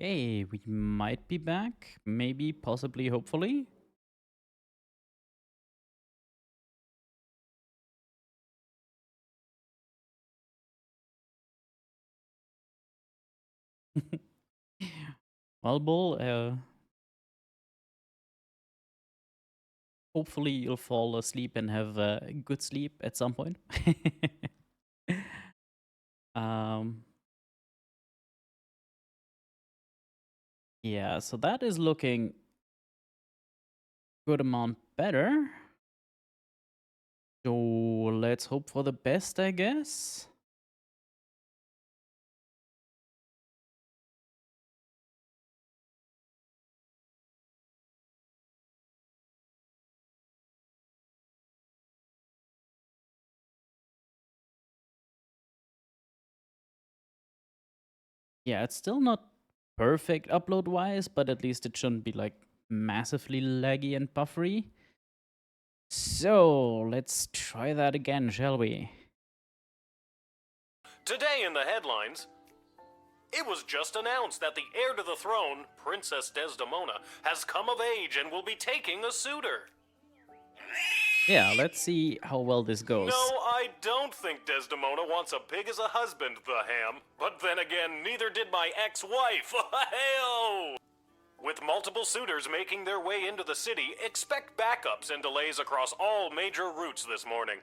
Okay, we might be back. Maybe, possibly, hopefully. Well, Bull, hopefully you'll fall asleep and have a good sleep at some point. um, yeah, so that is looking good amount better. So let's hope for the best, I guess. Yeah, it's still not perfect upload wise, but at least it shouldn't be like massively laggy and buffery. So let's try that again, shall we? Today in the headlines, it was just announced that the heir to the throne, Princess Desdemona, has come of age and will be taking a suitor. Yeah, let's see how well this goes. No, I don't think Desdemona wants a pig as a husband, the ham. But then again, neither did my ex-wife. Hey-oh! With multiple suitors making their way into the city, expect backups and delays across all major routes this morning.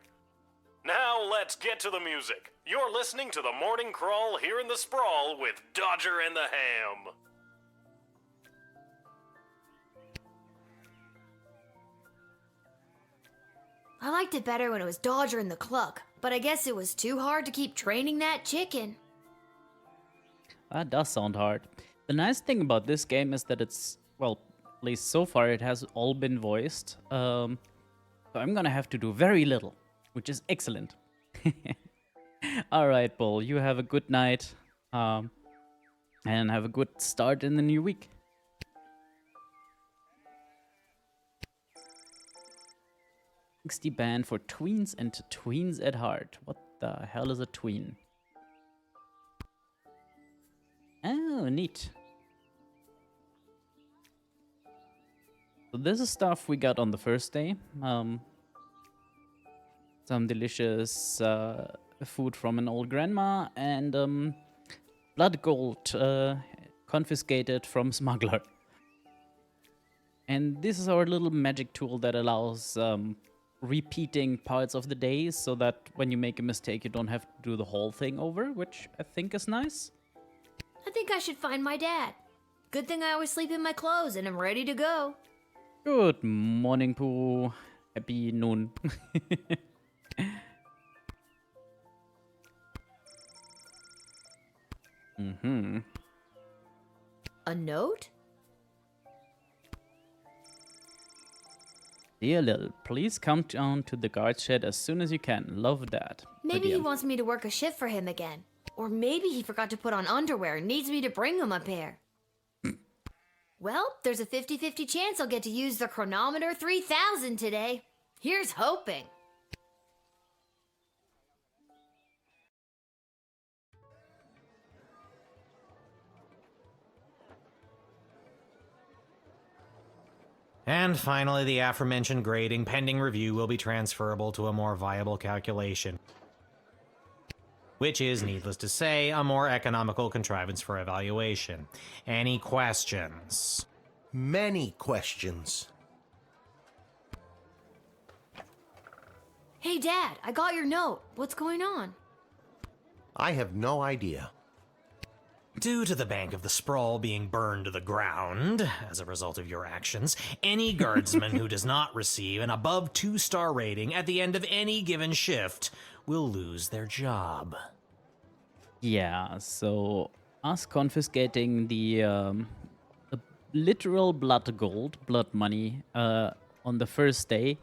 Now let's get to the music. You're listening to the Morning Crawl here in the Sprawl with Dodger and the Ham. I liked it better when it was Dodger and the Cluck, but I guess it was too hard to keep training that chicken. That does sound hard. The nice thing about this game is that it's, well, at least so far it has all been voiced. So I'm gonna have to do very little, which is excellent. Alright, Bull, you have a good night. And have a good start in the new week. The band for tweens and tweens at heart. What the hell is a tween? Oh, neat. So this is stuff we got on the first day. Some delicious food from an old grandma and blood gold confiscated from smuggler. And this is our little magic tool that allows repeating parts of the days so that when you make a mistake you don't have to do the whole thing over, which I think is nice. I think I should find my dad. Good thing I always sleep in my clothes and I'm ready to go. Good morning, Pooh. Happy noon. A note? Dear Lil, please come down to the guard shed as soon as you can. Love that. Maybe he wants me to work a shift for him again. Or maybe he forgot to put on underwear and needs me to bring him a pair. Well, there's a 50-50 chance I'll get to use the chronometer 3000 today. Here's hoping. And finally, the aforementioned grading pending review will be transferable to a more viable calculation, which is, needless to say, a more economical contrivance for evaluation. Any questions? Many questions. Hey, Dad, I got your note. What's going on? I have no idea. Due to the Bank of the Sprawl being burned to the ground as a result of your actions, any guardsman who does not receive an above 2-star rating at the end of any given shift will lose their job. Yeah, so us confiscating the literal blood gold, blood money, on the first day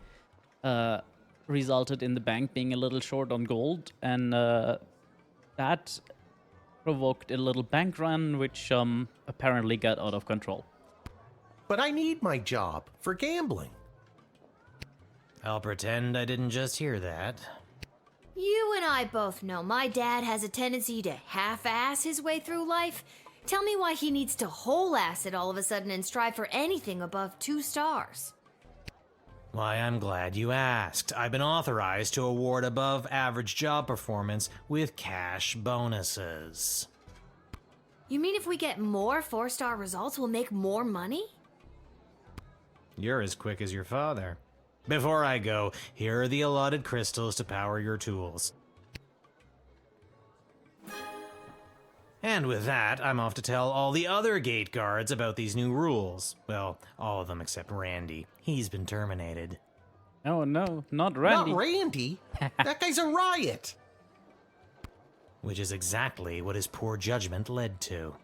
resulted in the bank being a little short on gold, and that provoked a little bank run, which apparently got out of control. But I need my job for gambling. I'll pretend I didn't just hear that. You and I both know my dad has a tendency to half-ass his way through life. Tell me why he needs to whole-ass it all of a sudden and strive for anything above 2 stars. Why, I'm glad you asked. I've been authorized to award above average job performance with cash bonuses. You mean if we get more 4-star results, we'll make more money? You're as quick as your father. Before I go, here are the allotted crystals to power your tools. And with that, I'm off to tell all the other gate guards about these new rules. Well, all of them except Randy. He's been terminated. Oh no, not Randy. Not Randy. That guy's a riot. Which is exactly what his poor judgment led to.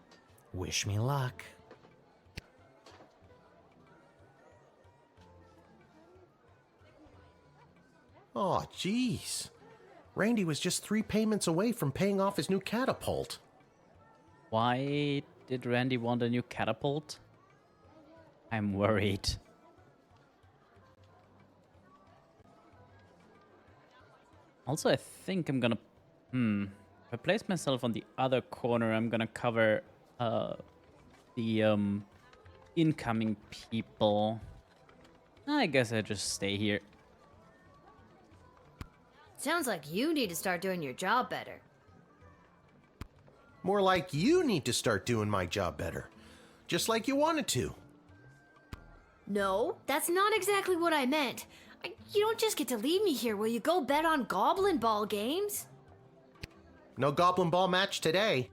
Wish me luck. Oh, jeez. Randy was just 3 payments away from paying off his new catapult. Why did Randy want a new catapult? I'm worried. Also, I think I'm gonna... If I place myself on the other corner, I'm gonna cover the incoming people. I guess I just stay here. Sounds like you need to start doing your job better. More like you need to start doing my job better. Just like you wanted to. No, that's not exactly what I meant. You don't just get to leave me here. Will you go bet on Goblin Ball games? No Goblin Ball match today.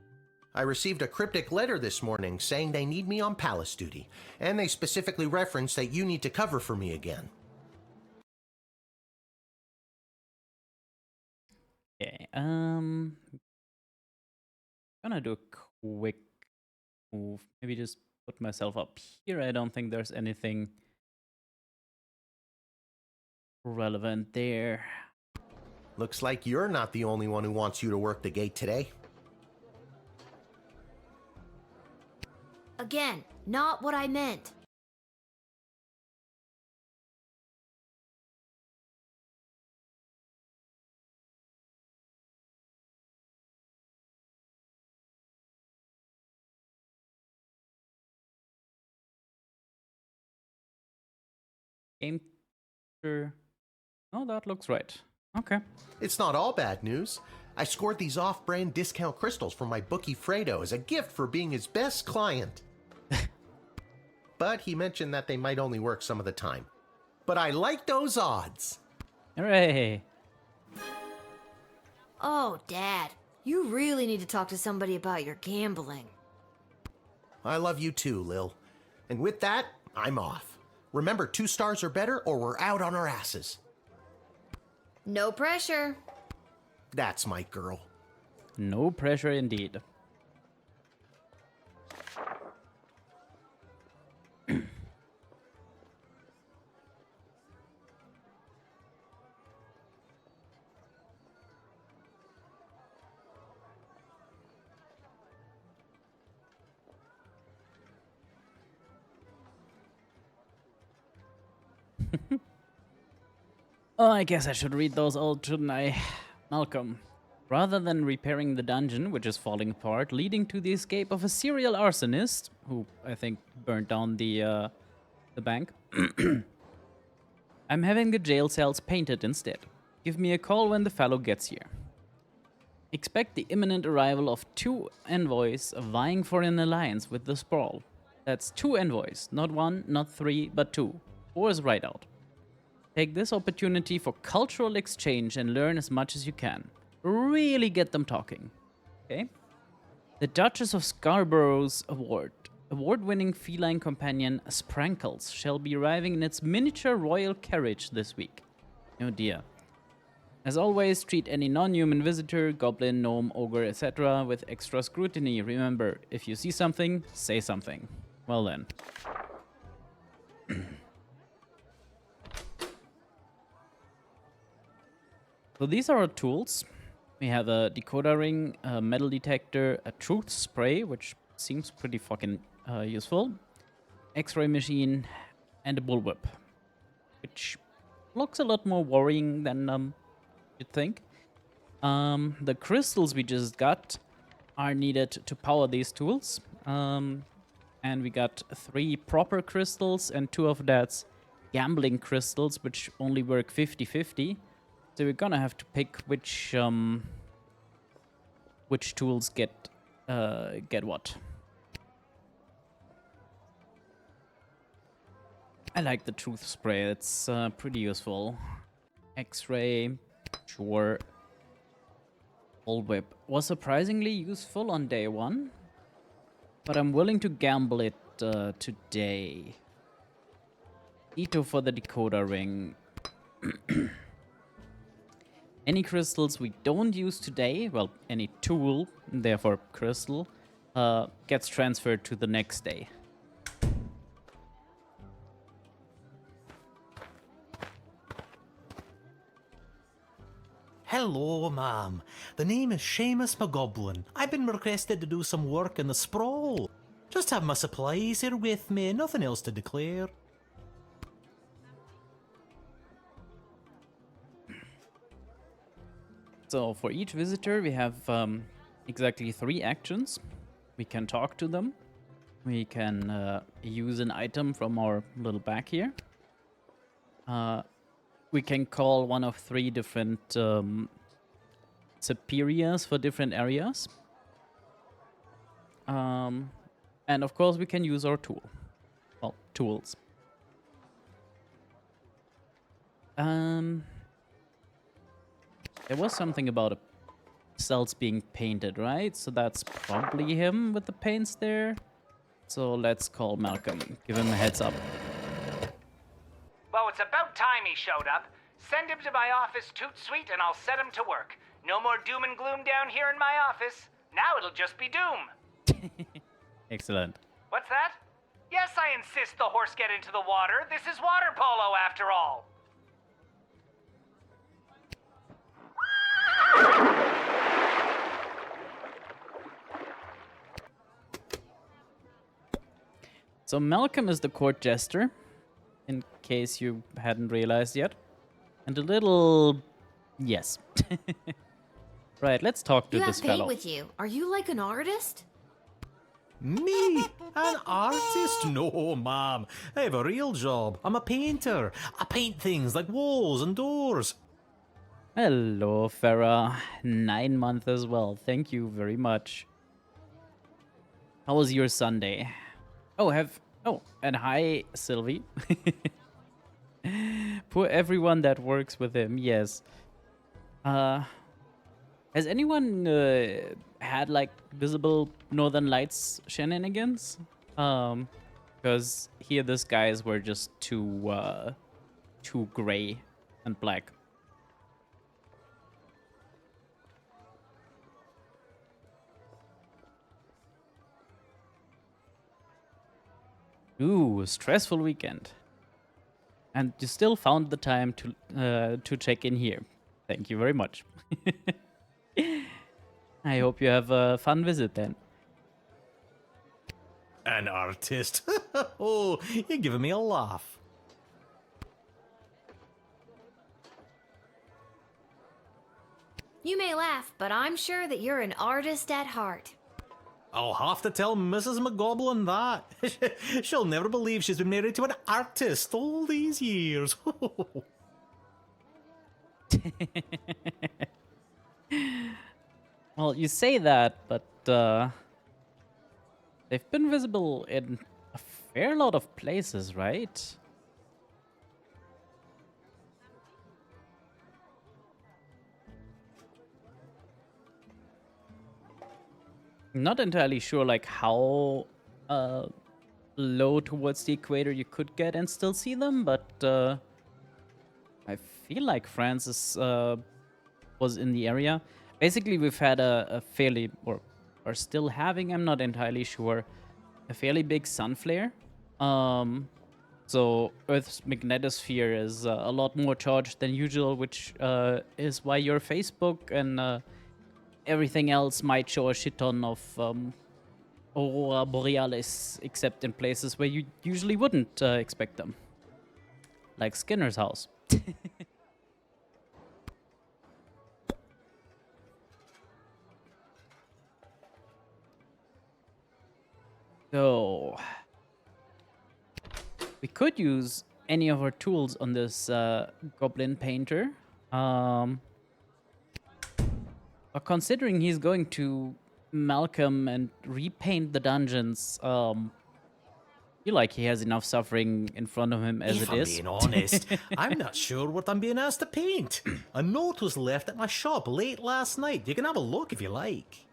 I received a cryptic letter this morning saying they need me on palace duty, and they specifically referenced that you need to cover for me again. Okay, gonna do a quick move. Maybe just put myself up here. I don't think there's anything relevant there. Looks like you're not the only one who wants you to work the gate today. Again, not what I meant. Game sure. Oh, that looks right. Okay. It's not all bad news. I scored these off-brand discount crystals from my bookie Fredo as a gift for being his best client. But he mentioned that they might only work some of the time. But I like those odds. Hooray! Oh, Dad, you really need to talk to somebody about your gambling. I love you too, Lil. And with that, I'm off. Remember, 2 stars or better, or we're out on our asses. No pressure. That's my girl. No pressure indeed. Oh, I guess I should read those all, shouldn't I? Malcolm. Rather than repairing the dungeon, which is falling apart, leading to the escape of a serial arsonist, who I think burned down the bank, I'm having the jail cells painted instead. Give me a call when the fellow gets here. Expect the imminent arrival of 2 envoys vying for an alliance with the Sprawl. That's 2 envoys, not 1, not 3, but 2. 4 is right out. Take this opportunity for cultural exchange and learn as much as you can. Really get them talking. Okay? The Duchess of Scarborough's award-winning feline companion Sprankles shall be arriving in its miniature royal carriage this week. Oh dear. As always, treat any non-human visitor, goblin, gnome, ogre, etc. with extra scrutiny. Remember, if you see something, say something. Well then. So these are our tools. We have a decoder ring, a metal detector, a truth spray, which seems pretty fucking useful, X-ray machine, and a bullwhip, which looks a lot more worrying than you'd think. The crystals we just got are needed to power these tools. And we got 3 proper crystals, and 2 of that's gambling crystals, which only work 50-50. So we're gonna have to pick which tools get what. I like the truth spray. It's pretty useful. X-ray, sure. Bullwhip was surprisingly useful on day 1, but I'm willing to gamble it today. Ito for the decoder ring. Any crystals we don't use today, well, any tool, therefore crystal, gets transferred to the next day. Hello, ma'am. The name is Seamus McGoblin. I've been requested to do some work in the sprawl. Just have my supplies here with me, nothing else to declare. So for each visitor, we have exactly 3 actions. We can talk to them. We can use an item from our little bag here. We can call one of 3 different superiors for different areas. And of course, we can use our tool. Well, tools. There was something about cells being painted, right? So that's probably him with the paints there. So let's call Malcolm. Give him a heads up. Well, it's about time he showed up. Send him to my office toot suite and I'll set him to work. No more doom and gloom down here in my office. Now it'll just be doom. Excellent. What's that? Yes, I insist the horse get into the water. This is water polo after all. So Malcolm is the court jester, in case you hadn't realized yet. And a little... yes. Right, let's talk to You have this paint fellow. with you. Are you like an artist? Me? An artist? No, ma'am. I have a real job. I'm a painter. I paint things like walls and doors. Hello, Farah. 9 months as well. Thank you very much. How was your Sunday? Oh, and hi, Sylvie. Poor everyone that works with him, yes. Has anyone had, like, visible Northern Lights shenanigans? Because here the skies were just too gray and black. Ooh, stressful weekend. And you still found the time to check in here. Thank you very much. I hope you have a fun visit then. An artist? Oh, you're giving me a laugh. You may laugh, but I'm sure that you're an artist at heart. I'll have to tell Mrs. McGoblin that. She'll never believe she's been married to an artist all these years. Well, you say that, but they've been visible in a fair lot of places, right? Not entirely sure, like, how low towards the equator you could get and still see them, but I feel like Francis was in the area. Basically, we've had a fairly, or are still having, I'm not entirely sure, a fairly big sun flare. So Earth's magnetosphere is a lot more charged than usual, which is why your Facebook and everything else might show a shit ton of aurora borealis, except in places where you usually wouldn't expect them. Like Skinner's house. So we could use any of our tools on this goblin painter. But considering he's going to Malcolm and repaint the dungeons, feel like he has enough suffering in front of him as If it I'm is. being honest, I'm not sure what I'm being asked to paint. A note was left at my shop late last night. You can have a look if you like.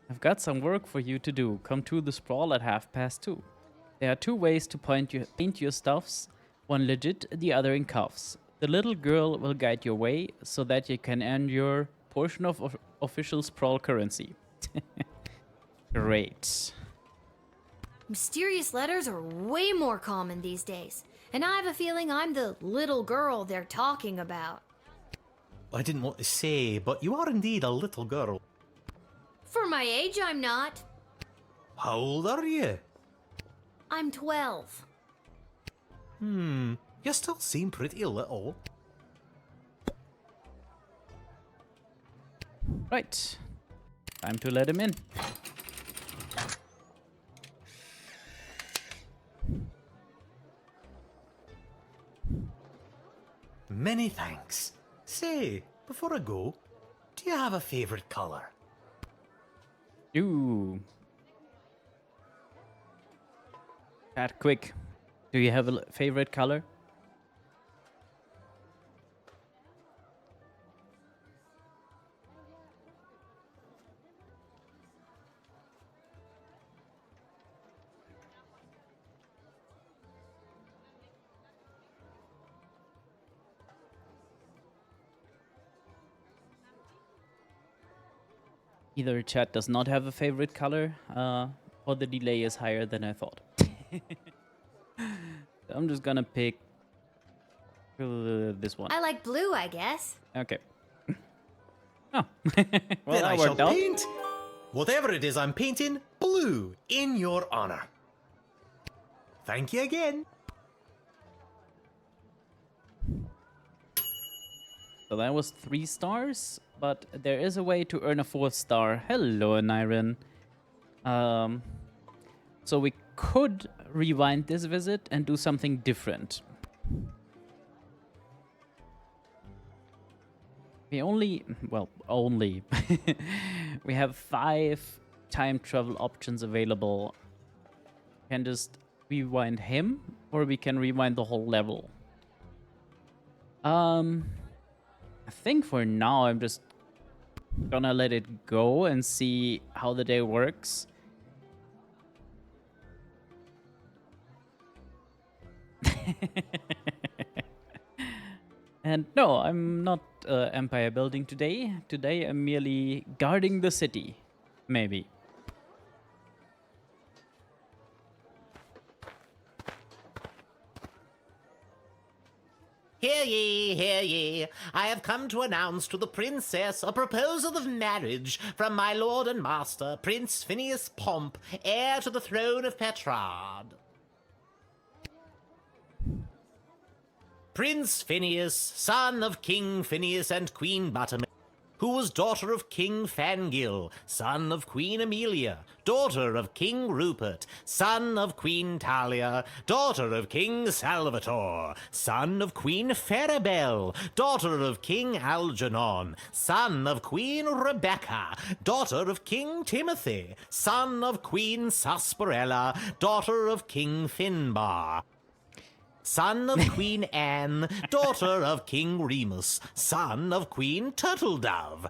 I've got some work for you to do. Come to the sprawl at 2:30. There are two ways to paint your stuffs. One legit, the other in cuffs. The little girl will guide your way so that you can earn your portion of official sprawl currency. Great. Mysterious letters are way more common these days, and I have a feeling I'm the little girl they're talking about. I didn't want to say, but you are indeed a little girl. For my age, I'm not. How old are you? I'm 12. You still seem pretty little. Right. Time to let him in. Many thanks. Say, before I go, do you have a favorite color? Ooh. Chat quick. Do you have a favorite color? Either chat does not have a favorite color, or the delay is higher than I thought. I'm just gonna pick this one. I like blue, I guess. Okay. Oh, well, Then I that shall worked out. paint whatever it is I'm painting blue in your honor. Thank you again. So that was 3 stars, but there is a way to earn a 4th star. Hello, Niren. So we could rewind this visit and do something different. We only, we have 5 time travel options available. We can just rewind him, or we can rewind the whole level. I think for now I'm just gonna let it go and see how the day works. And no, I'm not empire building today. Today I'm merely guarding the city. Maybe. Hear ye, hear ye. I have come to announce to the princess a proposal of marriage from my lord and master, Prince Phineas Pomp, heir to the throne of Petrard. Prince Phineas, son of King Phineas and Queen Buttermilk, who was daughter of King Fangil, son of Queen Amelia, daughter of King Rupert, son of Queen Talia, daughter of King Salvator, son of Queen Farabelle, daughter of King Algernon, son of Queen Rebecca, daughter of King Timothy, son of Queen Sarsaparilla, daughter of King Finbar, son of Queen Anne, daughter of King Remus, son of Queen Turtledove,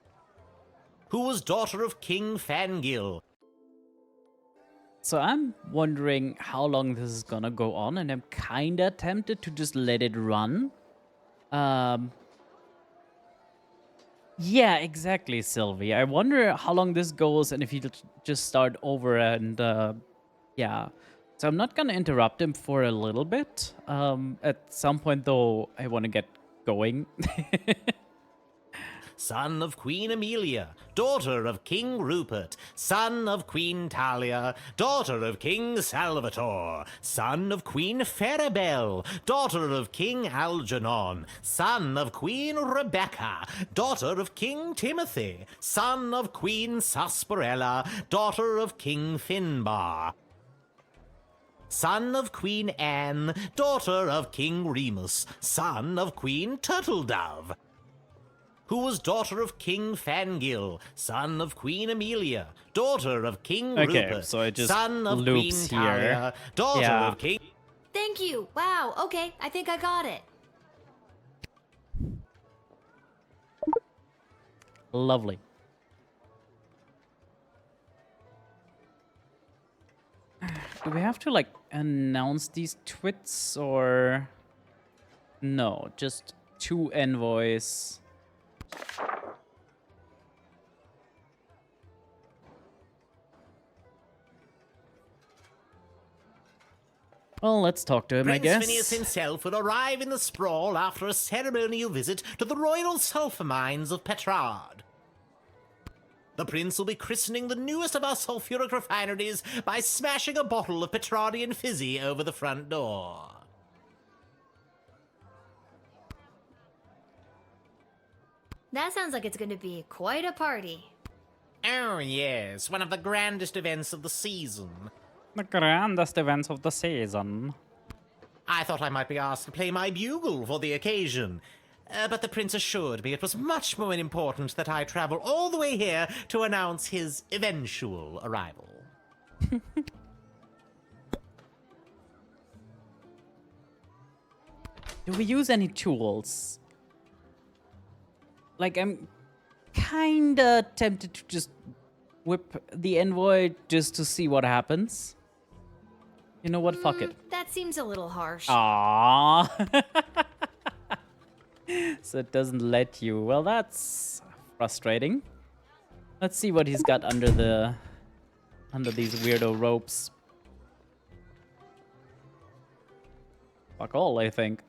who was daughter of King Fangil. So I'm wondering how long this is gonna go on, and I'm kinda tempted to just let it run. Yeah, exactly, Sylvie. I wonder how long this goes and if he'll just start over and, yeah. So I'm not gonna interrupt him for a little bit. At some point, though, I want to get going. son of Queen Amelia, daughter of King Rupert, son of Queen Talia, daughter of King Salvator, son of Queen Farabelle, daughter of King Algernon, son of Queen Rebecca, daughter of King Timothy, son of Queen Sarsaparilla, daughter of King Finbar, son of Queen Anne, daughter of King Remus, son of Queen Turtledove, who was daughter of King Fangil, son of Queen Amelia, daughter of King Okay, Rupert, so it just son of Queen loops here. Talia, daughter Yeah. of King... Thank you. Wow. Okay, I think I got it. Lovely. Do we have to, like, announce these twits, or... No, just 2 envoys. Well, let's talk to him, I Prince guess. Phineas himself will arrive in the sprawl after a ceremonial visit to the royal sulphur mines of Petrard. The prince will be christening the newest of our sulphuric refineries by smashing a bottle of Petrardian fizzy over the front door. That sounds like it's going to be quite a party. Oh yes, one of the grandest events of the season. The grandest events of the season. I thought I might be asked to play my bugle for the occasion. But the prince assured me it was much more important that I travel all the way here to announce his eventual arrival. Do we use any tools? Like, I'm kinda tempted to just whip the envoy just to see what happens. You know what? Fuck it. That seems a little harsh. Aww. So it doesn't let you. Well, that's frustrating. Let's see what he's got under these weirdo ropes. Fuck all, I think.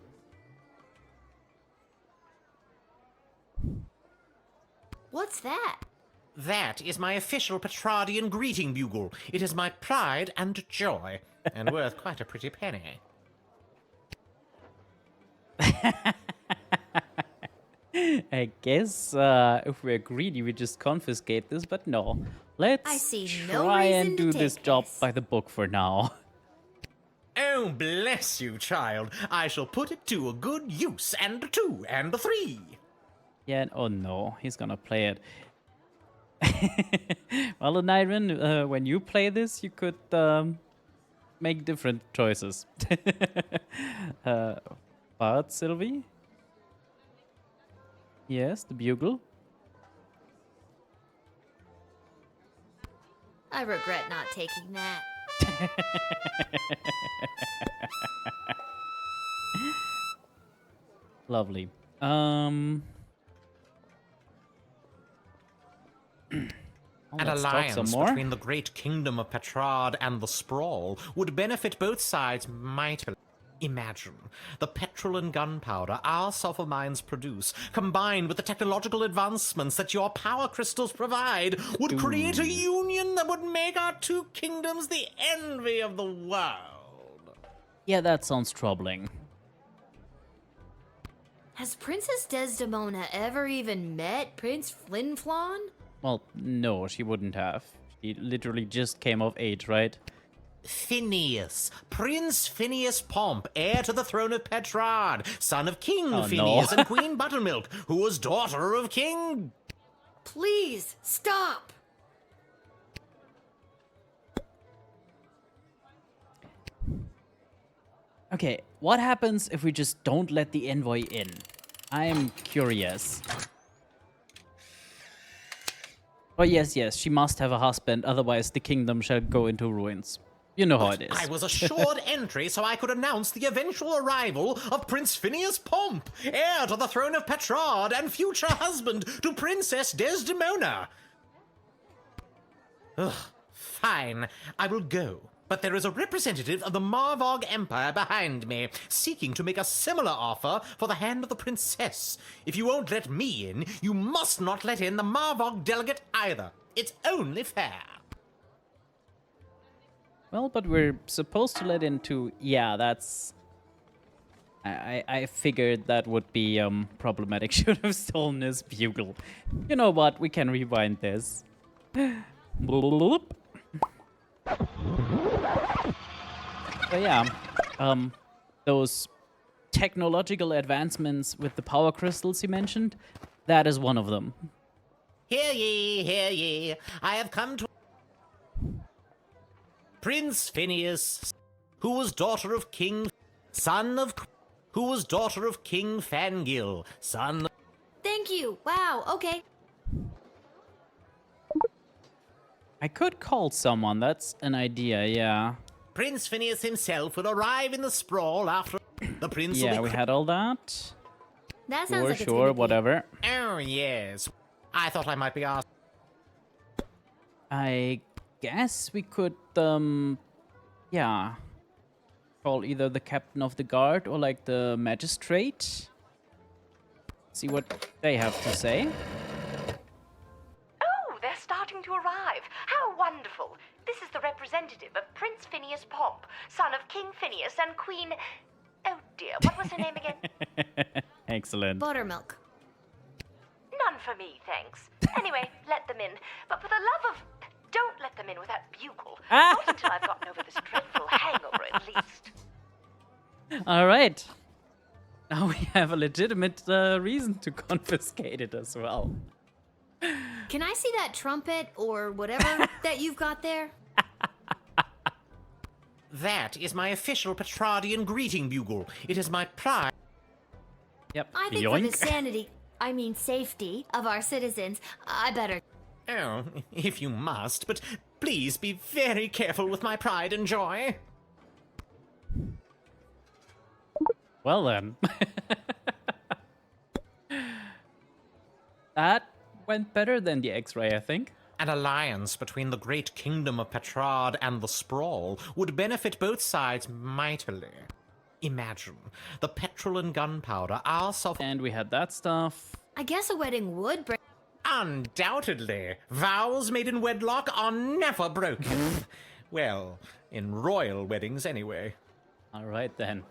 What's that? That is my official Petrardian greeting bugle. It is my pride and joy, and worth quite a pretty penny. I guess if we're greedy, we just confiscate this, but no. Let's I see no try and reason to do this take job this. by the book for now. Oh, bless you, child. I shall put it to a good use, and a 2, and a 3. Yeah, oh no, he's gonna play it. Well, Aniran, when you play this, you could make different choices. But, Sylvie? Yes, the bugle? I regret not taking that. Lovely. Well, An let's talk some alliance more. between the great kingdom of Petrard and the Sprawl would benefit both sides mightily. Imagine the petrol and gunpowder our sulphur mines produce, combined with the technological advancements that your power crystals provide, would create a union that would make our 2 kingdoms the envy of the world. Yeah, that sounds troubling. Has Princess Desdemona ever even met Prince Flinflon? Well, no, she wouldn't have. She literally just came of age, right? Phineas, Prince Phineas Pomp, heir to the throne of Petrard, son of King Oh, no. Phineas and Queen Buttermilk, who was daughter of King... Please, stop! Okay, what happens if we just don't let the envoy in? I'm curious. Oh, yes, she must have a husband, otherwise the kingdom shall go into ruins. You know how it is. I was assured entry so I could announce the eventual arrival of Prince Phineas Pomp, heir to the throne of Petrard and future husband to Princess Desdemona. Ugh, fine, I will go. But there is a representative of the Marvog Empire behind me, seeking to make a similar offer for the hand of the princess. If you won't let me in, you must not let in the Marvog delegate either. It's only fair. Well, but we're supposed to let into... Yeah, that's... I figured that would be problematic. Should have stolen his bugle. You know what? We can rewind this. Bloop. So yeah, those technological advancements with the power crystals you mentioned, that is one of them. Hear ye, hear ye. I have come to... Prince Phineas, who was daughter of King... Son of... Who was daughter of King Fangil, son... Thank you. Wow, okay. I could call someone, that's an idea, yeah. Prince Phineas himself will arrive in the sprawl after... The prince will Yeah, be... we had all that. That sounds Sure, like it's sure, gonna be- whatever. Oh, yes. I thought I might be asked... I guess we could, yeah, call either the captain of the guard or like the magistrate. See what they have to say. Oh, they're starting to arrive. How wonderful. This is the representative of Prince Phineas Pomp, son of King Phineas and Queen... Oh dear, what was her name again? Excellent. Buttermilk. None for me, thanks. Anyway, let them in. But for the love of... Don't let them in with that bugle. Not until I've gotten over this dreadful hangover, at least. All right. Now we have a legitimate reason to confiscate it as well. Can I see that trumpet or whatever that you've got there? That is my official Petrardian greeting bugle. It is my pride... Yep. I think for the Yoink. sanity, I mean safety, of our citizens, I better... Oh, if you must, but please be very careful with my pride and joy. Well then. That went better than the X-ray, I think. An alliance between the great kingdom of Petrard and the Sprawl would benefit both sides mightily. Imagine, the petrol and gunpowder, our sovereign... And we had that stuff. I guess a wedding would bring... Undoubtedly, vows made in wedlock are never broken. Well, in royal weddings anyway. All right then.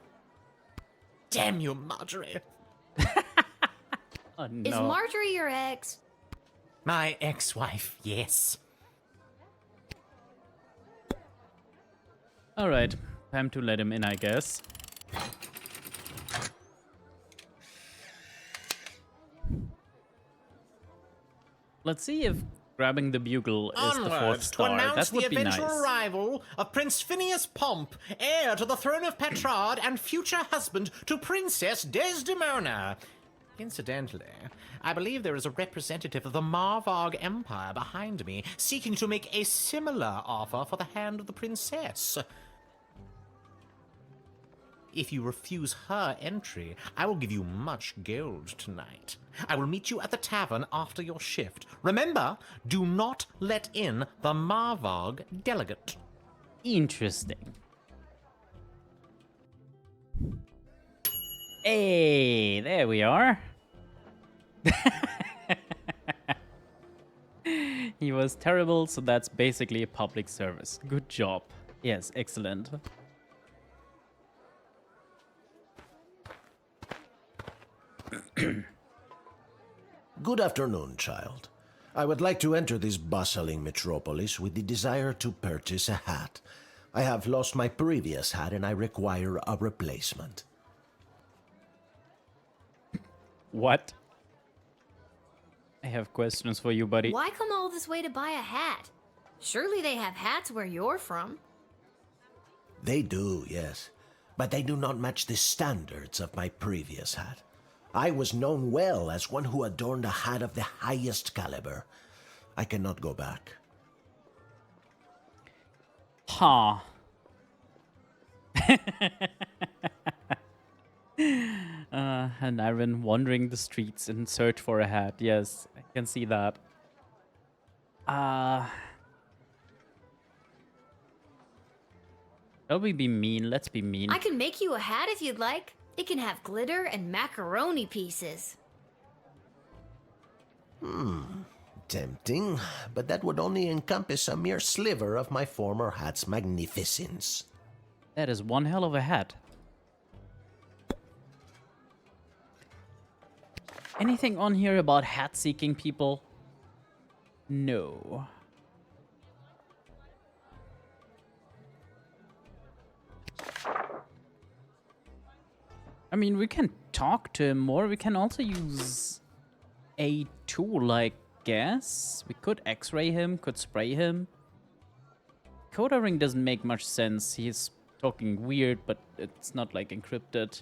Damn you, Marjorie. Oh Is no. Marjorie your ex? My ex-wife, yes. All right. Time to let him in, I guess. Let's see if grabbing the bugle is the fourth Onwards to star. announce That the would be nice. eventual arrival of Prince Phineas Pomp, heir to the throne of Petrard and future husband to Princess Desdemona. Incidentally, I believe there is a representative of the Marvog Empire behind me, seeking to make a similar offer for the hand of the princess. If you refuse her entry, I will give you much gold tonight. I will meet you at the tavern after your shift. Remember, do not let in the Marvog delegate. Interesting. Hey, there we are. He was terrible, so that's basically a public service. Good job. Yes, excellent. Good afternoon, child. I would like to enter this bustling metropolis with the desire to purchase a hat. I have lost my previous hat and I require a replacement. What? I have questions for you, buddy. Why come all this way to buy a hat? Surely they have hats where you're from. They do, yes, but they do not match the standards of my previous hat. I was known well as one who adorned a hat of the highest caliber. I cannot go back. Huh. And Iron wandering the streets in search for a hat. Yes, I can see that. Shall we be mean? Let's be mean. I can make you a hat if you'd like. It can have glitter and macaroni pieces. Tempting, but that would only encompass a mere sliver of my former hat's magnificence. That is one hell of a hat. Anything on here about hat-seeking people? No. I mean, we can talk to him more. We can also use a tool, I guess. We could x-ray him, could spray him. Coda ring doesn't make much sense. He's talking weird, but it's not like encrypted.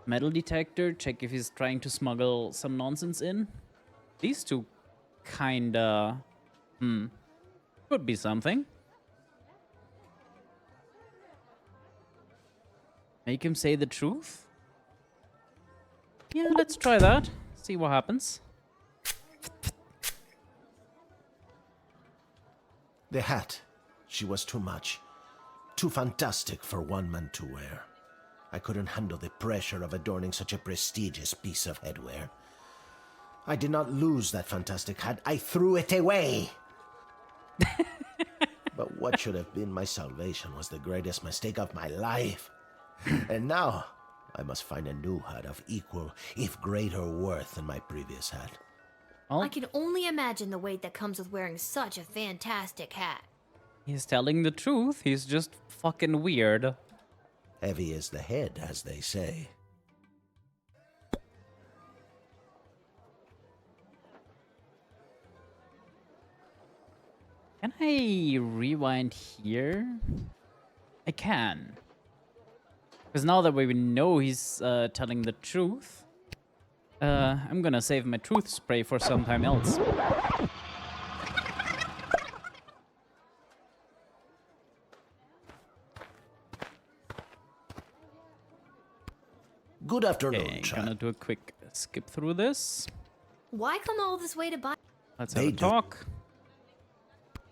Metal detector, check if he's trying to smuggle some nonsense in. These two kinda... could be something. Make him say the truth? Yeah, let's try that. See what happens. The hat. She was too much. Too fantastic for one man to wear. I couldn't handle the pressure of adorning such a prestigious piece of headwear. I did not lose that fantastic hat. I threw it away. But what should have been my salvation was the greatest mistake of my life. And now, I must find a new hat of equal, if greater worth than my previous hat. Oh, I can only imagine the weight that comes with wearing such a fantastic hat. he's telling the truth. He's just fucking weird. Heavy is the head, as they say. Can I rewind here? I can. Because now that we know he's telling the truth, I'm gonna save my truth spray for some time else. Good afternoon, Okay, child. gonna do a quick skip through this. Why come all this way to buy? Let's have They a do- talk.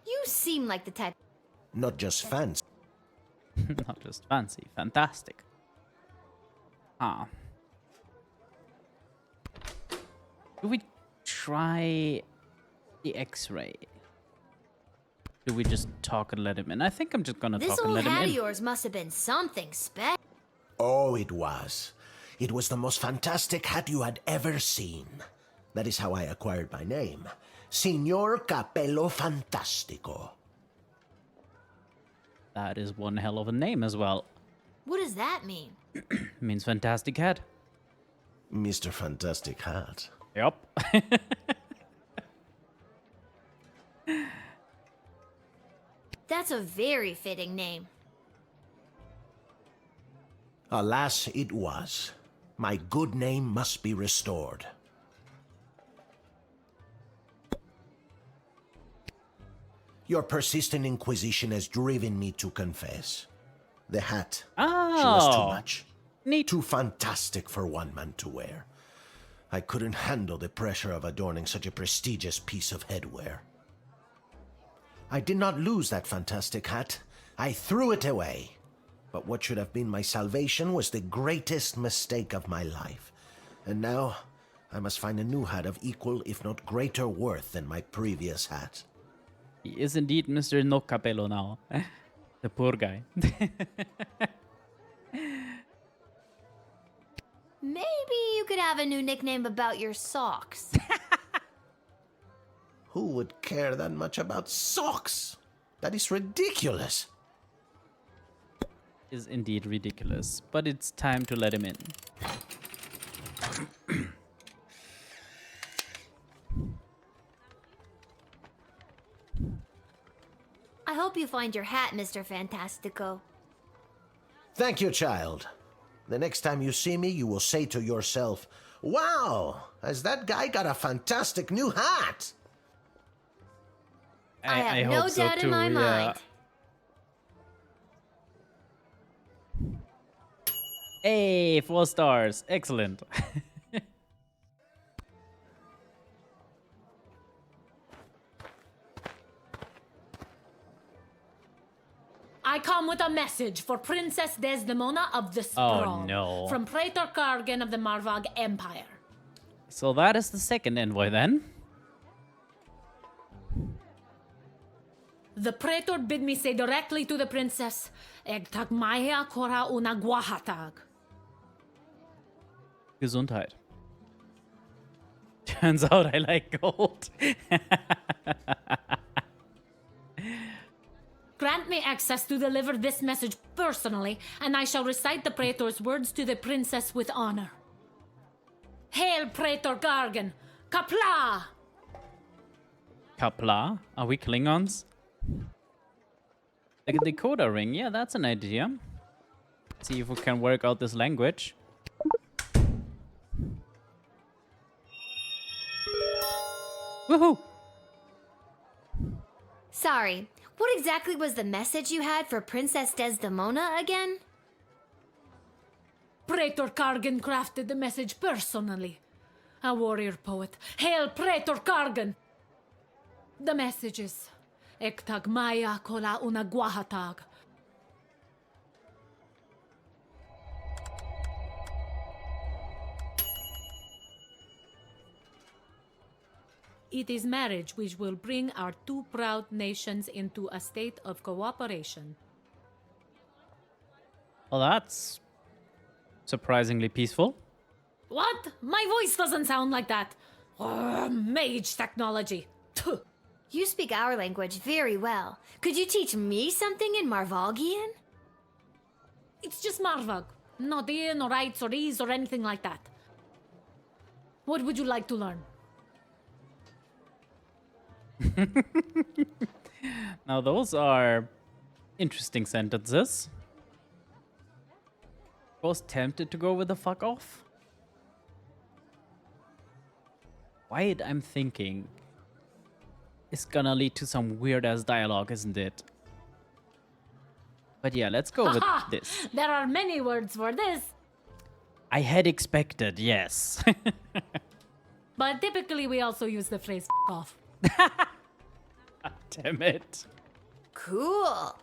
You seem like the type. Not just fancy. Not just fancy, fantastic. Ah. Do we try the X-ray? Do we just talk and let him in? I think I'm just gonna This talk and old let him hat of in. yours must have been something special. Oh, it was. It was the most fantastic hat you had ever seen. That is how I acquired my name. Signor Capello Fantastico. That is one hell of a name as well. What does that mean? Means fantastic hat. Mr. Fantastic Hat. Yup. That's a very fitting name. Alas, it was. My good name must be restored. Your persistent inquisition has driven me to confess. The hat, she was too Oh, much. neat. Too fantastic for one man to wear. I couldn't handle the pressure of adorning such a prestigious piece of headwear. I did not lose that fantastic hat. I threw it away. But what should have been my salvation was the greatest mistake of my life. And now, I must find a new hat of equal, if not greater worth than my previous hat. He is indeed Mr. No Capello now. The poor guy. Maybe you could have a new nickname about your socks. Who would care that much about socks? That is ridiculous. Is indeed ridiculous, but it's time to let him in. I hope you find your hat, Mr. Fantastico. Thank you, child. The next time you see me, you will say to yourself, "Wow, has that guy got a fantastic new hat?" I have no hope so doubt in my too, mind. Hey, 4 stars. Excellent. I come with a message for Princess Desdemona of the Sprawl. no. From Praetor Kargan of the Marvog Empire. So that is the second envoy then. The Praetor bid me say directly to the princess, Egtag Maya Kora una Guahatag. Gesundheit. Turns out I like gold. Grant me access to deliver this message personally, and I shall recite the Praetor's words to the princess with honor. Hail, Praetor Gargan! Kapla! Kapla? Are we Klingons? Like a decoder ring. Yeah, that's an idea. See if we can work out this language. Woohoo! Sorry, what exactly was the message you had for Princess Desdemona again? Praetor Kargan crafted the message personally. A warrior poet. Hail, Praetor Kargan! The message is... Ektag Maya Kola una Guahatag. It is marriage which will bring our two proud nations into a state of cooperation. Well, that's surprisingly peaceful. What? My voice doesn't sound like that. Mage technology. Tuh. You speak our language very well. Could you teach me something in Marvogian? It's just Marvog. Not in or rights or ease or anything like that. What would you like to learn? Now, those are interesting sentences. I was tempted to go with the fuck off. Wait, I'm thinking. It's gonna lead to some weird ass dialogue, isn't it? But yeah, let's go with this. There are many words for this. I had expected, yes. But typically we also use the phrase F off. Damn it. Cool.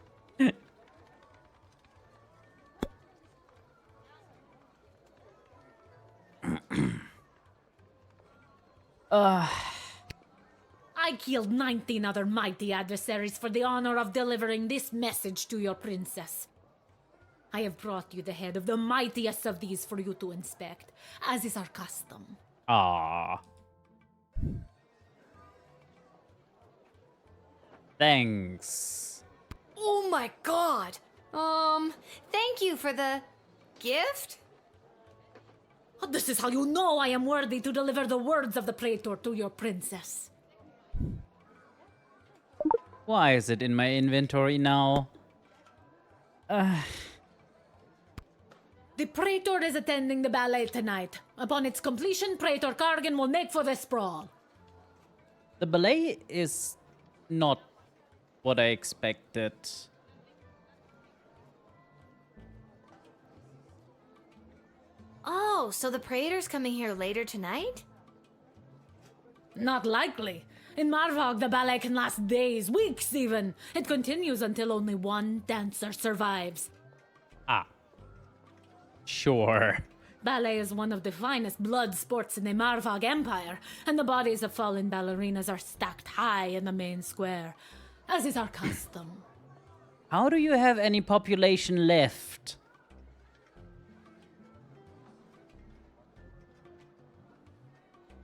I killed 19 other mighty adversaries for the honor of delivering this message to your princess. I have brought you the head of the mightiest of these for you to inspect, as is our custom. Ah. Thanks. Oh my god. Thank you for the gift? This is how you know I am worthy to deliver the words of the Praetor to your princess. Why is it in my inventory now? The Praetor is attending the ballet tonight. Upon its completion, Praetor Kargan will make for the sprawl. The ballet is not what I expected. Oh, so the Praetor's coming here later tonight? Not likely. In Marvog, the ballet can last days, weeks even. It continues until only one dancer survives. Ah. Sure. Ballet is one of the finest blood sports in the Marvog Empire, and the bodies of fallen ballerinas are stacked high in the main square, as is our custom. How do you have any population left?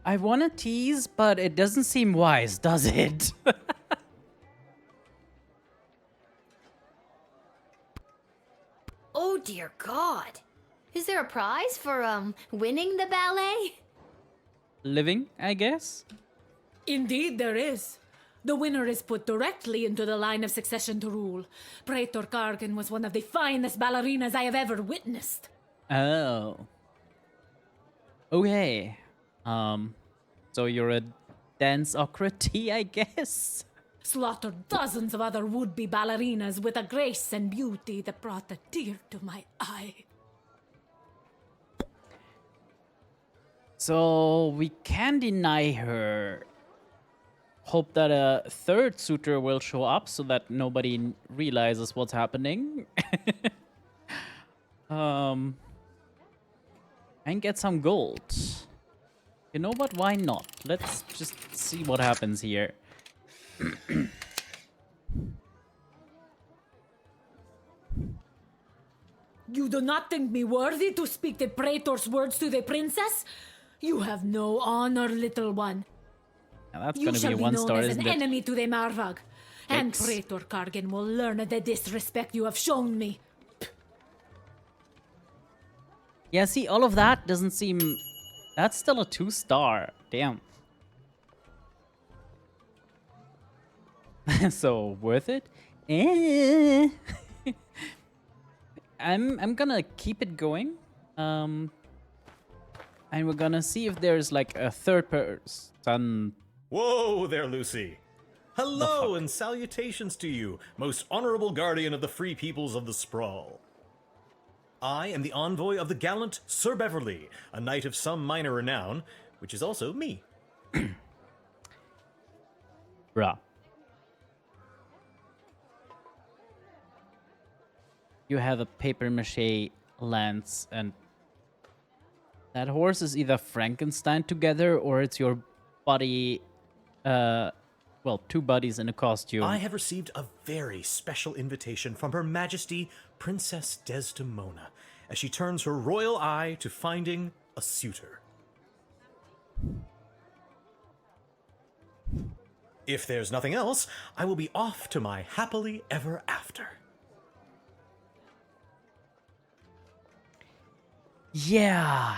I want to tease, but it doesn't seem wise, does it? Oh dear god. Is there a prize for, winning the ballet? Living, I guess? Indeed, there is. The winner is put directly into the line of succession to rule. Praetor Kargan was one of the finest ballerinas I have ever witnessed. Oh. Okay. So you're a dance-ocracy, I guess? Slaughtered dozens of other would-be ballerinas with a grace and beauty that brought a tear to my eye. So we can deny her hope that a third suitor will show up so that nobody realizes what's happening. And get some gold. You know what? Why not? Let's just see what happens here. You do not think me worthy to speak the praetor's words to the princess? You have no honor, little one. Now that's You gonna shall be be one known star, as isn't an it? enemy to the Marvag. And Yikes. Praetor Kargan will learn the disrespect you have shown me. Yeah, see, all of that doesn't seem... That's still a 2-star. Damn. So, worth it? Eh. I'm gonna keep it going. And we're gonna see if there's like a third person. Whoa there, Lucy. Hello and salutations to you, most honorable guardian of the free peoples of the Sprawl. I am the envoy of the gallant Sir Beverly, a knight of some minor renown, which is also me. Bruh. You have a papier-mâché lance, and that horse is either Frankenstein together, or it's your body, well, two bodies in a costume. I have received a very special invitation from Her Majesty Princess Desdemona, as she turns her royal eye to finding a suitor. If there's nothing else, I will be off to my happily ever after. Yeah.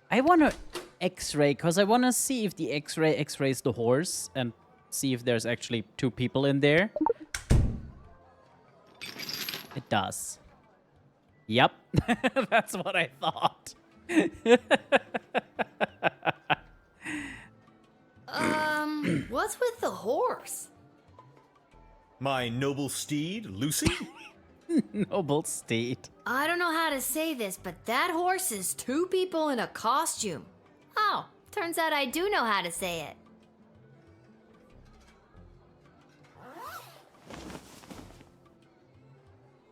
I want to X-ray, because I want to see if the X-ray X-rays the horse, and see if there's actually two people in there. It does. Yep. That's what I thought. What's with the horse? My noble steed, Lucy? Noble steed. I don't know how to say this, but that horse is two people in a costume. Oh, turns out I do know how to say it.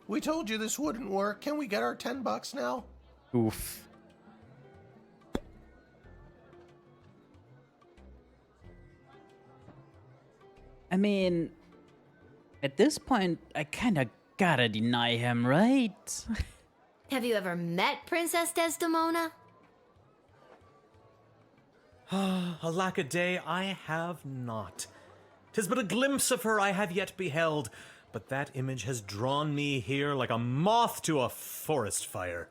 We told you this wouldn't work. Can we get our $10 now? Oof. I mean, at this point, I kind of gotta deny him, right? Have you ever met Princess Desdemona? Alack a day, I have not. 'Tis but a glimpse of her I have yet beheld, but that image has drawn me here like a moth to a forest fire.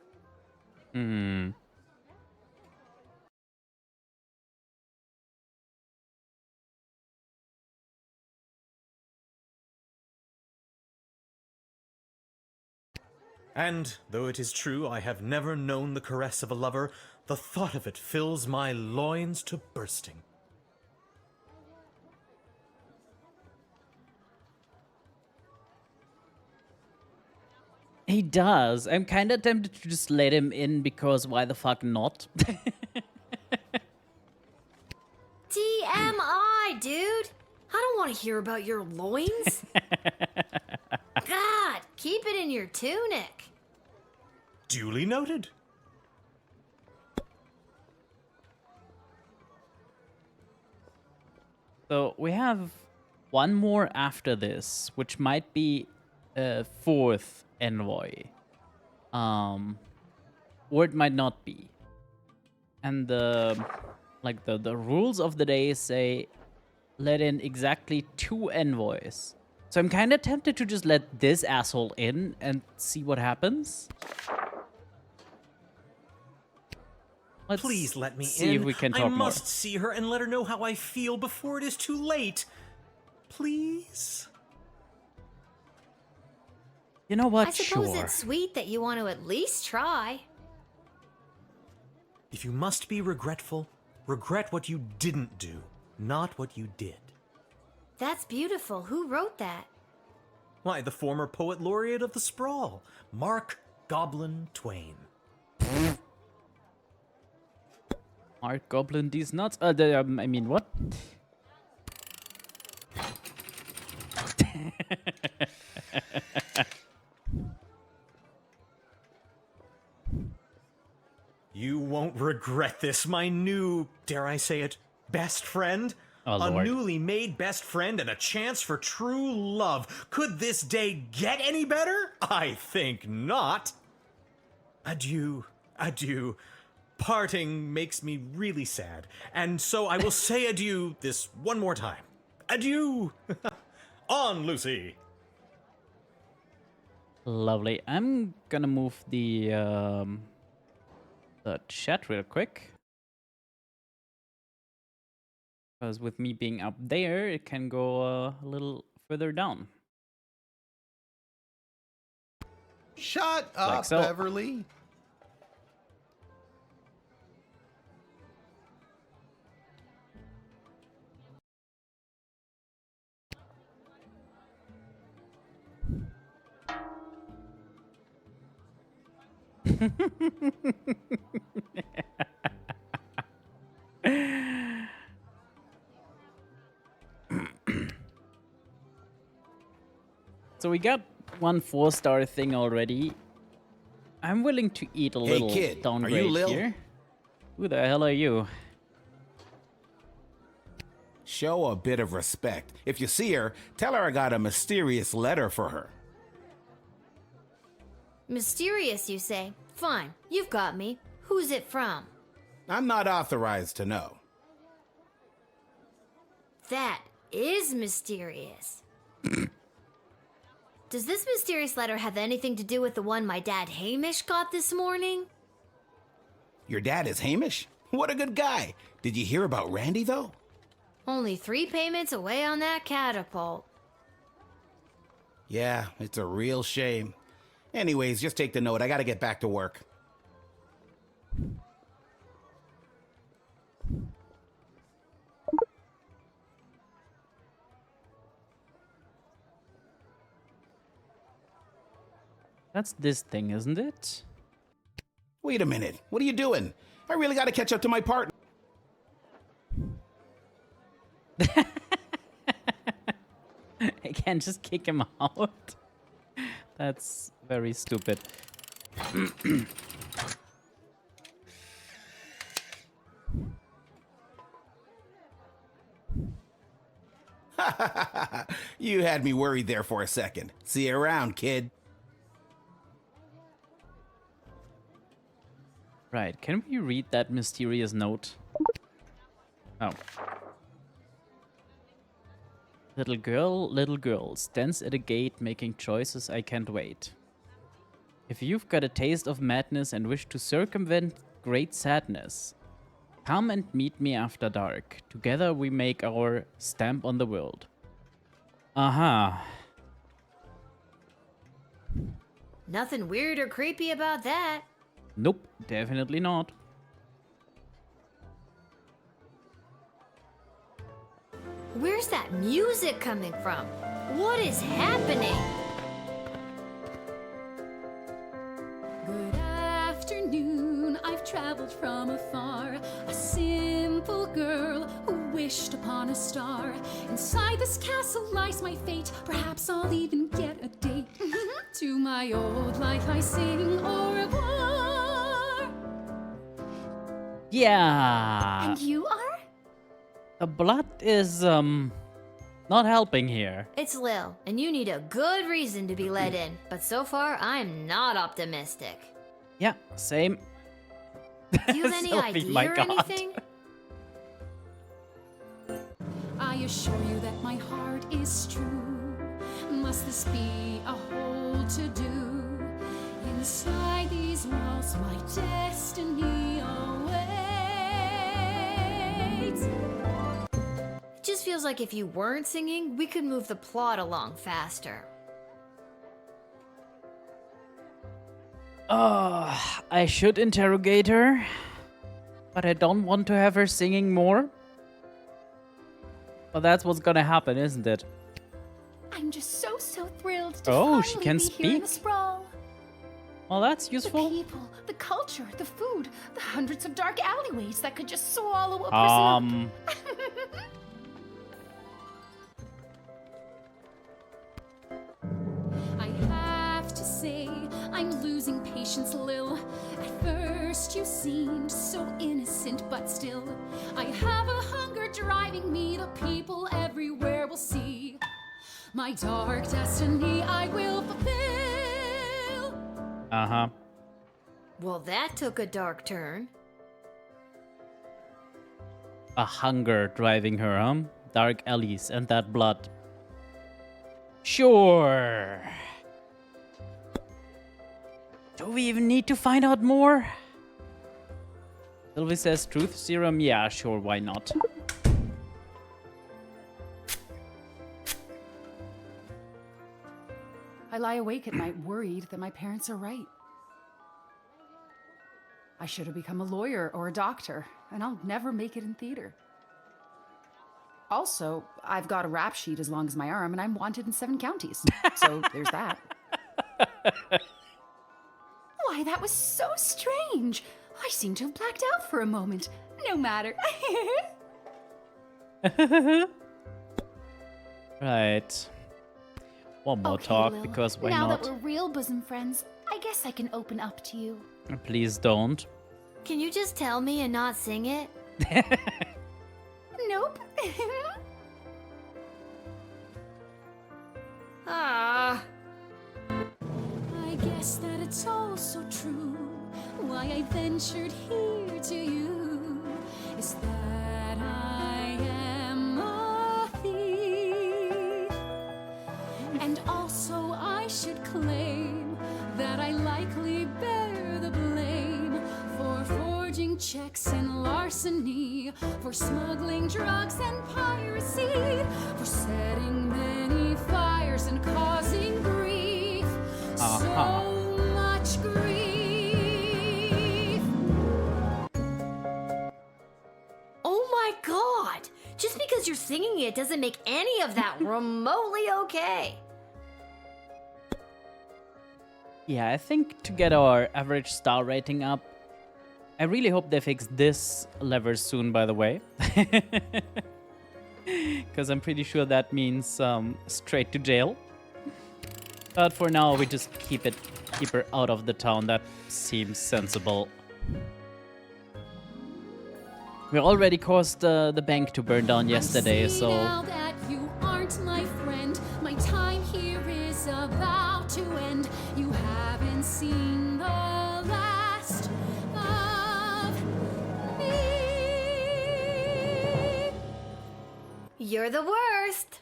And though it is true I have never known the caress of a lover, the thought of it fills my loins to bursting. He does. I'm kind of tempted to just let him in, because why the fuck not? TMI, dude. I don't want to hear about your loins. God, keep it in your tunic. Duly noted. So we have one more after this, which might be a fourth envoy. Or it might not be. And the rules of the day say let in exactly 2 envoys. So I'm kind of tempted to just let this asshole in and see what happens. Let's Please let me see in. if we can talk I more. must see her and let her know how I feel before it is too late. Please? You know what? I suppose Sure. it's sweet that you want to at least try. If you must be regretful, regret what you didn't do, not what you did. That's beautiful. Who wrote that? Why, the former poet laureate of the Sprawl, Mark Goblin Twain. Mark Goblin, these nuts. I mean, what? You won't regret this, my new, dare I say it, best friend? Oh, a Lord. newly made best friend and a chance for true love. Could this day get any better? I think not. Adieu, adieu. Parting makes me really sad, and so I will say adieu this one more time. Adieu! On, Lucy! Lovely. I'm gonna move the chat real quick. Because with me being up there, it can go a little further down. Shut Like up, so. Beverly. So we got one 4-star thing already. I'm willing to eat a little kid, are you downgrade Lil? here. Who the hell are you? Show a bit of respect. If you see her, tell her I got a mysterious letter for her. Mysterious, you say? Fine, you've got me. Who's it from? I'm not authorized to know. That is mysterious. Does this mysterious letter have anything to do with the one my dad Hamish got this morning? Your dad is Hamish? What a good guy. Did you hear about Randy, though? Only 3 payments away on that catapult. Yeah, it's a real shame. Anyways, just take the note. I gotta get back to work. That's this thing, isn't it? Wait a minute. What are you doing? I really gotta catch up to my partner. I can't just kick him out. That's very stupid. You had me worried there for a second. See you around, kid. Right, can we read that mysterious note? Oh. Little girl, stands at a gate making choices I can't wait. If you've got a taste of madness and wish to circumvent great sadness, come and meet me after dark. Together we make our stamp on the world. Aha. Nothing weird or creepy about that. Nope, definitely not. Where's that music coming from? What is happening? Good afternoon, I've traveled from afar. A simple girl who wished upon a star. Inside this castle lies my fate. Perhaps I'll even get a date. To my old life I sing au revoir. Yeah. And you are? The blood is, not helping here. It's Lil, and you need a good reason to be let in. But so far, I'm not optimistic. Yeah, same. Do you have any Sophie, idea my or God. anything? I assure you that my heart is true. Must this be a whole to-do? Inside these walls, my destiny awaits. It just feels like if you weren't singing, we could move the plot along faster. I should interrogate her, but I don't want to have her singing more. But that's what's gonna happen, isn't it? I'm just so thrilled to Oh, she finally can be here in the speak? sprawl. Well, that's The useful. people, the culture, the food, the hundreds of dark alleyways that could just swallow a person up. I'm losing patience, Lil. At first you seemed so innocent, but still, I have a hunger driving me. The people everywhere will see. My dark destiny I will fulfill. Uh-huh. Well, that took a dark turn. A hunger driving her, huh? Dark alleys and that blood. Sure. Do we even need to find out more? Sylvie says truth serum. Yeah, sure, why not? I lie awake at night worried that my parents are right. I should have become a lawyer or a doctor, and I'll never make it in theater. Also, I've got a rap sheet as long as my arm, and I'm wanted in 7 counties. So there's that. Why, that was so strange. I seem to have blacked out for a moment. No matter. Right. One more Okay, talk, Lil. because why now not? that we're real bosom friends, I guess I can open up to you. Please don't. Can you just tell me and not sing it? Nope. Ah. I guess that it's all so true. Why I ventured here to you is that I am a thief. And also I should claim that I likely bear the blame for forging checks and larceny, for smuggling drugs and piracy, for setting many fires and causing grief. So much grief. Oh my god! Just because you're singing it doesn't make any of that remotely okay. Yeah, I think to get our average star rating up, I really hope they fix this lever soon, by the way. Because I'm pretty sure that means straight to jail. But for now, we just keep her out of the town. That seems sensible. We already caused the bank to burn down yesterday, I see so... now that you aren't my friend. My time here is about to end. You haven't seen the last of me. You're the worst.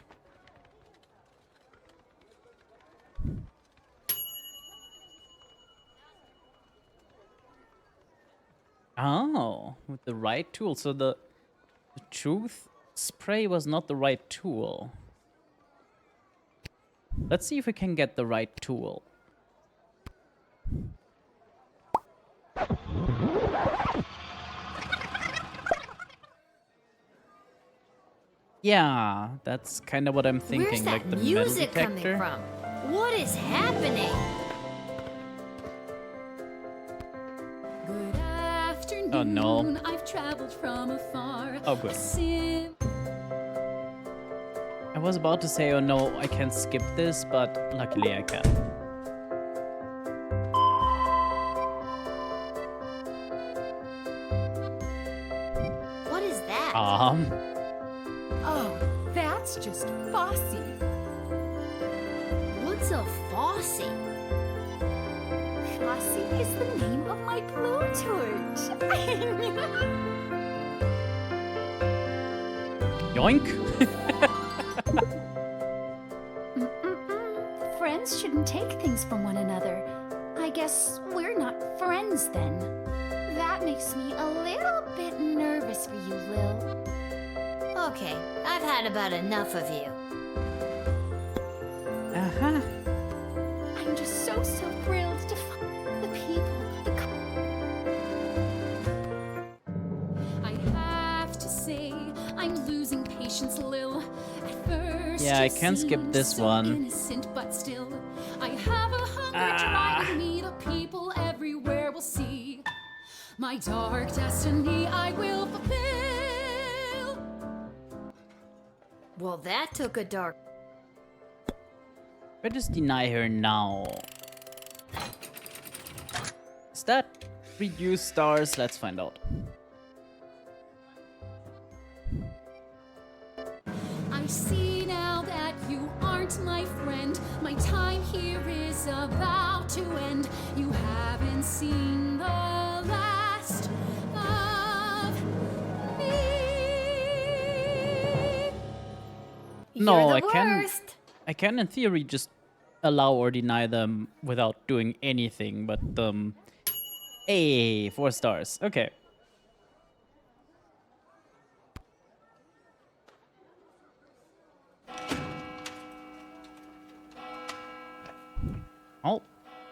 Oh, with the right tool. So the truth spray was not the right tool. Let's see if we can get the right tool. Yeah, that's kind of what I'm thinking. Where's that like the music metal coming detector. from? What is happening? Good afternoon. Oh no. I've traveled from afar. Oh good. I was about to say, oh no, I can't skip this, but luckily I can. What is that? Oh, that's just bossy. What's a Fossy? Bossy is the name of my blowtorch. Yoink! Friends shouldn't take things from one another. I guess we're not friends then. That makes me a little bit nervous for you, Lil. Okay, I've had about enough of you. Uh-huh. I'm just so thrilled to find the people, I have to say, I'm losing patience, Lil. At first, Yeah, I you can skip seemed this so one. Innocent, but still, I have a hunger driving me. The people everywhere will see. My dark destiny I will fulfill. Well, that took a dark... But just deny her now. that reduce stars? Let's find out. I see now that you aren't my friend. My time here is about to end. You haven't seen the last of me. No, You're I the can. worst. I can, in theory, just allow or deny them without doing anything. But hey, 4 stars. Okay. Well,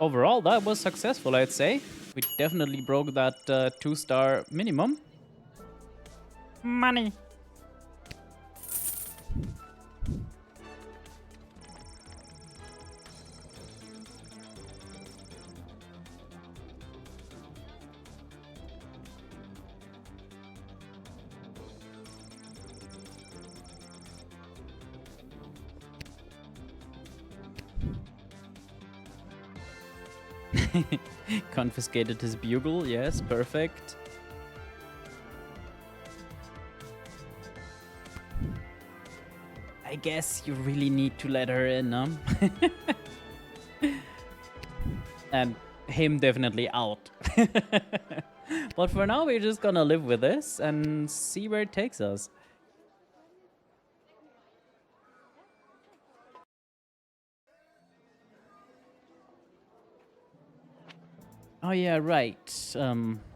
overall, that was successful, I'd say. We definitely broke that 2-star minimum. Money. Confiscated his bugle, yes, perfect. I guess you really need to let her in, huh? And him definitely out. But for now, we're just gonna live with this and see where it takes us. Oh yeah, right.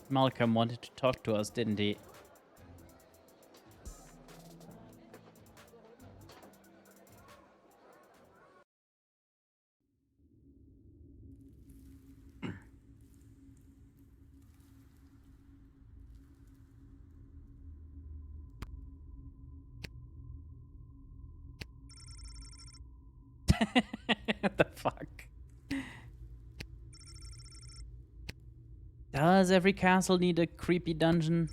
Malcolm wanted to talk to us, didn't he? What the fuck? Does every castle need a creepy dungeon?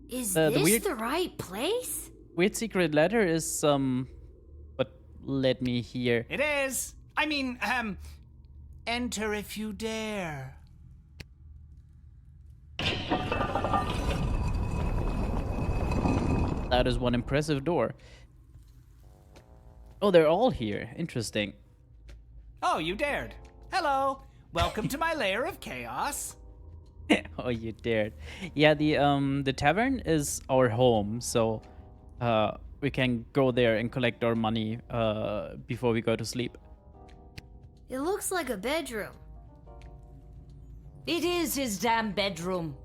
Is the this weird- the right place? Weird secret letter is but let me hear. It is. I mean, enter if you dare. That is one impressive door. Oh, they're all here. Interesting. Oh, you dared. Hello. Welcome to my lair of chaos. Oh, you dared. Yeah, the tavern is our home, so we can go there and collect our money before we go to sleep. It looks like a bedroom. It is his damn bedroom.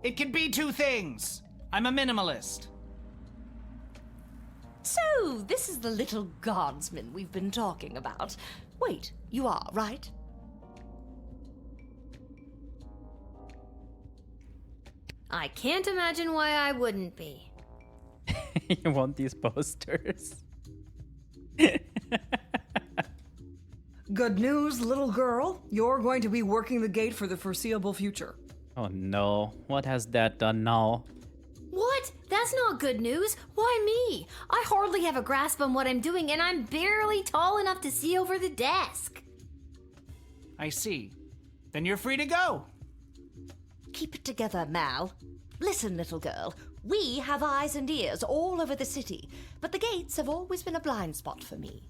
It can be 2 things. I'm a minimalist. So, this is the little guardsman we've been talking about. Wait, you are, right? I can't imagine why I wouldn't be. You want these posters? Good news, little girl. You're going to be working the gate for the foreseeable future. Oh no, what has that done now? What? That's not good news. Why me? I hardly have a grasp on what I'm doing, and I'm barely tall enough to see over the desk. I see. Then you're free to go. Keep it together, Mal. Listen, little girl. We have eyes and ears all over the city, but the gates have always been a blind spot for me.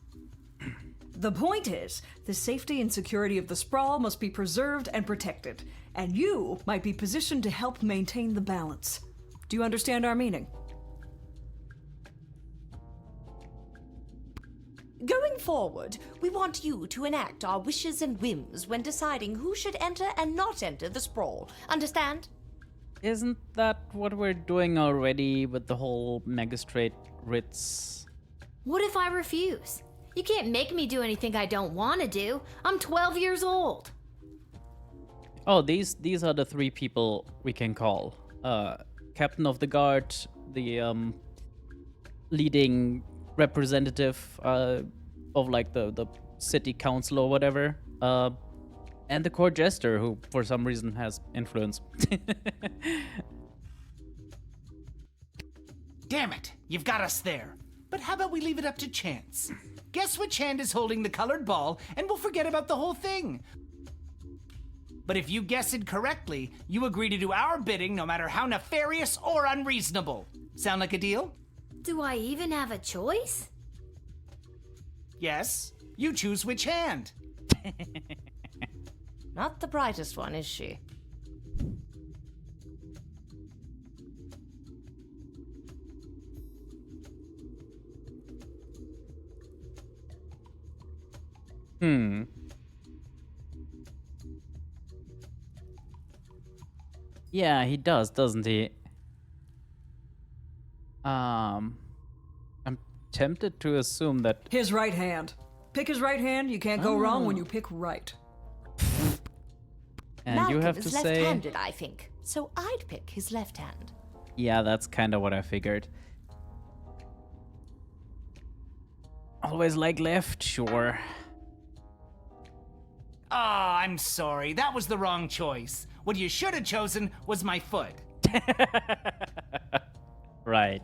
The point is, the safety and security of the sprawl must be preserved and protected, and you might be positioned to help maintain the balance. Do you understand our meaning? Going forward, we want you to enact our wishes and whims when deciding who should enter and not enter the sprawl. Understand? Isn't that what we're doing already with the whole magistrate writs? What if I refuse? You can't make me do anything I don't want to do. I'm 12 years old. Oh, these are the 3 people we can call. Captain of the guard, the leading representative of like the city council or whatever, and the court jester who for some reason has influence. Damn it. You've got us there. But how about we leave it up to chance? Guess which hand is holding the colored ball, and we'll forget about the whole thing. But if you guess it correctly, you agree to do our bidding no matter how nefarious or unreasonable. Sound like a deal? Do I even have a choice? Yes. You choose which hand. Not the brightest one, is she? Yeah, he does, doesn't he? I'm tempted to assume that... His right hand. Pick his right hand. You can't go wrong when you pick right. And Malcolm you have to is say... left-handed, I think. So I'd pick his left hand. Yeah, that's kind of what I figured. Always like left, sure. Oh, I'm sorry. That was the wrong choice. What you should have chosen was my foot. Right.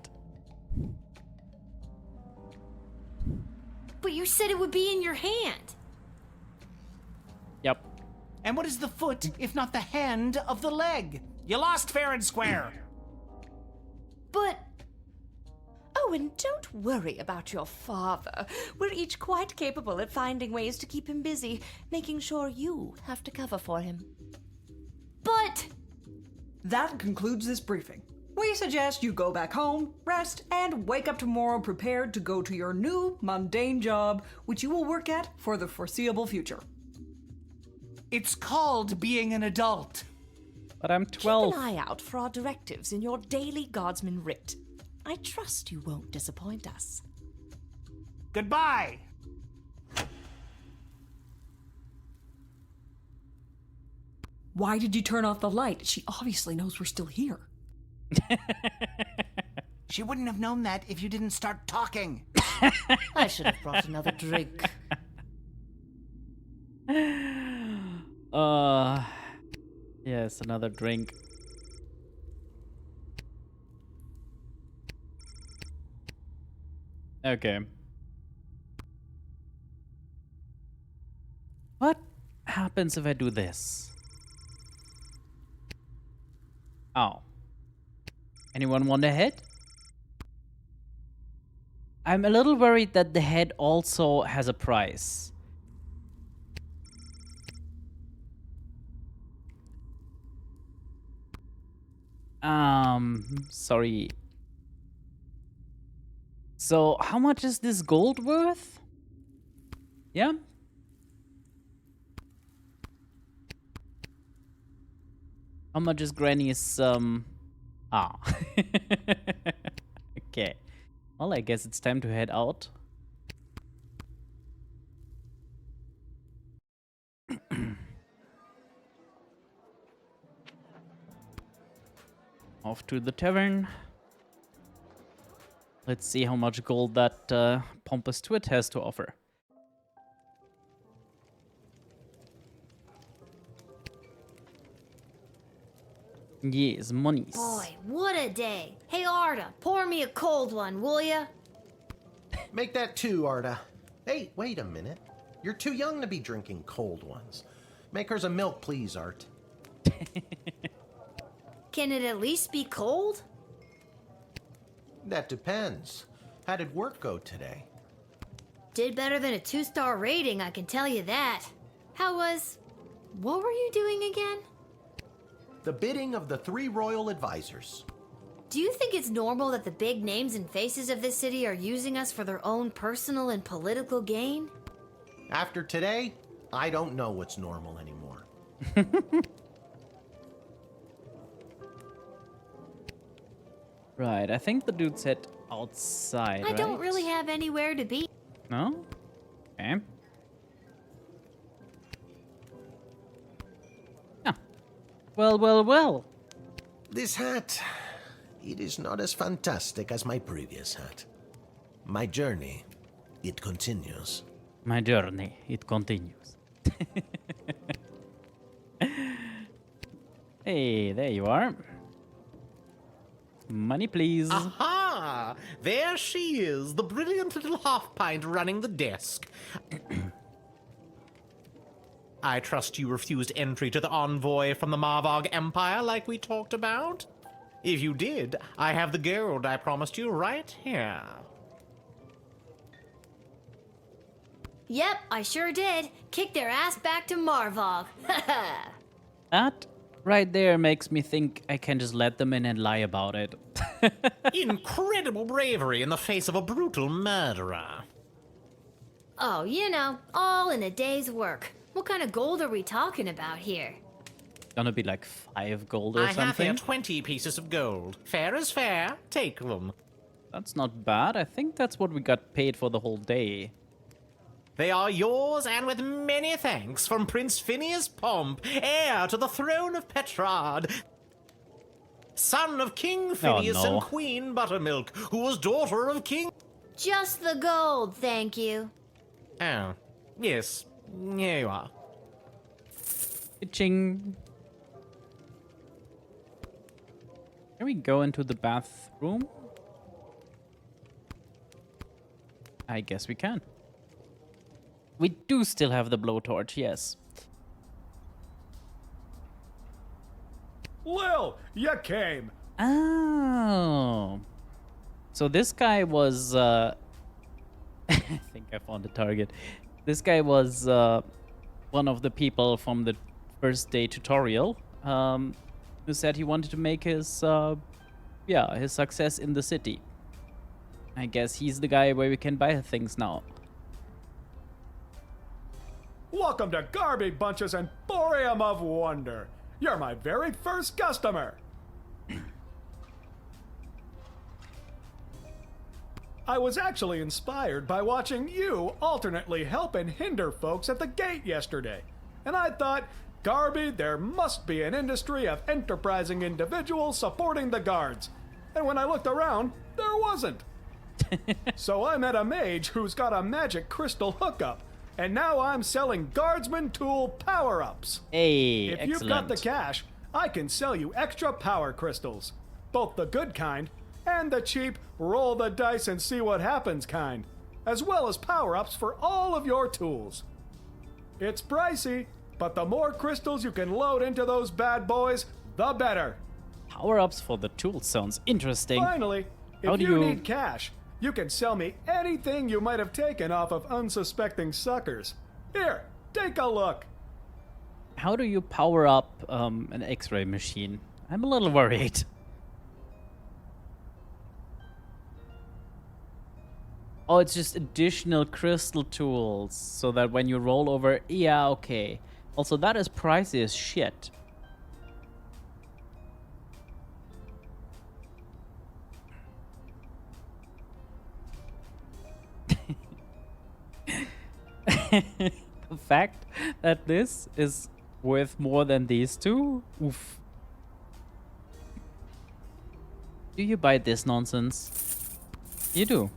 But you said it would be in your hand. Yep. And what is the foot if not the hand of the leg? You lost fair and square. But... Oh, and don't worry about your father. We're each quite capable at finding ways to keep him busy, making sure you have to cover for him. But... That concludes this briefing. We suggest you go back home, rest, and wake up tomorrow prepared to go to your new mundane job, which you will work at for the foreseeable future. It's called being an adult. But I'm 12. Keep an eye out for our directives in your daily guardsman writ. I trust you won't disappoint us. Goodbye. Why did you turn off the light? She obviously knows we're still here. She wouldn't have known that if you didn't start talking. I should have brought another drink. Yes, another drink. Okay. What happens if I do this? Oh. Anyone want a head? I'm a little worried that the head also has a price. Sorry. So, how much is this gold worth? Yeah? How much is Granny's, Ah. Okay. Well, I guess it's time to head out. Off to the tavern. Let's see how much gold that pompous twit has to offer. Yes, monies. Boy, what a day. Hey, Arda, pour me a cold one, will ya? Make that 2, Arda. Hey, wait a minute. You're too young to be drinking cold ones. Make hers a milk, please, Art. Can it at least be cold? That depends. How did work go today? Did better than a 2-star rating, I can tell you that. What were you doing again? The bidding of the 3 royal advisors. Do you think it's normal that the big names and faces of this city are using us for their own personal and political gain? After today, I don't know what's normal anymore. Right, I think the dude's head outside, I don't right? really have anywhere to be. No? Okay. Yeah. Well. This hat, it is not as fantastic as my previous hat. My journey, it continues. My journey, it continues. Hey, there you are. Money, please. Aha! there she is, the brilliant little half-pint running the desk. I trust you refused entry to the envoy from the Marvog Empire like we talked about? If you did, I have the gold I promised you right here. Yep, I sure did. Kick their ass back to Marvog. That right there makes me think I can just let them in and lie about it. Incredible bravery in the face of a brutal murderer. Oh, you know, all in a day's work. What kind of gold are we talking about here? Gonna be like 5 gold or I have here something. 20 pieces of gold. Fair is fair. Take them. That's not bad. I think that's what we got paid for the whole day. They are yours, and with many thanks from Prince Phineas Pomp, heir to the throne of Petrard, son of King Phineas no. and Queen Buttermilk, who was daughter of King... Just the gold, thank you. Oh, yes. Here you are. Ching. Can we go into the bathroom? I guess we can. We do still have the blowtorch, yes. Lil, you came. Oh. So this guy was, I think I found the target. This guy was one of the people from the first day tutorial who said he wanted to make his, his success in the city. I guess he's the guy where we can buy things now. Welcome to Garby Bunch's Emporium of Wonder. You're my very first customer. I was actually inspired by watching you alternately help and hinder folks at the gate yesterday. And I thought, Garby, there must be an industry of enterprising individuals supporting the guards. And when I looked around, there wasn't. So I met a mage who's got a magic crystal hookup. And now I'm selling guardsman tool power-ups. Hey, if you've got the cash, I can sell you extra power crystals. Both the good kind and the cheap roll the dice and see what happens kind. As well as power-ups for all of your tools. It's pricey, but the more crystals you can load into those bad boys, the better. Power-ups for the tools sounds interesting. Finally, if you need cash, you can sell me anything you might have taken off of unsuspecting suckers. Here, take a look. How do you power up an X-ray machine? I'm a little worried. Oh, it's just additional crystal tools, so that when you roll over... Yeah, okay. Also, that is pricey as shit. The fact that this is worth more than these two? Oof. Do you buy this nonsense? You do.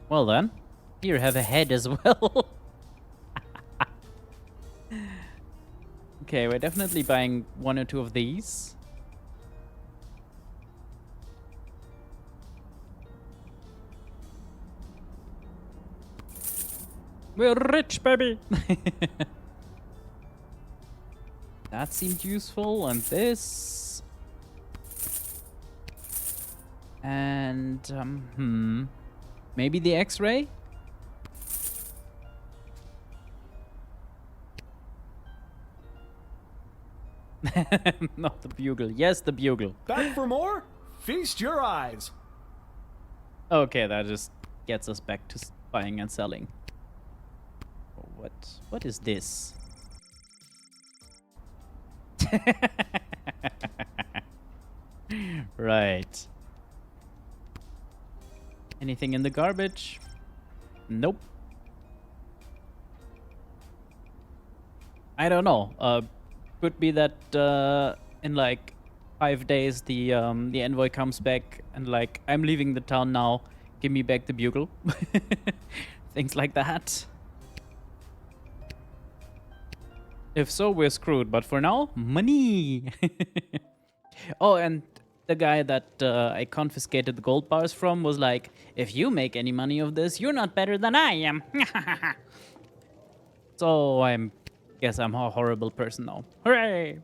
Well then, here, have a head as well. Okay, we're definitely buying 1 or 2 of these. We're rich, baby! That seemed useful, and this... And, maybe the X-ray? Not the bugle. Yes, the bugle. Back for more? Feast your eyes. Okay, that just gets us back to buying and selling. What is this? Right. Anything in the garbage? Nope. I don't know. Could be that in like 5 days the envoy comes back and like, I'm leaving the town now. Give me back the bugle. Things like that. If so, we're screwed. But for now, money. Oh, and the guy that I confiscated the gold bars from was like, if you make any money of this, you're not better than I am. So guess I'm a horrible person now. Hooray!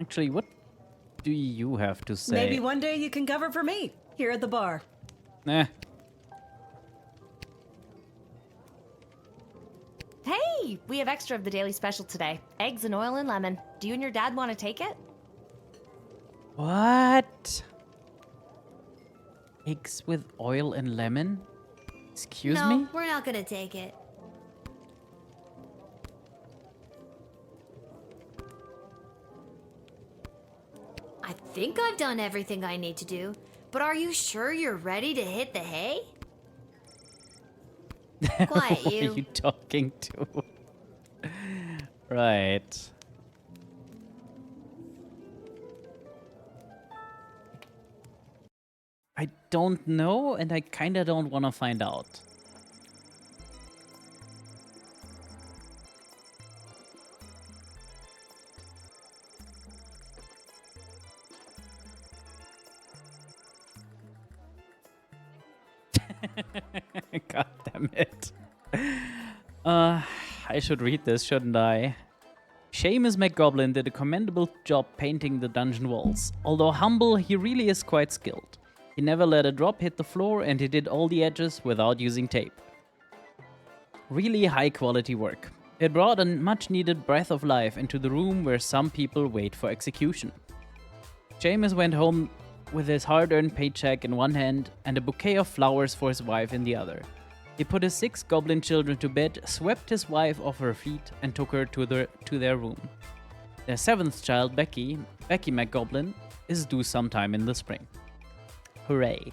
Actually, what do you have to say? Maybe one day you can cover for me here at the bar. Eh. Hey, we have extra of the daily special today. Eggs and oil and lemon. Do you and your dad want to take it? What? Eggs with oil and lemon? Excuse no, me? we're not gonna take it. I think I've done everything I need to do, but are you sure you're ready to hit the hay? Quiet, Who you. are you talking to? Right. I don't know, and I kinda don't want to find out. God damn it. I should read this, shouldn't I? Seamus McGoblin did a commendable job painting the dungeon walls. Although humble, he really is quite skilled. He never let a drop hit the floor, and he did all the edges without using tape. Really high quality work. It brought a much needed breath of life into the room where some people wait for execution. Seamus went home with his hard-earned paycheck in one hand and a bouquet of flowers for his wife in the other. He put his 6 goblin children to bed, swept his wife off her feet, and took her to their room. Their 7th child, Becky McGoblin, is due sometime in the spring. Hooray.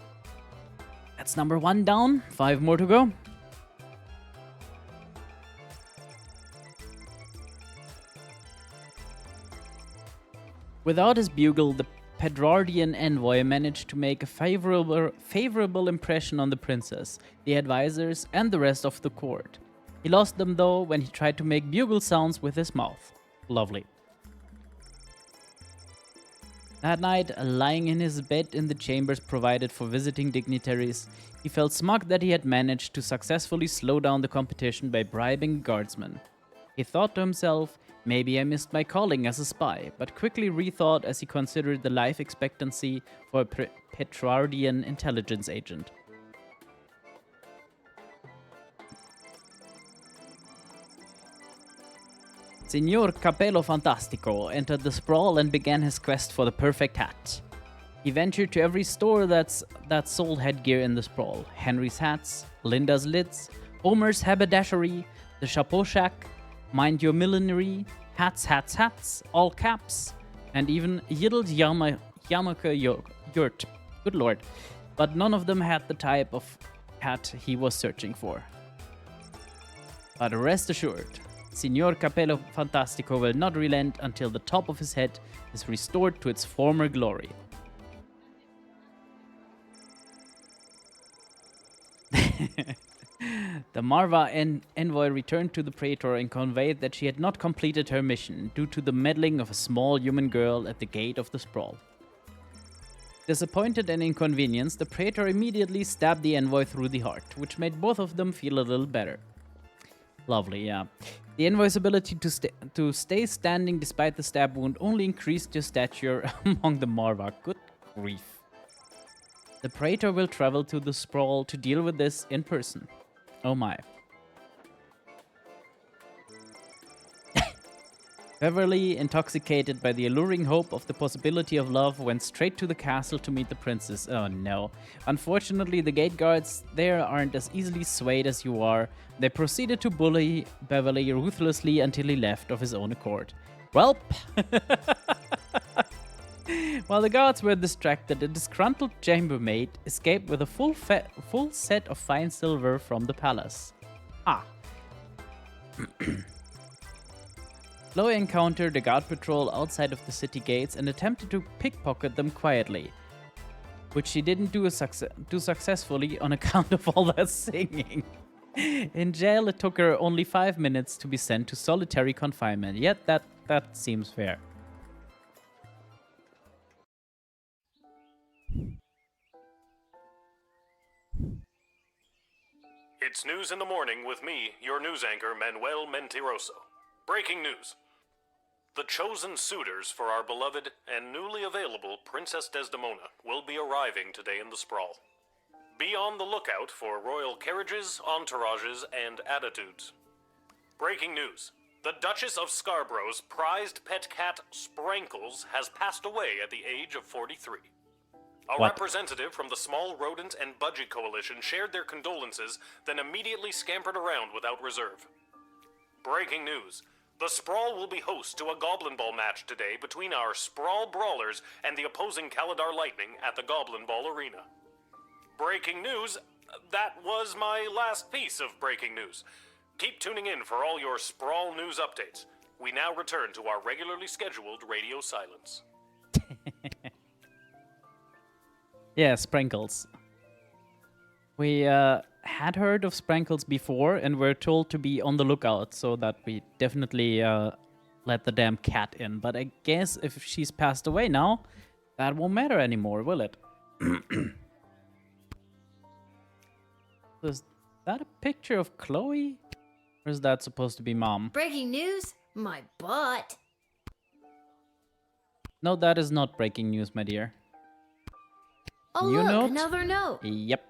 That's number 1 down, 5 more to go. Without his bugle, the Pedrardian envoy managed to make a favorable impression on the princess, the advisors, and the rest of the court. He lost them though when he tried to make bugle sounds with his mouth. Lovely. That night, lying in his bed in the chambers provided for visiting dignitaries, he felt smug that he had managed to successfully slow down the competition by bribing a guardsman. He thought to himself, maybe I missed my calling as a spy, but quickly rethought as he considered the life expectancy for a Petrardian intelligence agent. Signor Capello Fantastico entered the sprawl and began his quest for the perfect hat. He ventured to every store that sold headgear in the sprawl. Henry's Hats, Linda's Lids, Homer's Haberdashery, the Chapeau Shack, Mind Your Millinery, Hats, All Caps, and even Yiddled Yarmulke Yurt. Good lord. But none of them had the type of hat he was searching for. But rest assured, Signor Capello Fantastico will not relent until the top of his head is restored to its former glory. The Marva envoy returned to the Praetor and conveyed that she had not completed her mission due to the meddling of a small human girl at the gate of the sprawl. Disappointed and inconvenienced, the Praetor immediately stabbed the envoy through the heart, which made both of them feel a little better. Lovely, yeah. The envoy's ability to stay standing despite the stab wound only increased your stature among the Marva. Good grief. The Praetor will travel to the sprawl to deal with this in person. Oh my. Beverly, intoxicated by the alluring hope of the possibility of love, went straight to the castle to meet the princess. Oh no. Unfortunately, the gate guards there aren't as easily swayed as you are. They proceeded to bully Beverly ruthlessly until he left of his own accord. Welp! While the guards were distracted, a disgruntled chambermaid escaped with a full set of fine silver from the palace. Ah. Chloe encountered a guard patrol outside of the city gates and attempted to pickpocket them quietly, which she didn't do successfully on account of all that singing. In jail, it took her only 5 minutes to be sent to solitary confinement. Yet that seems fair. It's news in the morning with me, your news anchor, Manuel Mentiroso. Breaking news. The chosen suitors for our beloved and newly available Princess Desdemona will be arriving today in the Sprawl. Be on the lookout for royal carriages, entourages, and attitudes. Breaking news. The Duchess of Scarborough's prized pet cat, Sprankles, has passed away at the age of 43. A What? representative from the Small Rodent and Budgie Coalition shared their condolences, then immediately scampered around without reserve. Breaking news. The Sprawl will be host to a Goblin Ball match today between our Sprawl Brawlers and the opposing Caladar Lightning at the Goblin Ball Arena. Breaking news. That was my last piece of breaking news. Keep tuning in for all your Sprawl news updates. We now return to our regularly scheduled radio silence. Yeah, Sprankles. We had heard of Sprankles before and were told to be on the lookout, so that we definitely let the damn cat in. But I guess if she's passed away now, that won't matter anymore, will it? Is that a picture of Chloe? Or is that supposed to be Mom? Breaking news? My butt. No, that is not breaking news, my dear. Oh, New look, note? another note. Yep.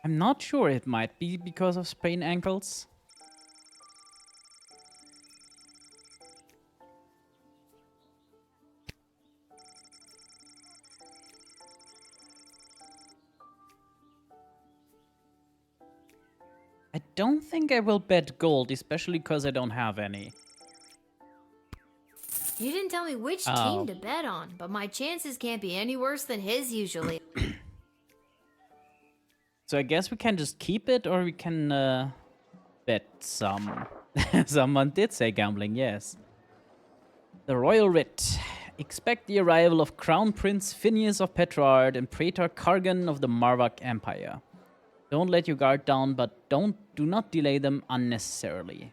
I'm not sure, it might be because of sprained ankles. I don't think I will bet gold, especially because I don't have any. You didn't tell me which Oh. team to bet on, but my chances can't be any worse than his usually. So I guess we can just keep it, or we can bet some. Someone did say gambling, yes. The Royal Writ. Expect the arrival of Crown Prince Phineas of Petrard and Praetor Kargan of the Marvak Empire. Don't let your guard down, but do not delay them unnecessarily.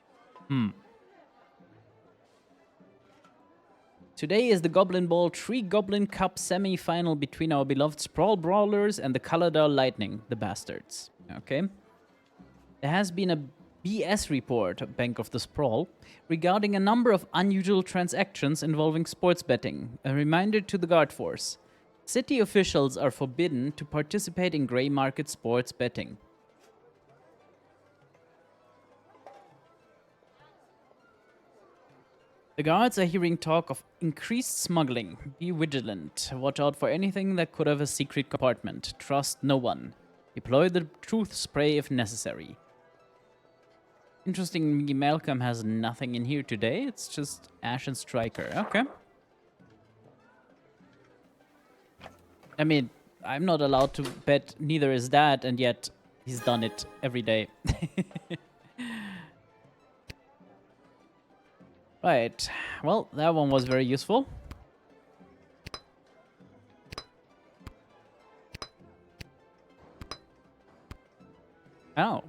Today is the Goblin Ball 3 Goblin Cup semi-final between our beloved Sprawl Brawlers and the Caladar Lightning, the bastards. Okay. There has been a BS report, Bank of the Sprawl, regarding a number of unusual transactions involving sports betting. A reminder to the guard force. City officials are forbidden to participate in grey market sports betting. The guards are hearing talk of increased smuggling. Be vigilant. Watch out for anything that could have a secret compartment. Trust no one. Deploy the truth spray if necessary. Interesting, Malcolm has nothing in here today. It's just Ash and Striker. Okay. I mean, I'm not allowed to bet, neither is that, and yet he's done it every day. Right. Well, that one was very useful. Oh.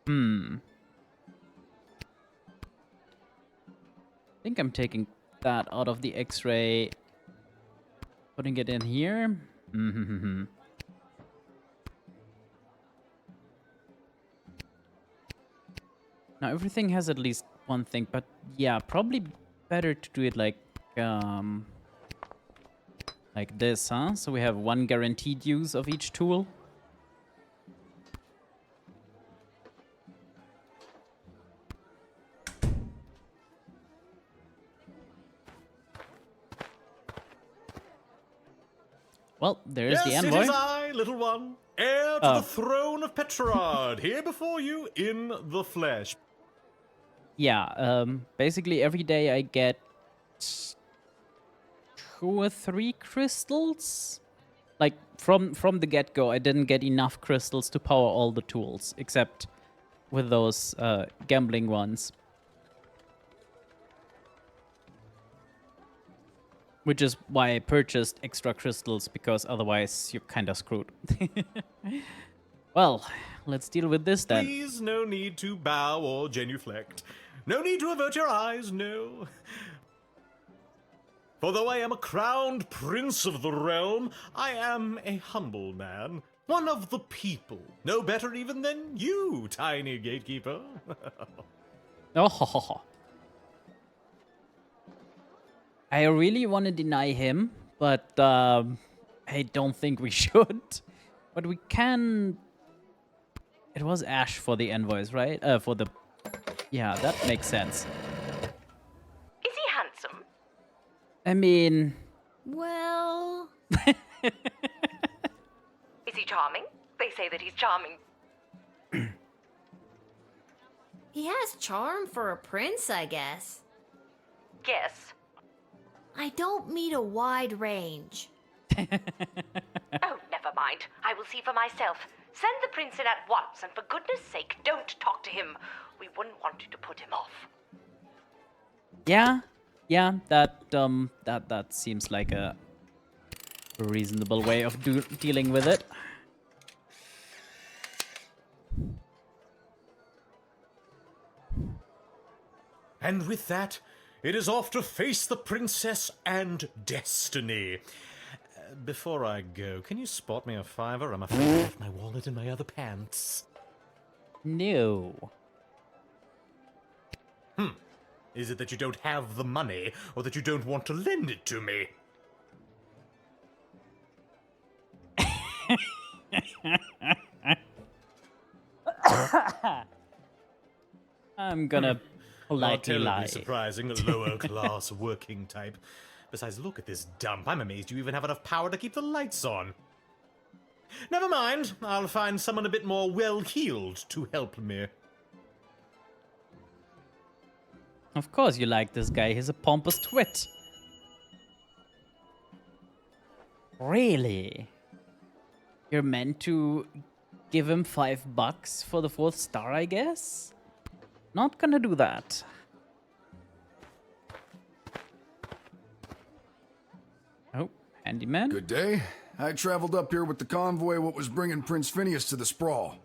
I think I'm taking that out of the X-ray, putting it in here. Now everything has at least one thing, but yeah, probably better to do it like this, huh? So we have one guaranteed use of each tool. Well, there's Yes, the it envoy. is I, little one, heir to the throne of Petrard, here before you in the flesh. Yeah, basically every day I get 2 or 3 crystals. Like from the get-go, I didn't get enough crystals to power all the tools, except with those gambling ones. Which is why I purchased extra crystals, because otherwise you're kind of screwed. Well, let's deal with this then. Please, no need to bow or genuflect. No need to avert your eyes, no. For though I am a crowned prince of the realm, I am a humble man. One of the people. No better even than you, tiny gatekeeper. Oh, I really want to deny him, but I don't think we should. But we can... It was Ash for the envoys, right? For the... Yeah, that makes sense. Is he handsome? I mean... Well... Is he charming? They say that he's charming. He has charm for a prince, I guess. Guess. I don't meet a wide range. Oh, never mind. I will see for myself. Send the prince in at once, and for goodness sake, don't talk to him. We wouldn't want you to put him off. Yeah, that seems like a reasonable way of dealing with it. And with that, it is off to face the princess and destiny. Before I go, can you spot me a $5? I'm afraid I left my wallet in my other pants. No. Is it that you don't have the money, or that you don't want to lend it to me? I'm gonna politely Not lie. terribly surprising, a lower-class working type. Besides, look at this dump. I'm amazed you even have enough power to keep the lights on. Never mind. I'll find someone a bit more well-heeled to help me. Of course you like this guy. He's a pompous twit. Really? You're meant to give him $5 for the 4th star, I guess? Not gonna do that. Oh, handyman. Good day. I traveled up here with the convoy what was bringing Prince Phineas to the Sprawl.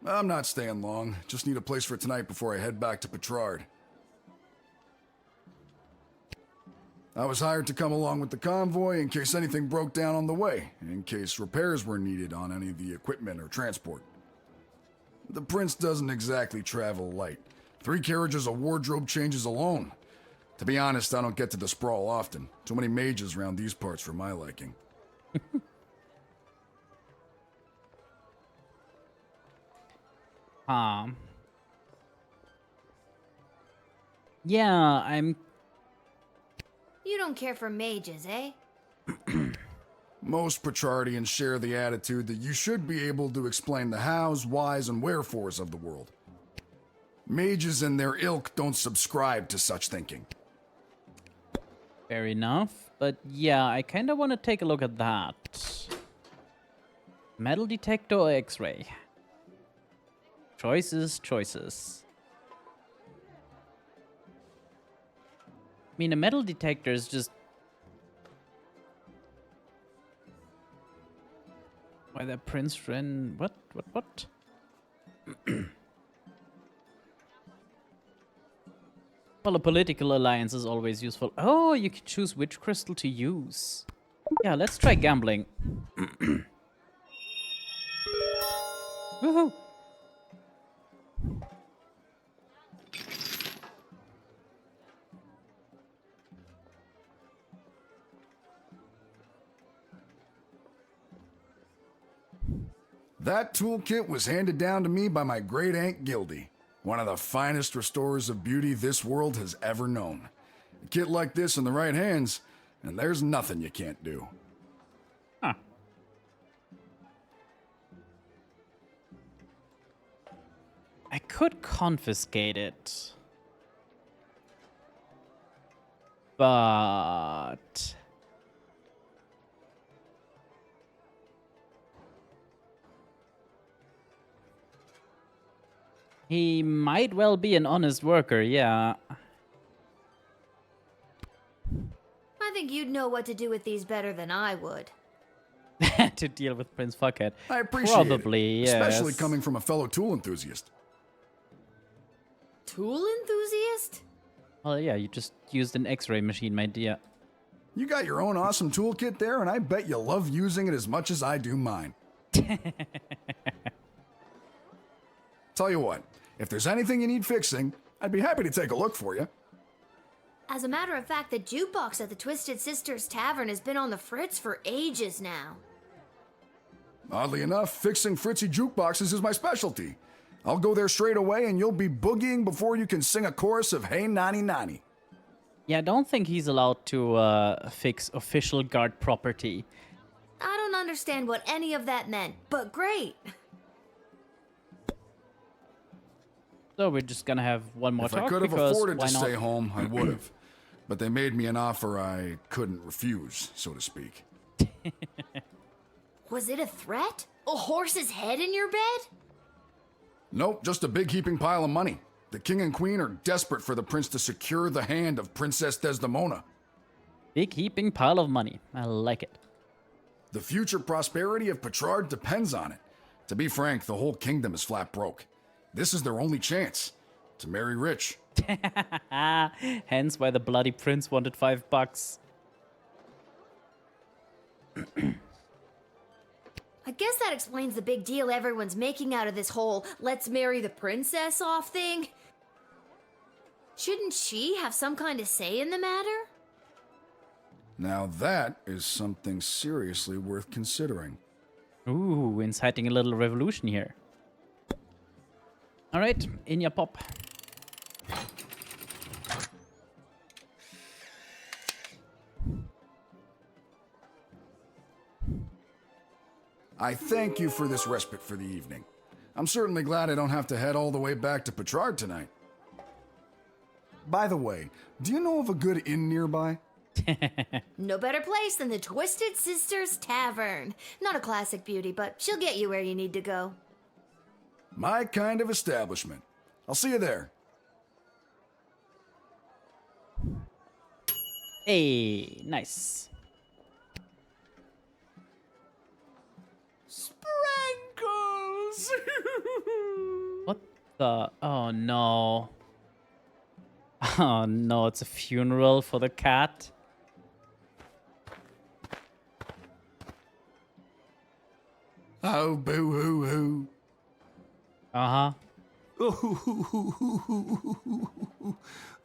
I'm not staying long. Just need a place for tonight before I head back to Petrard. I was hired to come along with the convoy in case anything broke down on the way, in case repairs were needed on any of the equipment or transport. The prince doesn't exactly travel light. 3 carriages of wardrobe changes alone. To be honest, I don't get to the Sprawl often. Too many mages around these parts for my liking. Yeah, I'm... You don't care for mages, eh? Most Petrardians share the attitude that you should be able to explain the hows, whys, and wherefores of the world. Mages and their ilk don't subscribe to such thinking. Fair enough. But yeah, I kind of want to take a look at that. Metal detector or X-ray? Choices, choices. I mean, a metal detector is just... Why the Prince Ren... What? Well, a political alliance is always useful. Oh, you can choose which crystal to use. Yeah, let's try gambling. Woohoo! That toolkit was handed down to me by my great aunt Gildy, one of the finest restorers of beauty this world has ever known. A kit like this in the right hands, and there's nothing you can't do. Huh. I could confiscate it. But... he might well be an honest worker, yeah. you'd know what to do with these better than I would. To deal with Prince Fuckhead. I appreciate Probably, it. yes. Especially coming from a fellow tool enthusiast. Tool enthusiast? Well, yeah, you just used an X-ray machine, my dear. You got your own awesome toolkit there, and I bet you love using it as much as I do mine. Tell you what, if there's anything you need fixing, I'd be happy to take a look for you. As a matter of fact, the jukebox at the Twisted Sisters Tavern has been on the fritz for ages now. Oddly enough, fixing fritzy jukeboxes is my specialty. I'll go there straight away and you'll be boogieing before you can sing a chorus of Hey Nani Nani. Yeah, I don't think he's allowed to fix official guard property. I don't understand what any of that meant, but great. So we're just gonna have one more If talk I could have because afforded why to not? stay home, I would have. But they made me an offer I couldn't refuse, so to speak. Was it a threat? A horse's head in your bed? Nope, just a big heaping pile of money. The king and queen are desperate for the prince to secure the hand of Princess Desdemona. Big heaping pile of money. I like it. The future prosperity of Petrard depends on it. To be frank, the whole kingdom is flat broke. This is their only chance to marry rich. Hence why the bloody prince wanted $5. I guess that explains the big deal everyone's making out of this whole let's marry the princess off thing. Shouldn't she have some kind of say in the matter? Now that is something seriously worth considering. Ooh, inciting a little revolution here. All right, in your pop. I thank you for this respite for the evening. I'm certainly glad I don't have to head all the way back to Petrard tonight. By the way, do you know of a good inn nearby? No better place than the Twisted Sisters Tavern. Not a classic beauty, but she'll get you where you need to go. My kind of establishment. I'll see you there. Hey, nice. Sprankles! What the? Oh no. Oh no, it's a funeral for the cat. Oh, boo-hoo-hoo. Uh-huh.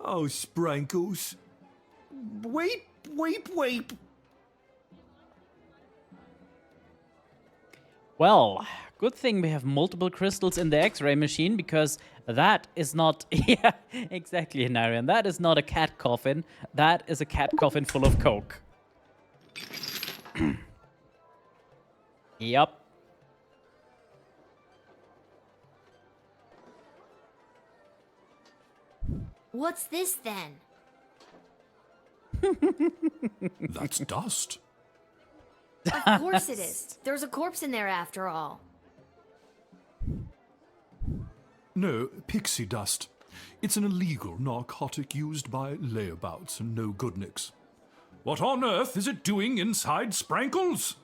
Oh, Sprankles. Weep, weep, weep. Well, good thing we have multiple crystals in the X-ray machine because that is not... Yeah, exactly, Narian. That is not a cat coffin. That is a cat coffin full of coke. Yup. What's this then? That's dust. Of course it is. There's a corpse in there after all. No, pixie dust. It's an illegal narcotic used by layabouts and no-goodniks. What on earth is it doing inside Sprankles?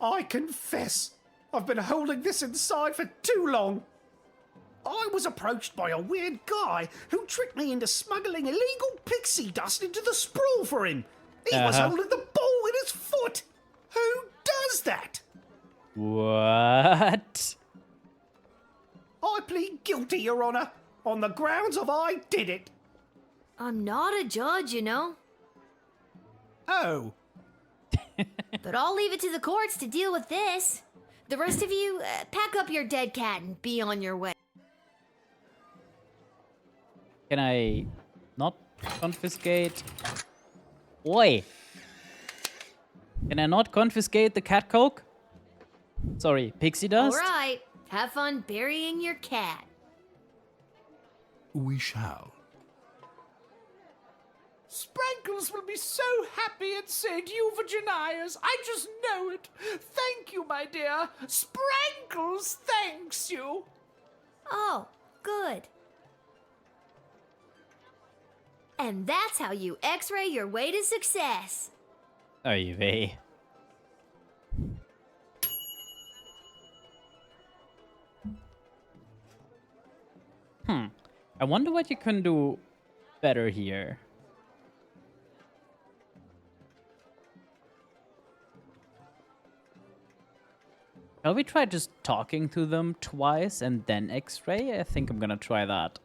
I confess, I've been holding this inside for too long. I was approached by a weird guy who tricked me into smuggling illegal pixie dust into the sprawl for him. He was holding the ball in his foot. Who does that? What? I plead guilty, Your Honor, on the grounds of I did it. I'm not a judge, you know. Oh. But I'll leave it to the courts to deal with this. The rest of you, pack up your dead cat and be on your way. Can I not confiscate? Oi! Can I not confiscate the cat coke? Sorry, pixie dust? All right. Have fun burying your cat. We shall. Sprankles will be so happy at St. Euphogenias. I just know it. Thank you, my dear. Sprankles thanks you. Oh, good. And that's how you x-ray your way to success. Oy vey. I wonder what you can do better here. Shall we try just talking to them twice and then X-ray? I think I'm gonna try that.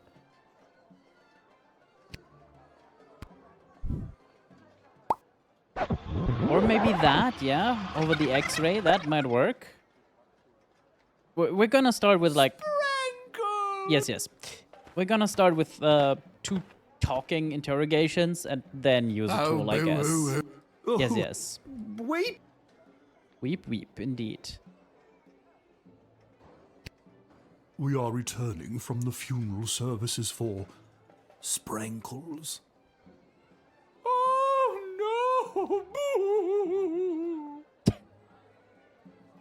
Or maybe that, yeah? Over the X-ray, that might work. We're gonna start with like... Yes. We're gonna start with 2 talking interrogations and then use a tool, I guess. Yes. Weep? Weep, indeed. We are returning from the funeral services for Sprankles. Oh no!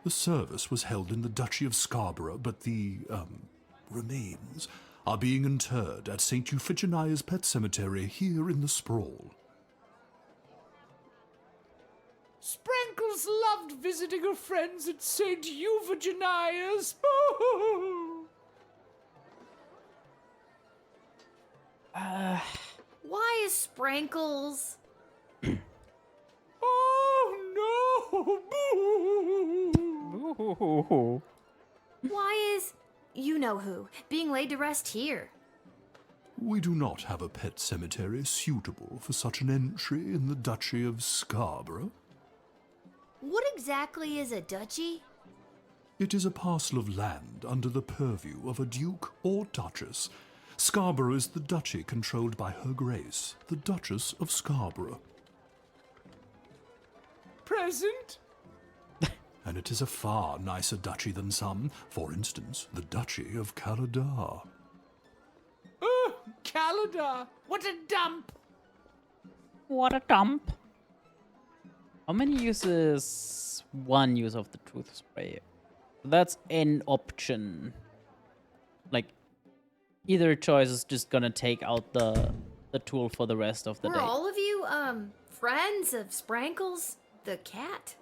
The service was held in the Duchy of Scarborough, but the, remains are being interred at St. Euphigenia's Pet Cemetery here in the Sprawl. Sprankles loved visiting her friends at St. Euphigenia's. Why is Sprankles? Oh no! Why is you know who being laid to rest here? We do not have a pet cemetery suitable for such an entry in the Duchy of Scarborough. What exactly is a duchy? It is a parcel of land under the purview of a duke or duchess. Scarborough is the duchy controlled by Her Grace, the Duchess of Scarborough. Present? And it is a far nicer duchy than some, for instance, the Duchy of Caladar. Oh, Caladar! What a dump! What a dump. How many uses? 1 use of the truth spray. That's an option. Like, either choice is just gonna take out the tool for the rest of the Were day. all of you, friends of Sprankles the cat?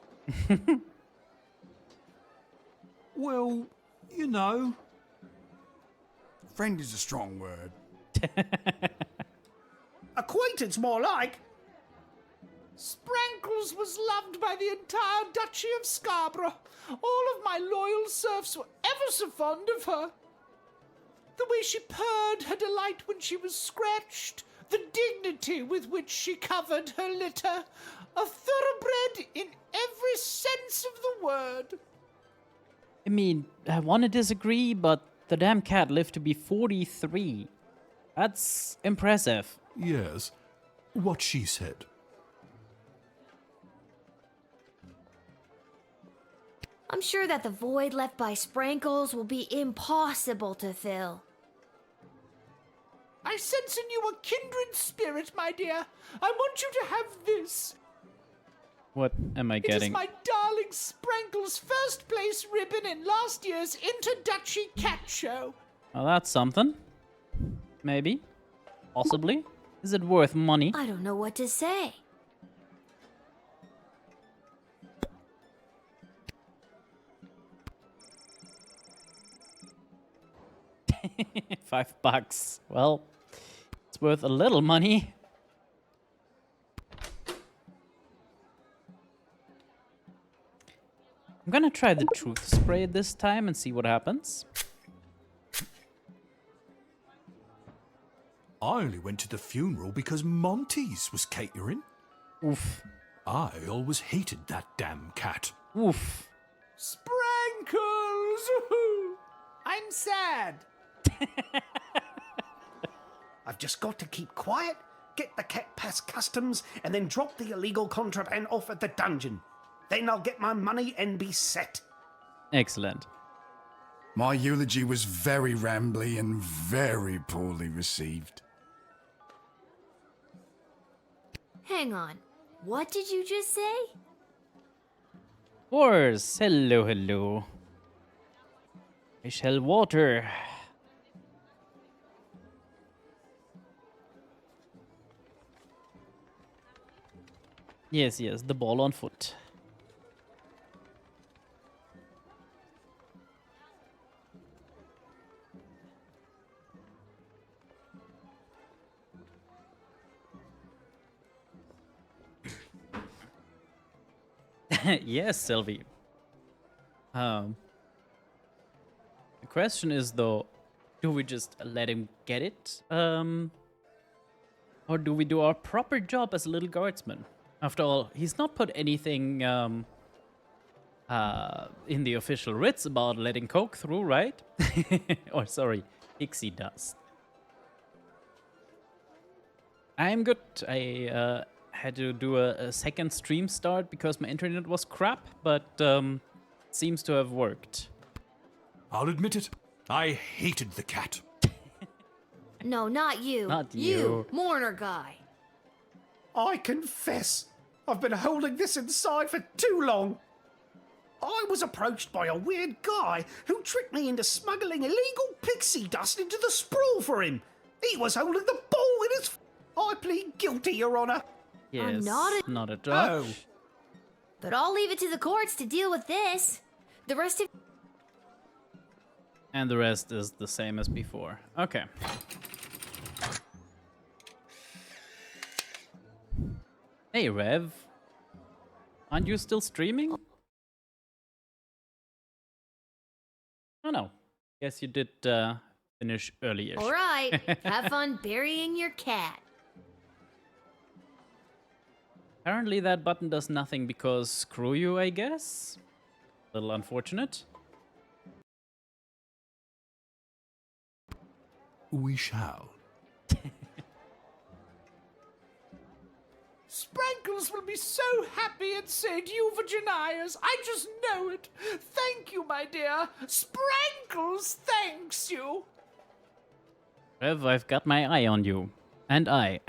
Well, you know. Friend is a strong word. Acquaintance, more like. Sprankles was loved by the entire Duchy of Scarborough. All of my loyal serfs were ever so fond of her. The way she purred her delight when she was scratched, the dignity with which she covered her litter, a thoroughbred in every sense of the word. I mean, I want to disagree, but the damn cat lived to be 43. That's impressive. Yes, what she said. I'm sure that the void left by Sprankles will be impossible to fill. I sense in you a kindred spirit, my dear. I want you to have this. What am I It is getting? my darling Sprankle's first place ribbon in last year's Inter-Duchy Cat Show. Well, that's something. Maybe. Possibly. Is it worth money? I don't know what to say. $5. Well, it's worth a little money. I'm gonna try the truth spray this time and see what happens. I only went to the funeral because Monty's was catering. Oof. I always hated that damn cat. Oof. Sprankles! I'm sad. I've just got to keep quiet, get the cat past customs, and then drop the illegal contraband off at the dungeon. Then I'll get my money and be set. Excellent. My eulogy was very rambly and very poorly received. Hang on. What did you just say? Of course. Hello, hello. I shall water. Yes, yes, the ball on foot. Yes, Sylvie. The question is though, do we just let him get it? Or do we do our proper job as a little guardsman? After all, he's not put anything in the official writs about letting coke through, right? Or sorry, pixie dust. I'm good. I had to do a second stream start because my internet was crap, but seems to have worked. I'll admit it. I hated the cat. No, not you. Not you. Mourner guy. I confess, I've been holding this inside for too long. I was approached by a weird guy who tricked me into smuggling illegal pixie dust into the sprawl for him. He was holding the ball in his... I plead guilty, Your Honor. Yes, not a judge. But I'll leave it to the courts to deal with this. The rest of... And the rest is the same as before. Okay. Hey, Rev. Aren't you still streaming? Oh, no. Guess you did finish early-ish. All right. Have fun burying your cat. Apparently that button does nothing because screw you, I guess. Little unfortunate. We shall. Sprankles will be so happy at St. Euphegenias. I just know it. Thank you, my dear. Sprankles thanks you. Rev, I've got my eye on you. And I.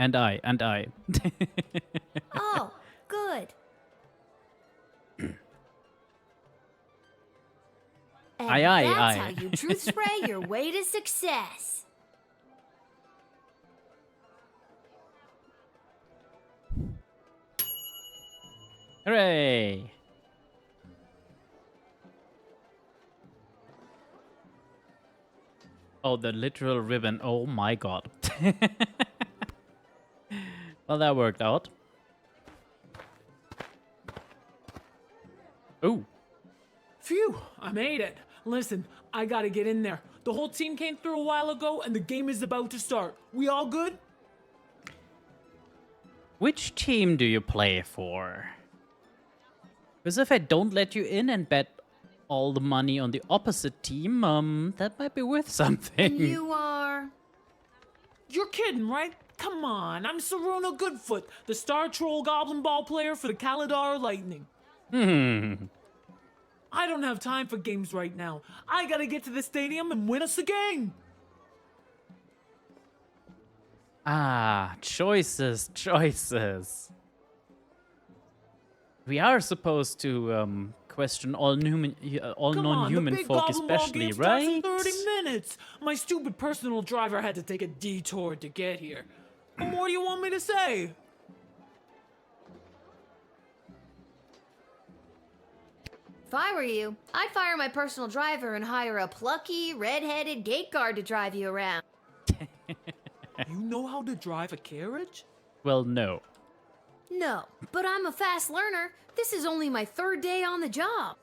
Oh, good. And that's how you truth spray your way to success. Hooray! Oh, the literal ribbon. Oh my god. Well, that worked out. Ooh. Phew, I made it. Listen, I gotta get in there. The whole team came through a while ago and the game is about to start. We all good? Which team do you play for? Because if I don't let you in and bet all the money on the opposite team, that might be worth something. And you are... You're kidding, right? Come on, I'm Saruna Goodfoot, the Star Troll Goblin Ball player for the Kaladar Lightning. I don't have time for games right now. I gotta get to the stadium and win us the game. Ah, choices. We are supposed to question all non-human folk, especially, right? In 30 minutes. My stupid personal driver had to take a detour to get here. What more do you want me to say? If I were you, I'd fire my personal driver and hire a plucky, red-headed gate guard to drive you around. You know how to drive a carriage? Well, no. No, but I'm a fast learner. This is only my 3rd day on the job.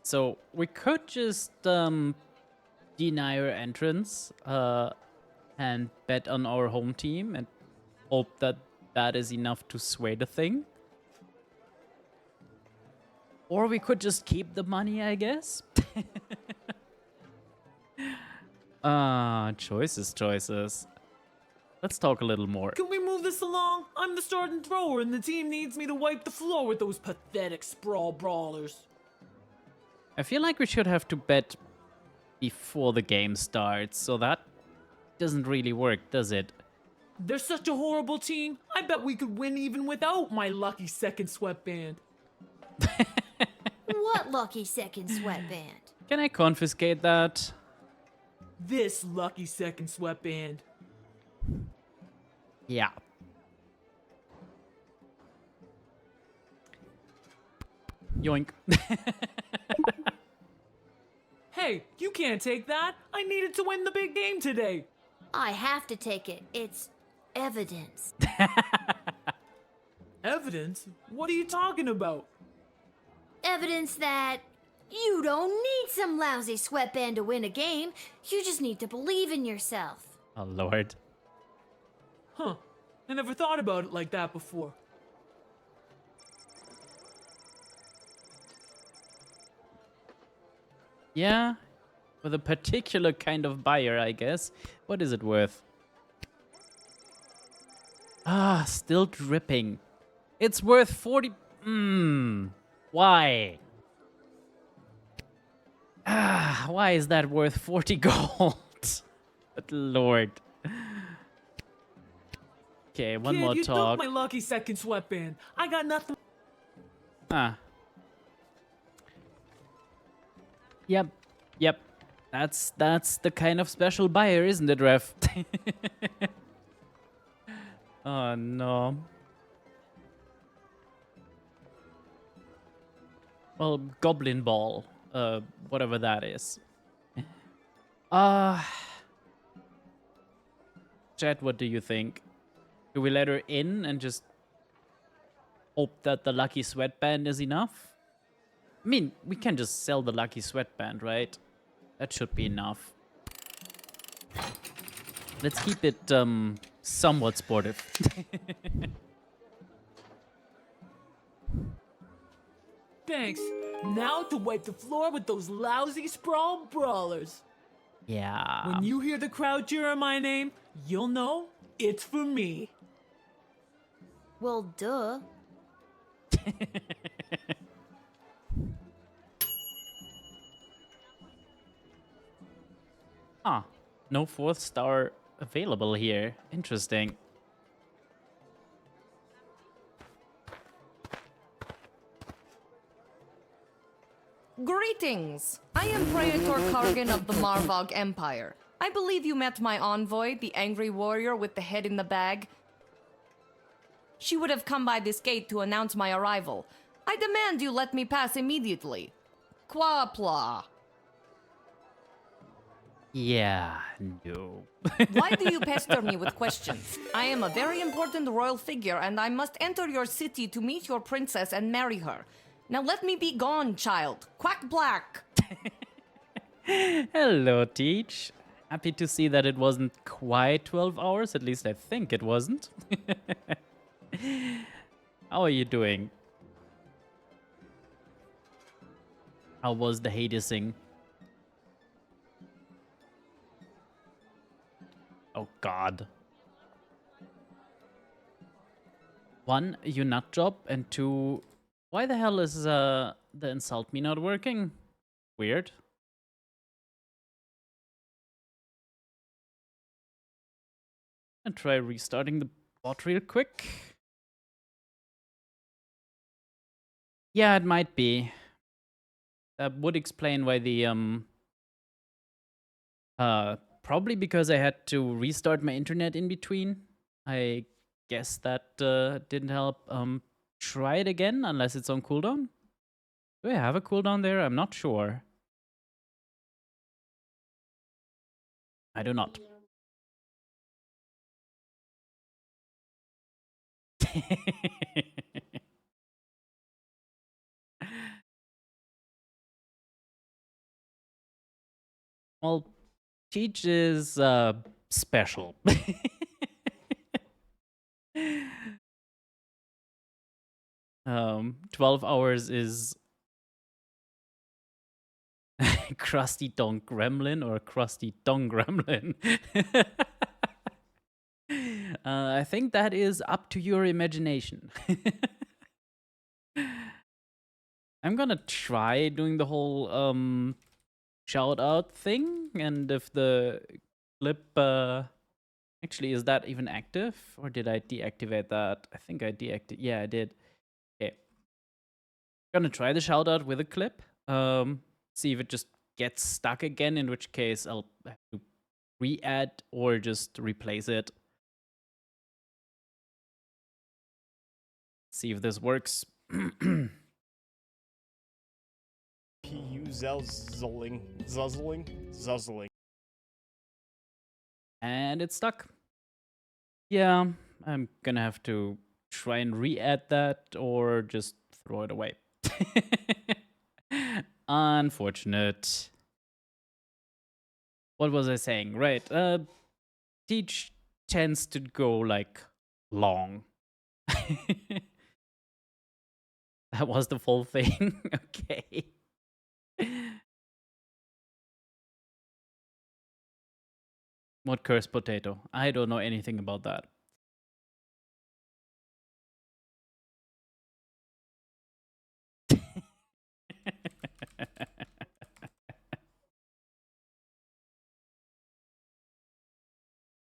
So we could just deny our entrance and bet on our home team and hope that that is enough to sway the thing. Or we could just keep the money, I guess. Choices. Let's talk a little more. Can we move this along? I'm the starting thrower and the team needs me to wipe the floor with those pathetic sprawl brawlers. I feel like we should have to bet before the game starts, so that doesn't really work, does it? They're such a horrible team. I bet we could win even without my lucky second sweatband. What lucky second sweatband? Can I confiscate that? this lucky second sweatband. Yeah. Yoink. Hey, you can't take that. I needed to win the big game today. I have to take it. It's evidence. Evidence? What are you talking about? Evidence that you don't need some lousy sweatband to win a game. You just need to believe in yourself. Oh, Lord. Huh. I never thought about it like that before. Yeah, with a particular kind of buyer, I guess. What is it worth? Ah, still dripping. It's worth 40... Why? Ah, why is that worth 40 gold? But Lord. Okay, one Kid, more you talk. took my lucky second sweatband. I got nothing. Ah. Yep. That's the kind of special buyer, isn't it, Ref? Oh no. Well, Goblin Ball, whatever that is. Chat, what do you think? Do we let her in and just hope that the lucky sweatband is enough? I mean, we can just sell the lucky sweatband, right? That should be enough. Let's keep it somewhat sportive. Thanks. Now to wipe the floor with those lousy sprawl brawlers. Yeah. When you hear the crowd cheering my name, you'll know it's for me. Well, duh. Huh. No 4th star available here. Interesting. Greetings! I am Praetor Kargan of the Marvog Empire. I believe you met my envoy, the angry warrior with the head in the bag. She would have come by this gate to announce my arrival. I demand you let me pass immediately. Quapla. Yeah, no. Why do you pester me with questions? I am a very important royal figure, and I must enter your city to meet your princess and marry her. Now let me be gone, child. Quack black. Hello, Teach. Happy to see that it wasn't quite 12 hours. At least I think it wasn't. How are you doing? How was the Hadesing? Oh, God. 1, you nut job, and 2... Why the hell is the insult me not working? Weird. And try restarting the bot real quick. Yeah, it might be. That would explain why the probably because I had to restart my internet in between. I guess that didn't help. Try it again, unless it's on cooldown. Do I have a cooldown there? I'm not sure. I do not. Well, Teach is special. 12 hours is Krusty Dong Gremlin or Krusty Dong Gremlin. I think that is up to your imagination. I'm gonna try doing the whole shout out thing, and if the clip actually, is that even active, or did I deactivate that? I think I deactivated. Yeah, I did. Okay, gonna try the shout out with a clip. See if it just gets stuck again, in which case I'll have to re-add or just replace it. See if this works. PU zuzzling. And it's stuck. Yeah, I'm gonna have to try and re-add that or just throw it away. Unfortunate. What was I saying? Right. Teach tends to go like long. That was the full thing. Okay. What cursed potato? I don't know anything about that.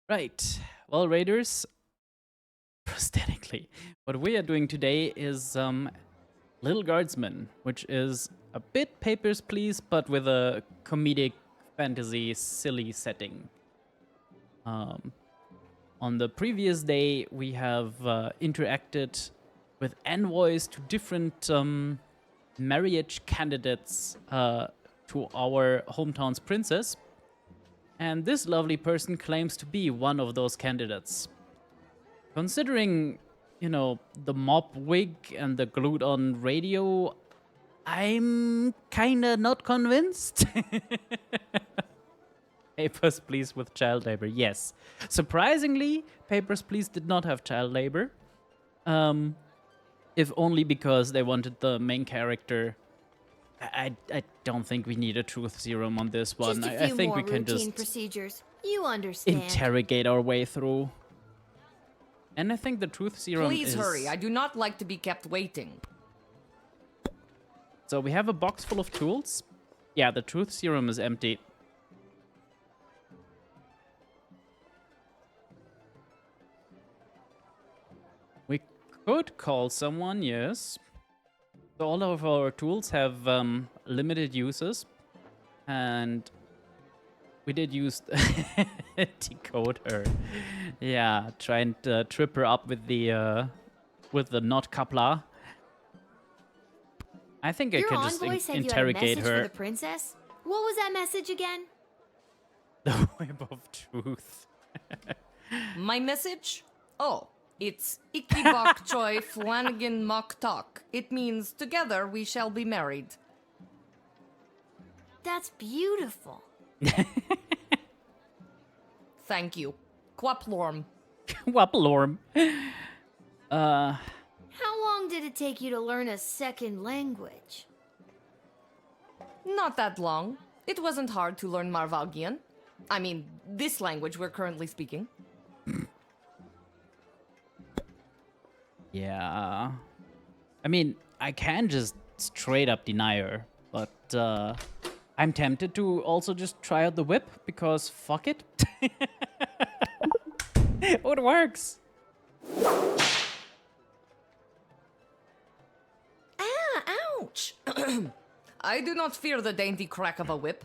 Right. Well, Raiders, prosthetically, what we are doing today is Little Guardsman, which is a bit Papers, Please, but with a comedic fantasy silly setting. On the previous day, we have interacted with envoys to different marriage candidates to our hometown's princess. And this lovely person claims to be one of those candidates. Considering, you know, the mob wig and the glued-on radio, I'm kinda not convinced. Papers, Please with child labor. Yes. Surprisingly, Papers, Please did not have child labor. If only because they wanted the main character. I don't think we need a truth serum on this one. Just a few I think more we can routine just procedures. You understand. interrogate our way through. And I think the truth serum Please is... hurry. I do not like to be kept waiting. So we have a box full of tools. Yeah, the truth serum is empty. We could call someone, yes. So all of our tools have limited uses. And we did use decoder. Yeah, try and trip her up with the knot coupler. I think I Your could just envoy said interrogate you had a message her. for the princess? What was that message again? The web of truth. My message? Oh, it's Icky Bok Choi Flanagan Mok Tok. It means together we shall be married. That's beautiful. Thank you. Quaplorm. Quaplorm. How long did it take you to learn a second language? Not that long. It wasn't hard to learn Marvalgian. I mean, this language we're currently speaking. Yeah. I mean, I can just straight up deny her, but I'm tempted to also just try out the whip because fuck it. Oh, it works. Ouch! I do not fear the dainty crack of a whip.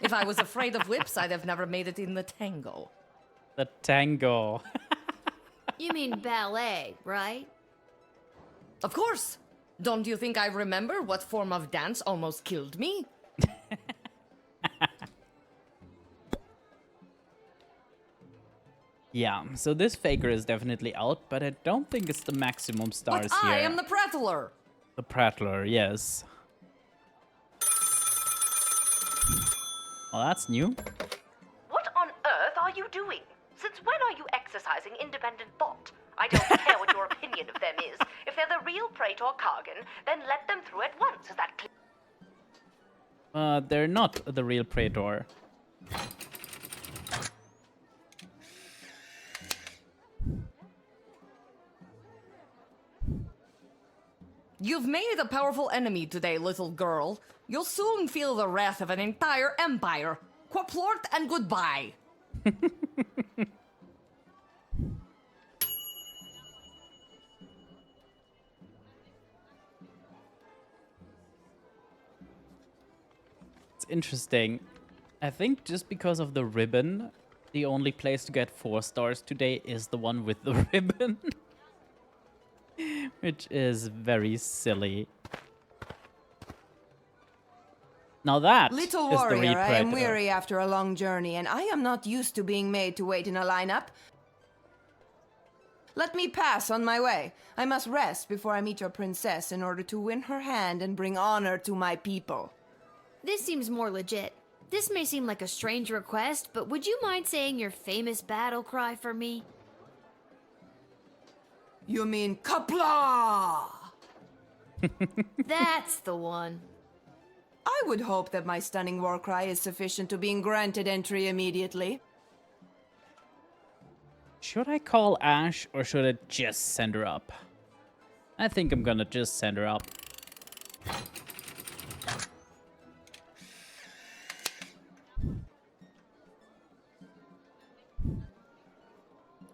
If I was afraid of whips, I'd have never made it in the tango. The tango. You mean ballet, right? Of course. Don't you think I remember what form of dance almost killed me? Yeah, so this faker is definitely out, but I don't think it's the maximum stars But here. I am the prattler. The prattler, yes. Well, that's new. What on earth are you doing? Since when are you exercising independent thought? I don't care what your opinion of them is. If they're the real Praetor Kargan, then let them through at once. Is that clear? They're not the real Praetor. You've made a powerful enemy today, little girl. You'll soon feel the wrath of an entire empire. Quaplort and goodbye. It's interesting. I think just because of the ribbon, the only place to get 4 stars today is the one with the ribbon. Which is very silly. Now that Little is the warrior, I am repredator. weary after a long journey, and I am not used to being made to wait in a lineup. Let me pass on my way. I must rest before I meet your princess in order to win her hand and bring honor to my people. This seems more legit. This may seem like a strange request, but would you mind saying your famous battle cry for me? You mean Kapla? That's the one. I would hope that my stunning war cry is sufficient to being granted entry immediately. Should I call Ash or should I just send her up? I think I'm gonna just send her up.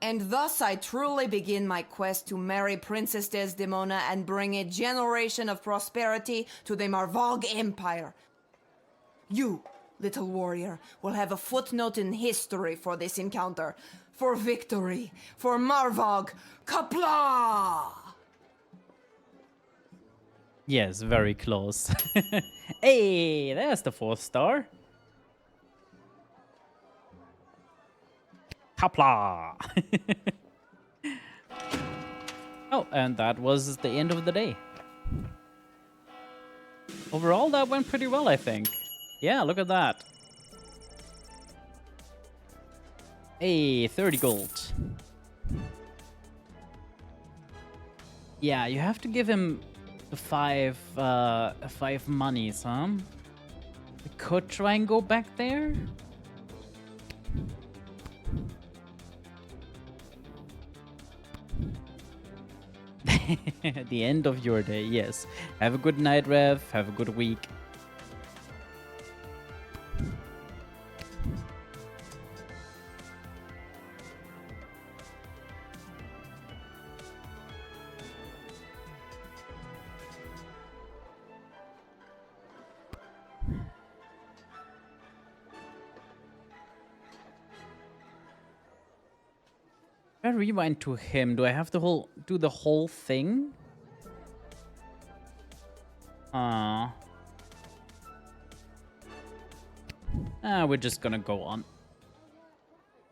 And thus I truly begin my quest to marry Princess Desdemona and bring a generation of prosperity to the Marvog Empire. You, little warrior, will have a footnote in history for this encounter. For victory, for Marvog, Kapla! Yes, very close. Hey, there's the 4th star. Kapla! Oh, and that was the end of the day. Overall, that went pretty well, I think. Yeah, look at that. Hey, 30 gold. Yeah, you have to give him the 5 monies, huh? We could try and go back there. The end of your day, yes. Have a good night, Rev. Have a good week. If I rewind to him, do I have to do the whole thing? We're just gonna go on.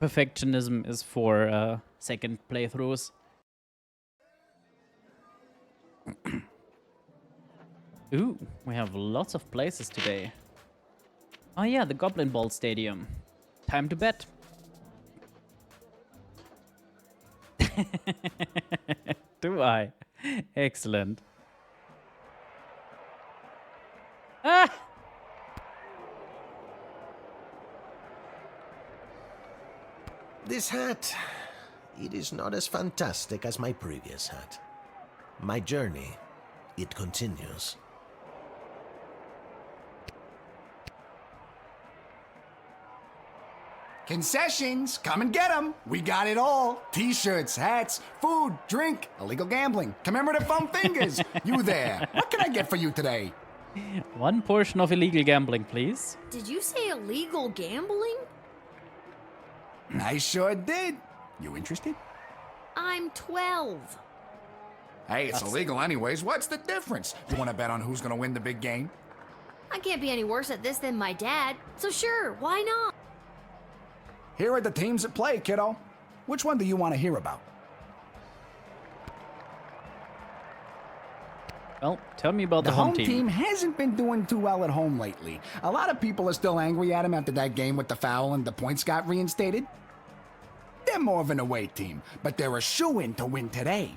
Perfectionism is for second playthroughs. Ooh, we have lots of places today. Oh yeah, the Goblin Ball Stadium. Time to bet. Do I? Excellent. Ah! This hat, it is not as fantastic as my previous hat. My journey, it continues. Concessions, come and get them. We got it all. T-shirts, hats, food, drink, illegal gambling, commemorative foam fingers. You there. What can I get for you today? 1 portion of illegal gambling, please. Did you say illegal gambling? I sure did. You interested? I'm 12. Hey, it's That's illegal anyways. What's the difference? You want to bet on who's going to win the big game? I can't be any worse at this than my dad, so sure, why not? Here are the teams at play, kiddo. Which one do you want to hear about? Well, tell me about The the home home team. team hasn't been doing too well at home lately. A lot of people are still angry at him after that game with the foul and the points got reinstated. They're more of an away team, but they're a shoo-in to win today.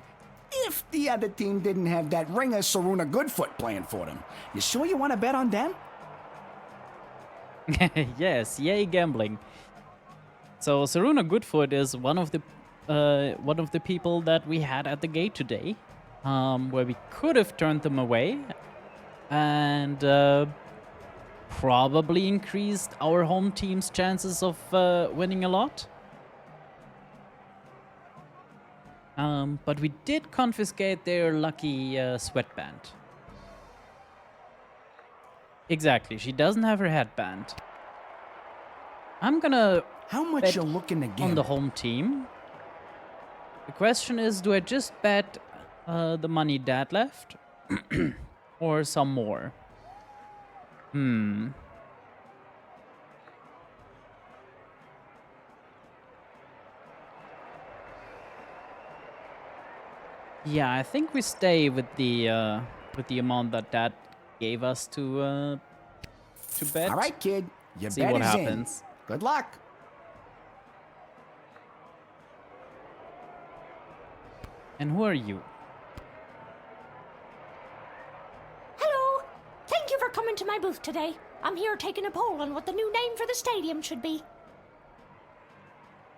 If the other team didn't have that ringer Saruna Goodfoot playing for them. You sure you want to bet on them? Yes, yay gambling. So Saruna Goodfoot is one of the people that we had at the gate today, where we could have turned them away, and probably increased our home team's chances of winning a lot. But we did confiscate their lucky sweatband. Exactly, she doesn't have her headband. I'm gonna. How much bet you looking to on gamble? the home team. The question is, do I just bet the money Dad left, or some more? Yeah, I think we stay with the amount that Dad gave us to bet. All right, kid. Your See bet what is happens. in. Good luck. And who are you? Hello! Thank you for coming to my booth today. I'm here taking a poll on what the new name for the stadium should be.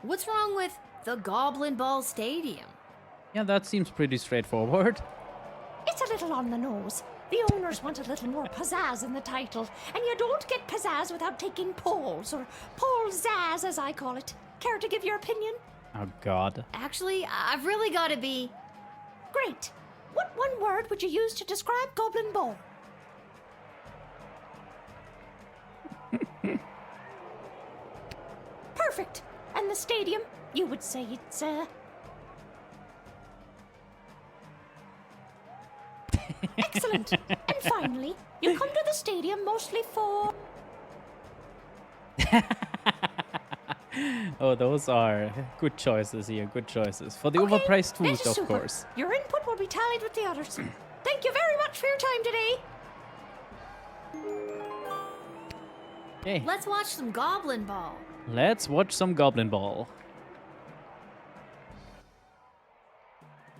What's wrong with the Goblin Ball Stadium? Yeah, that seems pretty straightforward. It's a little on the nose. The owners want a little more pizzazz in the title, and you don't get pizzazz without taking polls, or poll-zazz as I call it. Care to give your opinion? Oh God. Actually, I've really got to be... Great. What one word would you use to describe Goblin Ball? Perfect. And the stadium? You would say it's, Excellent. And finally, you come to the stadium mostly for... Oh, those are good choices here. Good choices for the overpriced food, That is of super. course. Your input will be tallied with the others. Thank you very much for your time today. Okay, Let's watch some Goblin Ball. let's watch some Goblin Ball.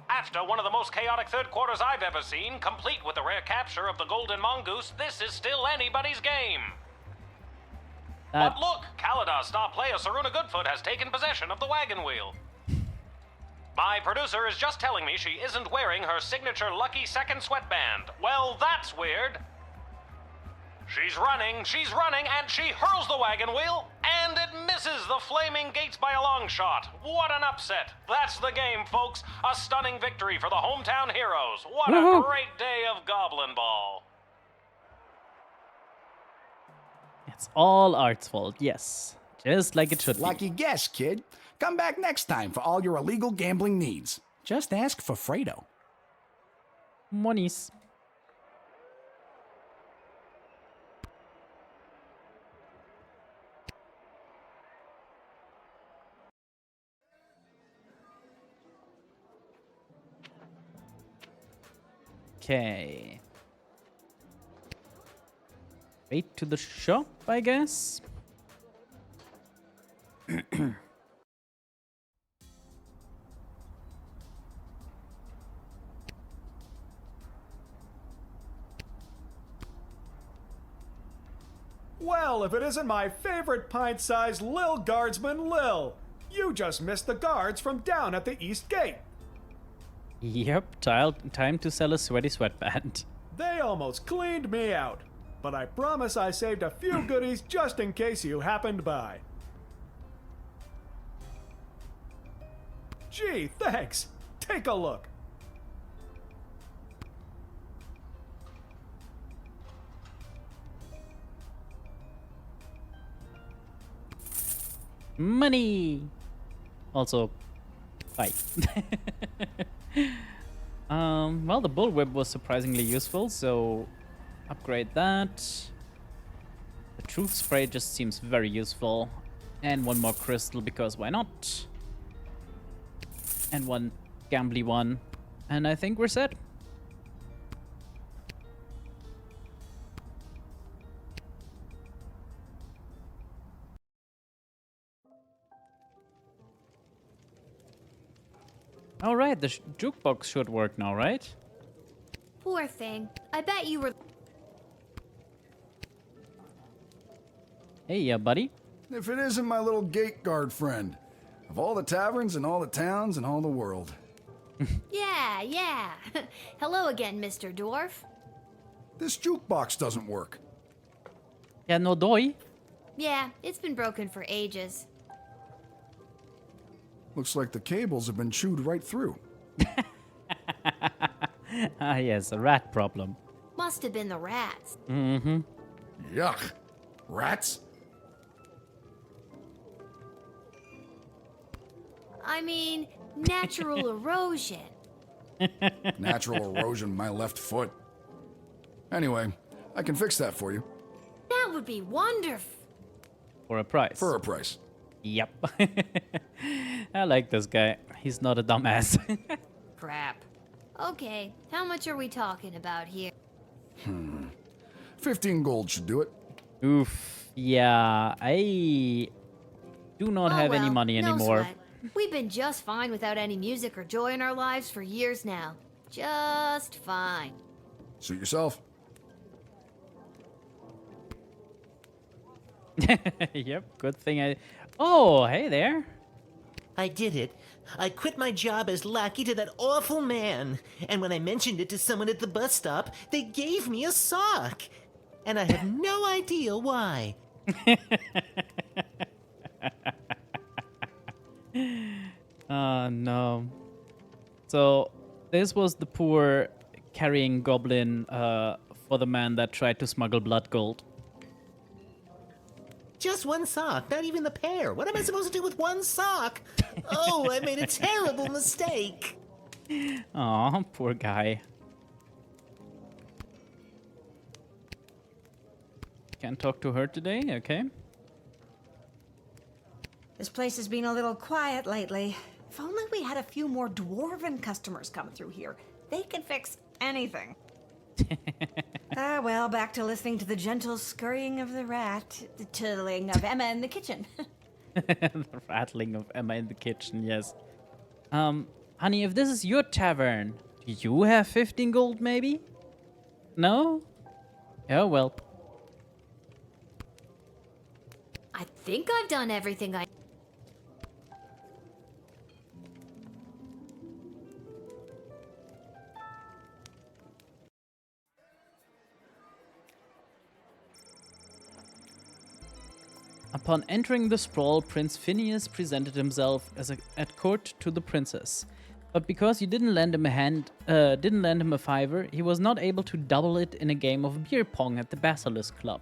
After one of the most chaotic third quarters I've ever seen, complete with the rare capture of the Golden Mongoose, this is still anybody's game. But look, Kaladar's star player Saruna Goodfoot has taken possession of the wagon wheel. My producer is just telling me she isn't wearing her signature lucky second sweatband. Well, that's weird. She's running, and she hurls the wagon wheel, and it misses the flaming gates by a long shot. What an upset. That's the game, folks. A stunning victory for the hometown heroes. What Woohoo. a great day of Goblin Ball. It's all Art's fault, yes. Just like it should be. Lucky guess, kid. Come back next time for all your illegal gambling needs. Just ask for Fredo. Monies. Okay. Wait to the shop, I guess. Well, if it isn't my favorite pint-sized Lil Guardsman Lil. You just missed the guards from down at the East Gate. Yep, time to sell a sweaty sweatband. They almost cleaned me out. But I promise I saved a few goodies just in case you happened by. Gee, thanks. Take a look. Money! Also, bye. Well, the bullwhip was surprisingly useful, so upgrade that. The truth spray just seems very useful. And one more crystal, because why not? And one gambly one. And I think we're set. All right, the jukebox should work now, right? Poor thing. I bet you were... Hey, buddy. If it isn't my little gate guard friend. Of all the taverns and all the towns and all the world. Yeah. Hello again, Mr. Dwarf. This jukebox doesn't work. Yeah, no doy. Yeah, it's been broken for ages. Looks like the cables have been chewed right through. Ah, yes, a rat problem. Must have been the rats. Mm-hmm. Yuck. Rats? I mean, natural erosion. Natural erosion of my left foot. Anyway, I can fix that for you. That would be wonderful. For a price. For a price. Yep. I like this guy. He's not a dumbass. Crap. Okay, how much are we talking about here? 15 gold should do it. Oof. Yeah, I do not have any money no anymore. sweat. We've been just fine without any music or joy in our lives for years now. Just fine. Suit yourself. Yep, good thing I... Oh, hey there. I did it. I quit my job as lackey to that awful man. And when I mentioned it to someone at the bus stop, they gave me a sock. And I have no idea why. No. So, this was the poor carrying goblin for the man that tried to smuggle blood gold. Just one sock, not even the pair. What am I supposed to do with one sock? Oh, I made a terrible mistake. Aw, poor guy. Can't talk to her today, okay. This place has been a little quiet lately. If only we had a few more dwarven customers coming through here. They can fix anything. Well, back to listening to the gentle scurrying of the rat, the twiddling of Emma in the kitchen. The rattling of Emma in the kitchen, yes. Honey, if this is your tavern, do you have 15 gold, maybe? No? Oh, well. I think I've done everything I... Upon entering the sprawl, Prince Phineas presented himself at court to the princess. But because you didn't lend him a fiver, he was not able to double it in a game of beer pong at the Basilisk Club,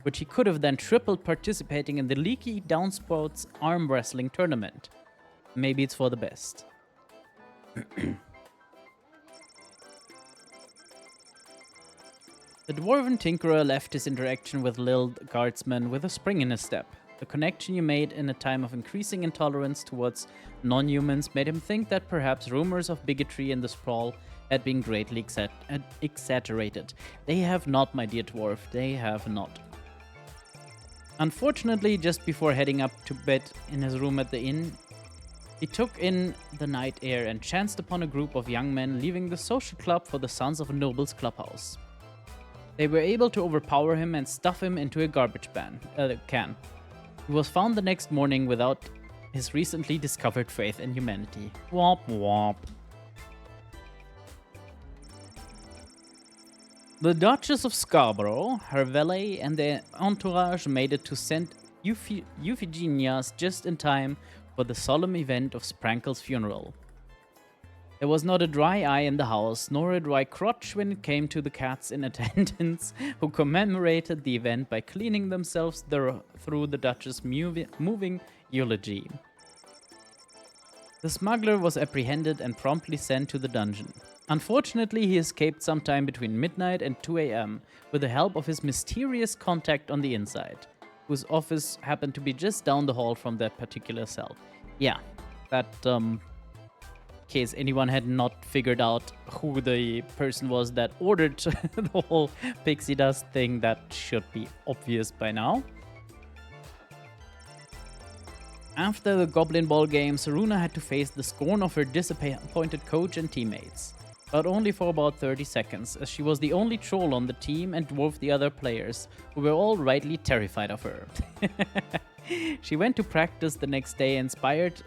which he could have then tripled participating in the leaky Downspouts arm wrestling tournament. Maybe it's for the best. The Dwarven Tinkerer left his interaction with Lil Guardsman with a spring in his step. The connection you made in a time of increasing intolerance towards non-humans made him think that perhaps rumors of bigotry in the sprawl had been greatly exaggerated. They have not, my dear dwarf, they have not. Unfortunately, just before heading up to bed in his room at the inn, he took in the night air and chanced upon a group of young men leaving the social club for the Sons of a Noble's clubhouse. They were able to overpower him and stuff him into a garbage can. He was found the next morning without his recently discovered faith in humanity. Womp womp. The Duchess of Scarborough, her valet, and their entourage made it to St. Euphigenia's just in time for the solemn event of Sprankle's funeral. There was not a dry eye in the house, nor a dry crotch when it came to the cats in attendance, who commemorated the event by cleaning themselves through the Duchess' moving eulogy. The smuggler was apprehended and promptly sent to the dungeon. Unfortunately, he escaped sometime between midnight and 2 a.m. with the help of his mysterious contact on the inside, whose office happened to be just down the hall from that particular cell. Yeah, that, in case anyone had not figured out who the person was that ordered the whole pixie dust thing, that should be obvious by now. After the Goblin Ball game, Saruna had to face the scorn of her disappointed coach and teammates, but only for about 30 seconds, as she was the only troll on the team and dwarfed the other players, who were all rightly terrified of her. She went to practice the next day inspired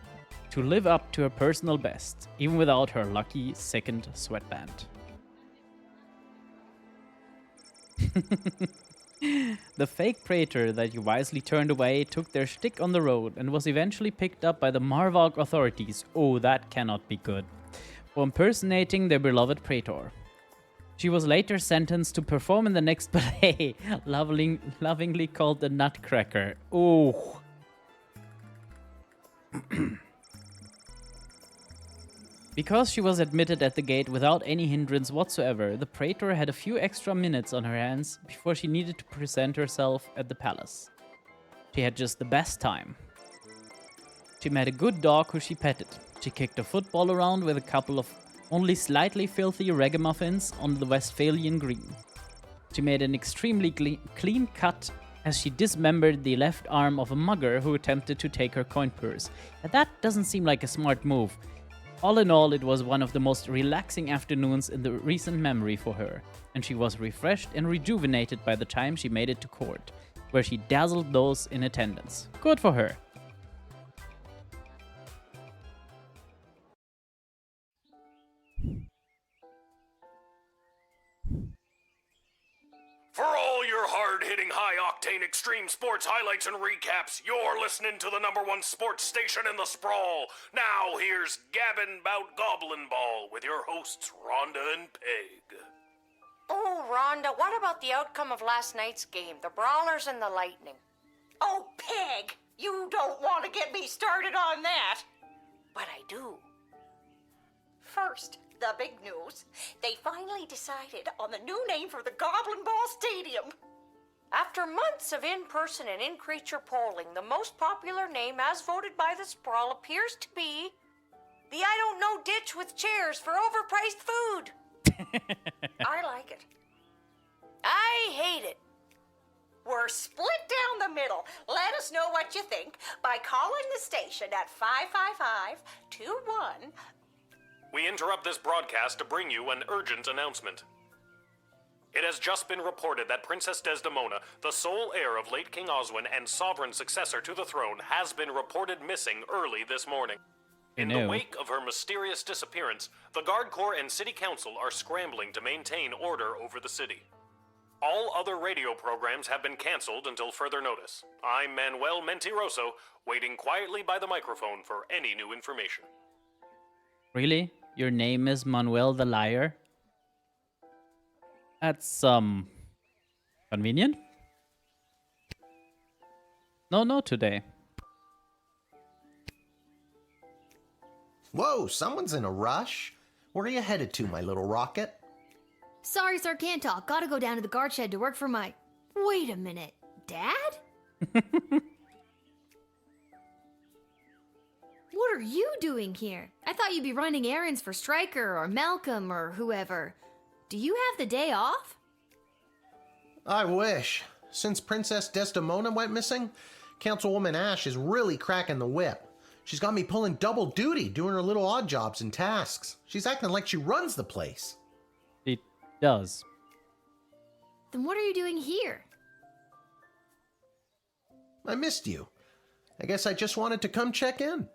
to live up to her personal best, even without her lucky second sweatband. The fake praetor that you wisely turned away took their shtick on the road and was eventually picked up by the Marvog authorities. Oh, that cannot be good. For impersonating their beloved praetor. She was later sentenced to perform in the next play, lovingly called the Nutcracker. Oh. Because she was admitted at the gate without any hindrance whatsoever, the praetor had a few extra minutes on her hands before she needed to present herself at the palace. She had just the best time. She met a good dog who she petted. She kicked a football around with a couple of only slightly filthy ragamuffins on the Westphalian green. She made an extremely clean cut as she dismembered the left arm of a mugger who attempted to take her coin purse. And that doesn't seem like a smart move. All in all, it was one of the most relaxing afternoons in the recent memory for her, and she was refreshed and rejuvenated by the time she made it to court, where she dazzled those in attendance. Good for her. For all your hard-hitting, high-octane extreme sports highlights and recaps, you're listening to the #1 sports station in the sprawl. Now here's Gabbin' 'Bout Goblin Ball with your hosts Rhonda and Peg. Oh, Rhonda, what about the outcome of last night's game, the Brawlers and the Lightning? Oh, Peg, you don't want to get me started on that. But I do. First, the big news. They finally decided on the new name for the Goblin Ball Stadium. After months of in-person and in-creature polling, the most popular name as voted by the Sprawl appears to be the I don't know ditch with chairs for overpriced food. I like it. I hate it. We're split down the middle. Let us know what you think by calling the station at 555-21. We interrupt this broadcast to bring you an urgent announcement. It has just been reported that Princess Desdemona, the sole heir of late King Oswin and sovereign successor to the throne, has been reported missing early this morning. In the wake of her mysterious disappearance, the Guard Corps and City Council are scrambling to maintain order over the city. All other radio programs have been canceled until further notice. I'm Manuel Mentiroso, waiting quietly by the microphone for any new information. Really? Your name is Manuel the Liar? That's, convenient? No, today. Whoa, someone's in a rush. Where are you headed to, my little rocket? Sorry, sir, can't talk. Gotta go down to the guard shed to work for my... Wait a minute. Dad? What are you doing here? I thought you'd be running errands for Stryker or Malcolm or whoever. Do you have the day off? I wish. Since Princess Desdemona went missing, Councilwoman Ash is really cracking the whip. She's got me pulling double duty, doing her little odd jobs and tasks. She's acting like she runs the place. It does. Then what are you doing here? I missed you. I guess I just wanted to come check in.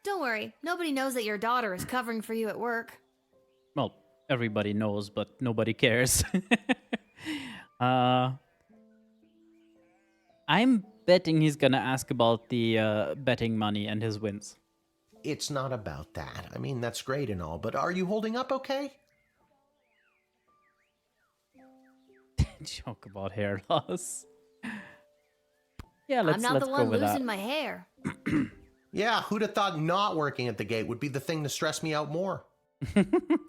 Don't worry, nobody knows that your daughter is covering for you at work. Well, everybody knows, but nobody cares. I'm betting he's gonna ask about the betting money and his wins. It's not about that. I mean, that's great and all, but are you holding up okay? Joke about hair loss. Yeah, let's I'm not let's the go one with losing that. my hair. Yeah, who'd have thought not working at the gate would be the thing to stress me out more?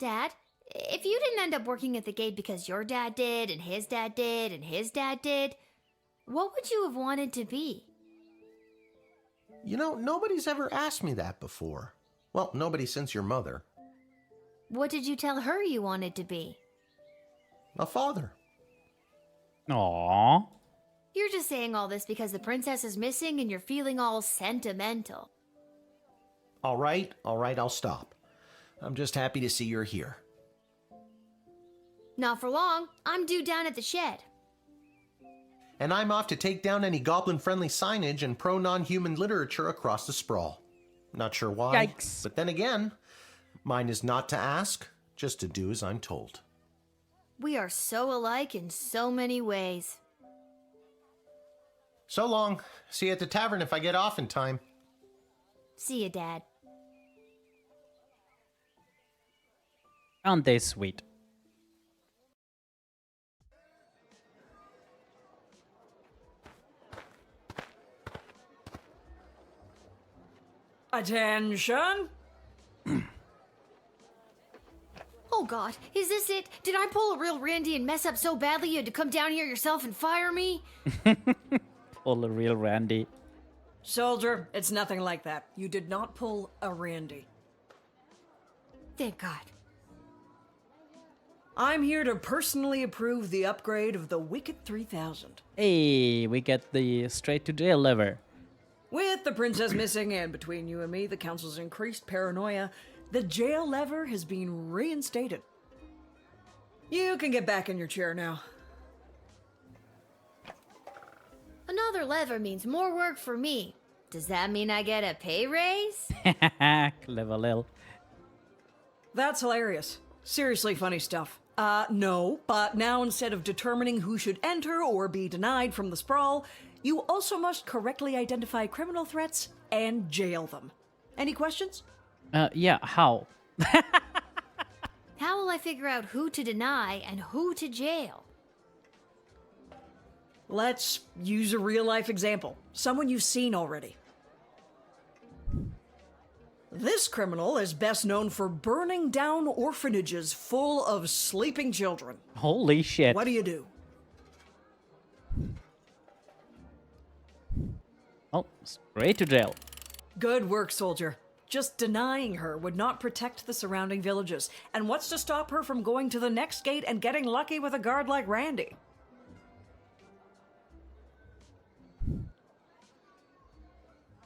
Dad, if you didn't end up working at the gate because your dad did, and his dad did, and his dad did, what would you have wanted to be? You know, nobody's ever asked me that before. Well, nobody since your mother. What did you tell her you wanted to be? A father. Aww. You're just saying all this because the princess is missing and you're feeling all sentimental. All right, I'll stop. I'm just happy to see you're here. Not for long. I'm due down at the shed. And I'm off to take down any goblin-friendly signage and pro-non-human literature across the sprawl. Not sure why, Yikes. but then again, mine is not to ask, just to do as I'm told. We are so alike in so many ways. So long. See you at the tavern if I get off in time. See you, Dad. Aren't they sweet? Attention! Oh God, is this it? Did I pull a real Randy and mess up so badly you had to come down here yourself and fire me? Pull a real Randy. Soldier, it's nothing like that. You did not pull a Randy. Thank God. I'm here to personally approve the upgrade of the Wicked 3000. Hey, we get the straight to jail lever. With the princess missing and between you and me, the council's increased paranoia, the jail lever has been reinstated. You can get back in your chair now. Another lever means more work for me. Does that mean I get a pay raise? Clever Lil. That's hilarious. Seriously funny stuff. No, but now instead of determining who should enter or be denied from the sprawl, you also must correctly identify criminal threats and jail them. Any questions? Yeah, how? How will I figure out who to deny and who to jail? Let's use a real-life example. Someone you've seen already. This criminal is best known for burning down orphanages full of sleeping children. Holy shit. What do you do? Oh, straight to jail. Good work, soldier. Just denying her would not protect the surrounding villages. And what's to stop her from going to the next gate and getting lucky with a guard like Randy?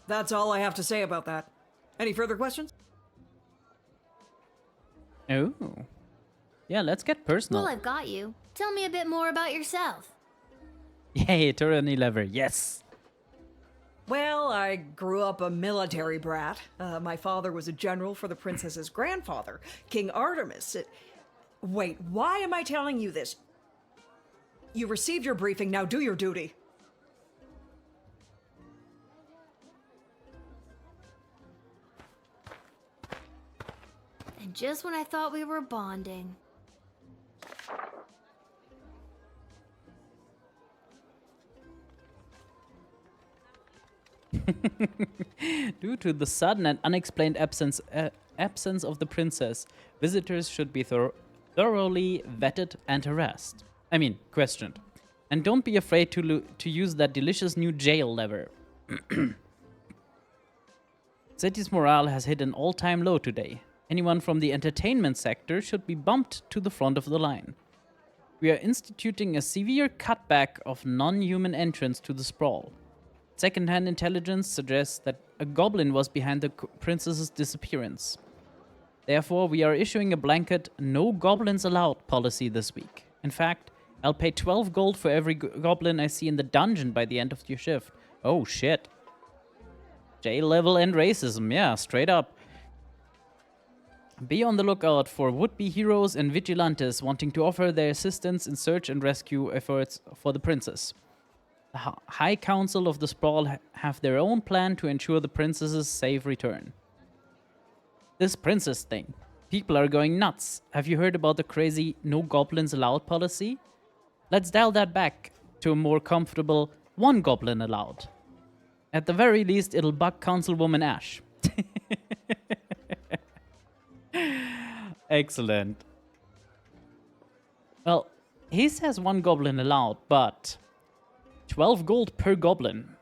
That's all I have to say about that. Any further questions? Oh. Yeah, let's get personal. Well, I've got you. Tell me a bit more about yourself. Yay, tyranny lever, yes. Well, I grew up a military brat. My father was a general for the princess's grandfather, King Artemis. Wait, why am I telling you this? You received your briefing, now do your duty. And just when I thought we were bonding. Due to the sudden and unexplained absence of the princess, visitors should be thoroughly vetted and harassed. I mean, questioned. And don't be afraid to use that delicious new jail lever. City's morale has hit an all-time low today. Anyone from the entertainment sector should be bumped to the front of the line. We are instituting a severe cutback of non-human entrance to the sprawl. Second-hand intelligence suggests that a goblin was behind the princess's disappearance. Therefore, we are issuing a blanket "no goblins allowed" policy this week. In fact, I'll pay 12 gold for every goblin I see in the dungeon by the end of your shift. Oh shit. Jail level and racism, yeah, straight up. Be on the lookout for would-be heroes and vigilantes wanting to offer their assistance in search and rescue efforts for the princess. The High Council of the Sprawl have their own plan to ensure the princess's safe return. This princess thing. People are going nuts. Have you heard about the crazy "no goblins allowed" policy? Let's dial that back to a more comfortable "one goblin allowed." At the very least, it'll bug Councilwoman Ash. Excellent. Well, he says 1 goblin allowed, but 12 gold per goblin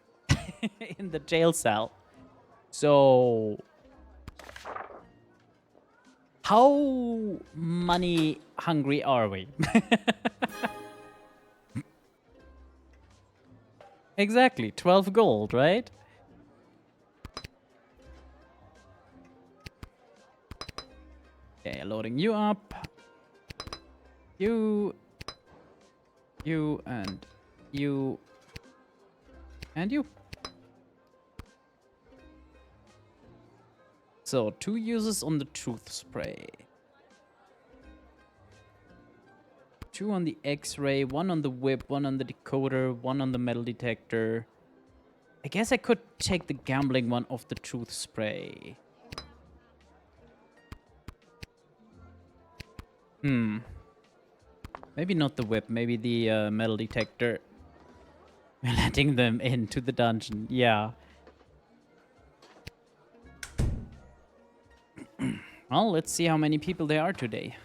in the jail cell. So, how money hungry are we? Exactly, 12 gold, right? Okay, loading you up. You, and you, and you. So, 2 uses on the truth spray. 2 on the X-ray, 1 on the whip, 1 on the decoder, 1 on the metal detector. I guess I could take the gambling one off the truth spray. Maybe not the whip, maybe the metal detector. We're letting them into the dungeon, yeah. Well, let's see how many people there are today.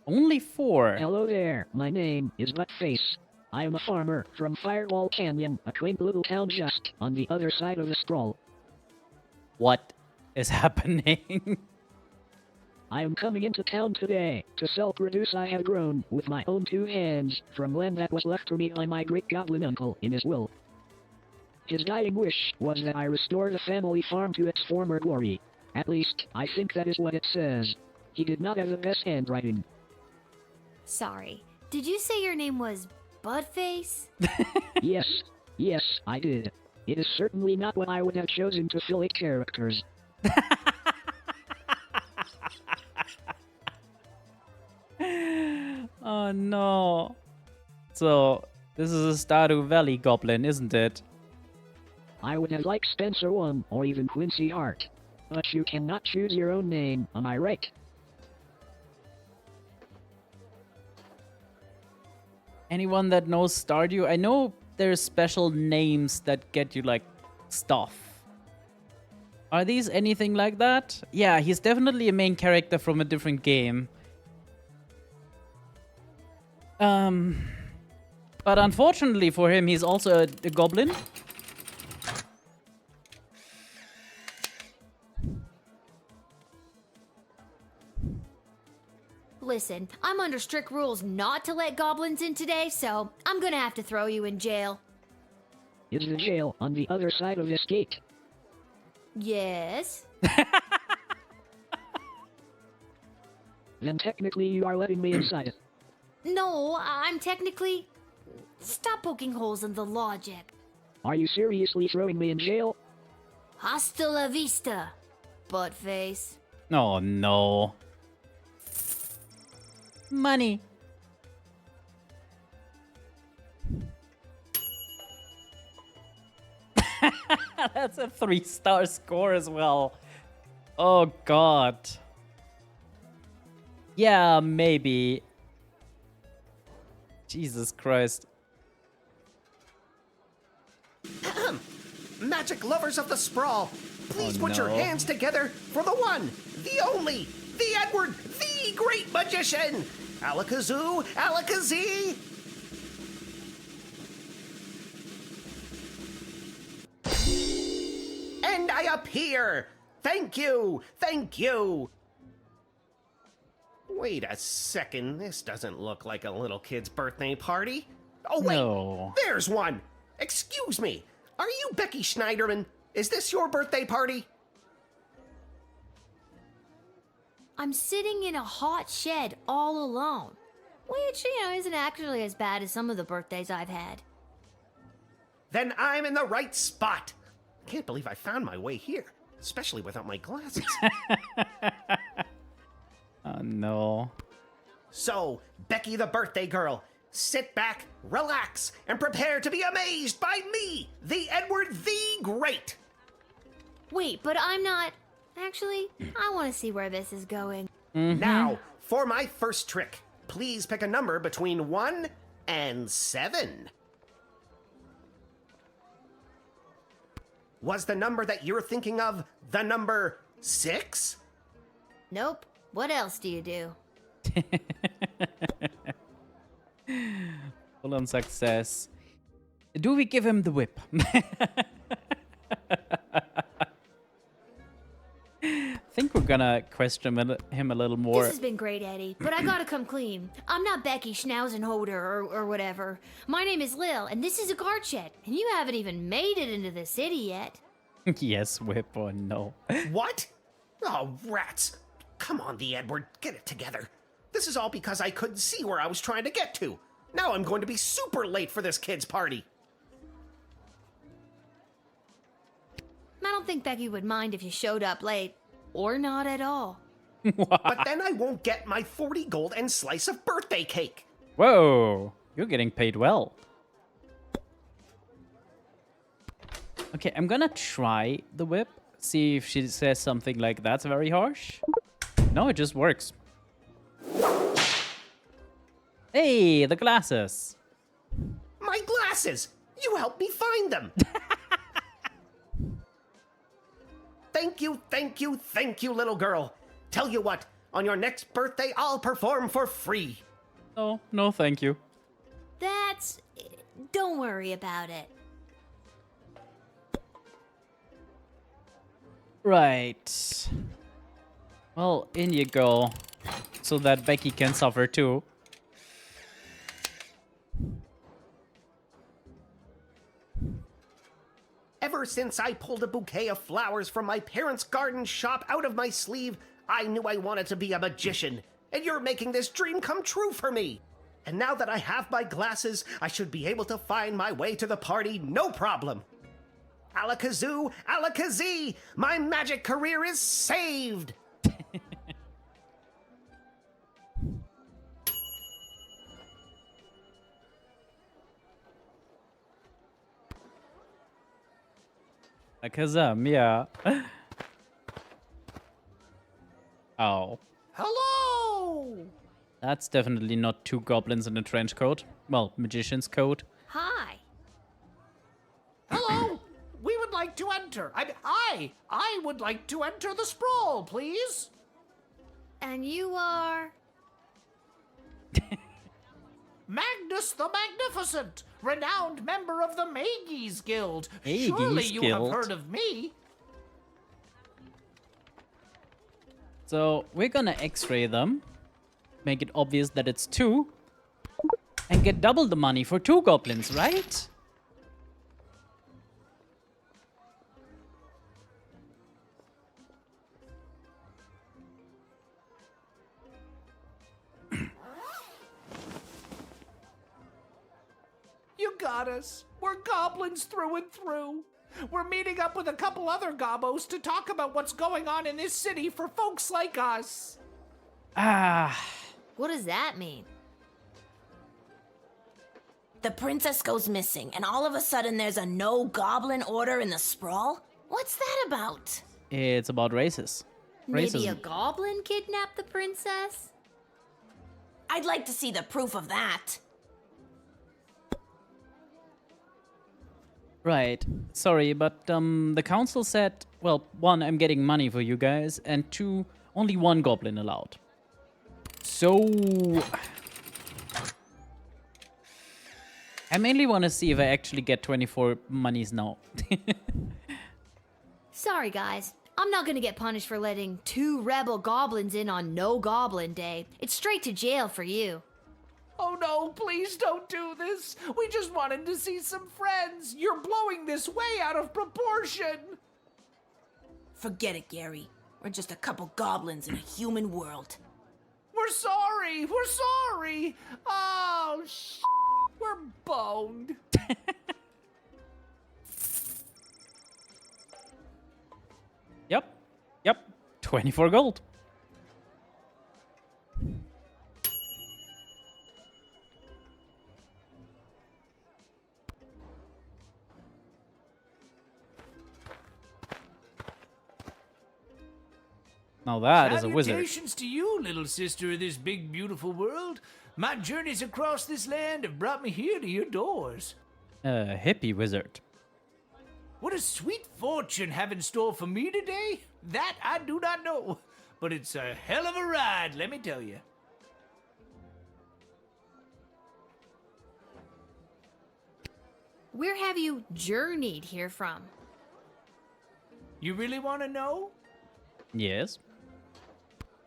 Only 4. Hello there, my name is Buttface. I am a farmer from Fireball Canyon, a quaint little town just on the other side of the scroll. What is happening? I am coming into town today to sell produce I have grown with my own 2 hands from land that was left to me by my great goblin uncle in his will. His dying wish was that I restore the family farm to its former glory. At least, I think that is what it says. He did not have the best handwriting. Sorry. Did you say your name was Buttface? Yes, I did. It is certainly not what I would have chosen to fill 8 characters. Oh no. So, this is a Stardew Valley goblin, isn't it? I would have liked Spencer 1 or even Quincy Hart. But you cannot choose your own name, am I right? Anyone that knows Stardew? I know there's special names that get you, like, stuff. Are these anything like that? Yeah, he's definitely a main character from a different game. But unfortunately for him, he's also a goblin. Listen, I'm under strict rules not to let goblins in today, so I'm gonna have to throw you in jail. Is the jail on the other side of this gate? Yes? Then technically you are letting me inside. No, I'm technically... Stop poking holes in the logic. Are you seriously throwing me in jail? Hasta la vista, Buttface. Oh no. Money. That's a 3-star score as well. Oh god. Yeah, maybe. Jesus Christ. Magic lovers of the sprawl, please put your no. hands together for the one, the only, the Edward, the great magician! Alakazoo, Alakazee! And I appear! Thank you! Thank you! Wait a second, this doesn't look like a little kid's birthday party. Oh wait, No. there's one! Excuse me, are you Becky Schneiderman? Is this your birthday party? I'm sitting in a hot shed all alone. Which, isn't actually as bad as some of the birthdays I've had. Then I'm in the right spot. Can't believe I found my way here, especially without my glasses. Oh no. So, Becky the birthday girl, sit back, relax, and prepare to be amazed by me, the Edward the Great. Wait, but I'm not... Actually, I want to see where this is going. Now, for my first trick, please pick a number between 1 and 7. Was the number that you're thinking of the number 6? Nope. What else do you do? Full on success. Do we give him the whip? I think we're gonna question him a little more. This has been great, Eddie, but I gotta come clean. I'm not Becky Schnauzenhoder or whatever. My name is Lil, and this is a guard shed, and you haven't even made it into the city yet. Yes, whip or no. What? Oh, rats. Come on, the Edward, get it together. This is all because I couldn't see where I was trying to get to. Now I'm going to be super late for this kid's party. I don't think Becky would mind if you showed up late. Or not at all. But then I won't get my 40 gold and slice of birthday cake. Whoa, you're getting paid well. Okay, I'm gonna try the whip. See if she says something like that's very harsh. No, it just works. Hey, the glasses. My glasses! You helped me find them! Thank you, thank you, thank you, little girl. Tell you what, On your next birthday, I'll perform for free. Oh, no, thank you. That's. Don't worry about it. Right. Well, in you go. So that Becky can suffer too. Ever since I pulled a bouquet of flowers from my parents' garden shop out of my sleeve, I knew I wanted to be a magician. And you're making this dream come true for me. And now that I have my glasses, I should be able to find my way to the party no problem. Alakazoo, Alakazee! My magic career is saved! Kazam, yeah. Oh. Hello! That's definitely not two goblins in a trench coat. Well, magician's coat. Hi. Hello! We would like to enter. I would like to enter the sprawl, please. And you are? Magnus the Magnificent, renowned member of the Mages Guild. Mages Surely you have Guild? heard of me. So we're gonna x-ray them, make it obvious that it's two, and get double the money for two goblins, right? You got us. We're goblins through and through. We're meeting up with a couple other gobbos to talk about what's going on in this city for folks like us. Ah. What does that mean? The princess goes missing, and all of a sudden there's a no goblin order in the sprawl? What's that about? It's about races. Maybe a Racism. goblin kidnapped the princess? I'd like to see the proof of that. Right. Sorry, but the council said, well, one, I'm getting money for you guys, and two, only one goblin allowed. So I mainly want to see if I actually get 24 monies now. Sorry, guys. I'm not gonna get punished for letting two rebel goblins in on No Goblin Day. It's straight to jail for you. Oh no, please don't do this. We just wanted to see some friends. You're blowing this way out of proportion. Forget it, Gary. We're just a couple goblins in a human world. We're sorry. We're sorry. Oh, we're boned. Yep. 24 gold. Now that is a wizard. Salutations to you, little sister of this big, beautiful world. My journeys across this land have brought me here to your doors. A hippie wizard. What does sweet fortune have in store for me today? That I do not know. But it's a hell of a ride, let me tell you. Where have you journeyed here from? You really want to know? Yes.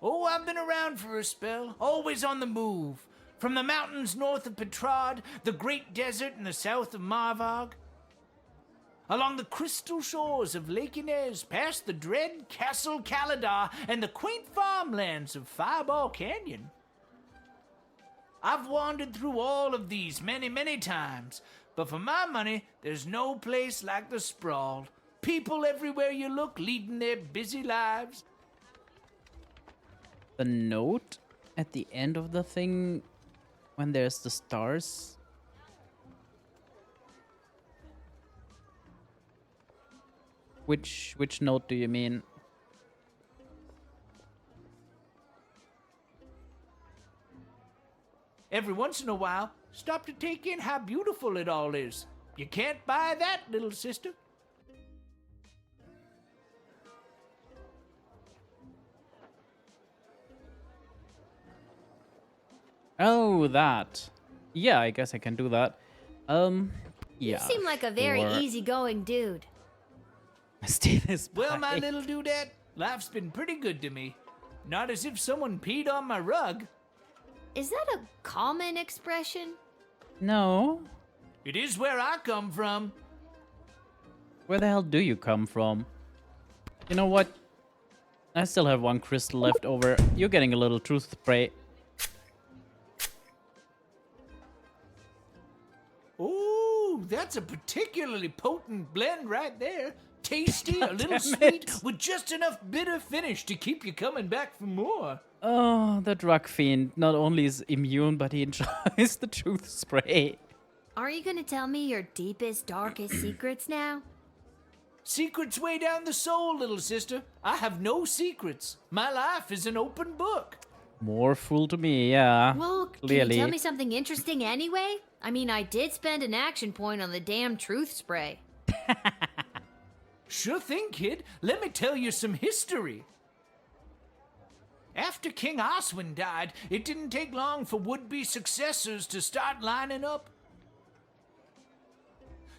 Oh, I've been around for a spell, always on the move. From the mountains north of Petrad, the great desert in the south of Marvog, along the crystal shores of Lake Inez, past the dread Castle Caladar and the quaint farmlands of Fireball Canyon. I've wandered through all of these many, many times, but for my money, there's no place like the sprawl. People everywhere you look leading their busy lives. The note at the end of the thing when there's the stars. Which note do you mean? Every once in a while, stop to take in how beautiful it all is. You can't buy that, little sister. Oh, that. Yeah, I guess I can do that. Yeah. You seem like a very sure. easygoing dude. Steal his Well, my pie. little dudette, life's been pretty good to me. Not as if someone peed on my rug. Is that a common expression? No. It is where I come from. Where the hell do you come from? You know what? I still have one crystal left over. You're getting a little truth spray. Ooh, that's a particularly potent blend right there. Tasty, a little Damn sweet, it. with just enough bitter finish to keep you coming back for more. Oh, the drug fiend not only is immune, but he enjoys the truth spray. Are you gonna tell me your deepest, darkest secrets now? Secrets way down the soul, little sister. I have no secrets. My life is an open book. More fool to me, yeah. Well, can Clearly. you tell me something interesting anyway? I mean, I did spend an action point on the damn truth spray. Sure thing, kid. Let me tell you some history. After King Oswin died, it didn't take long for would-be successors to start lining up.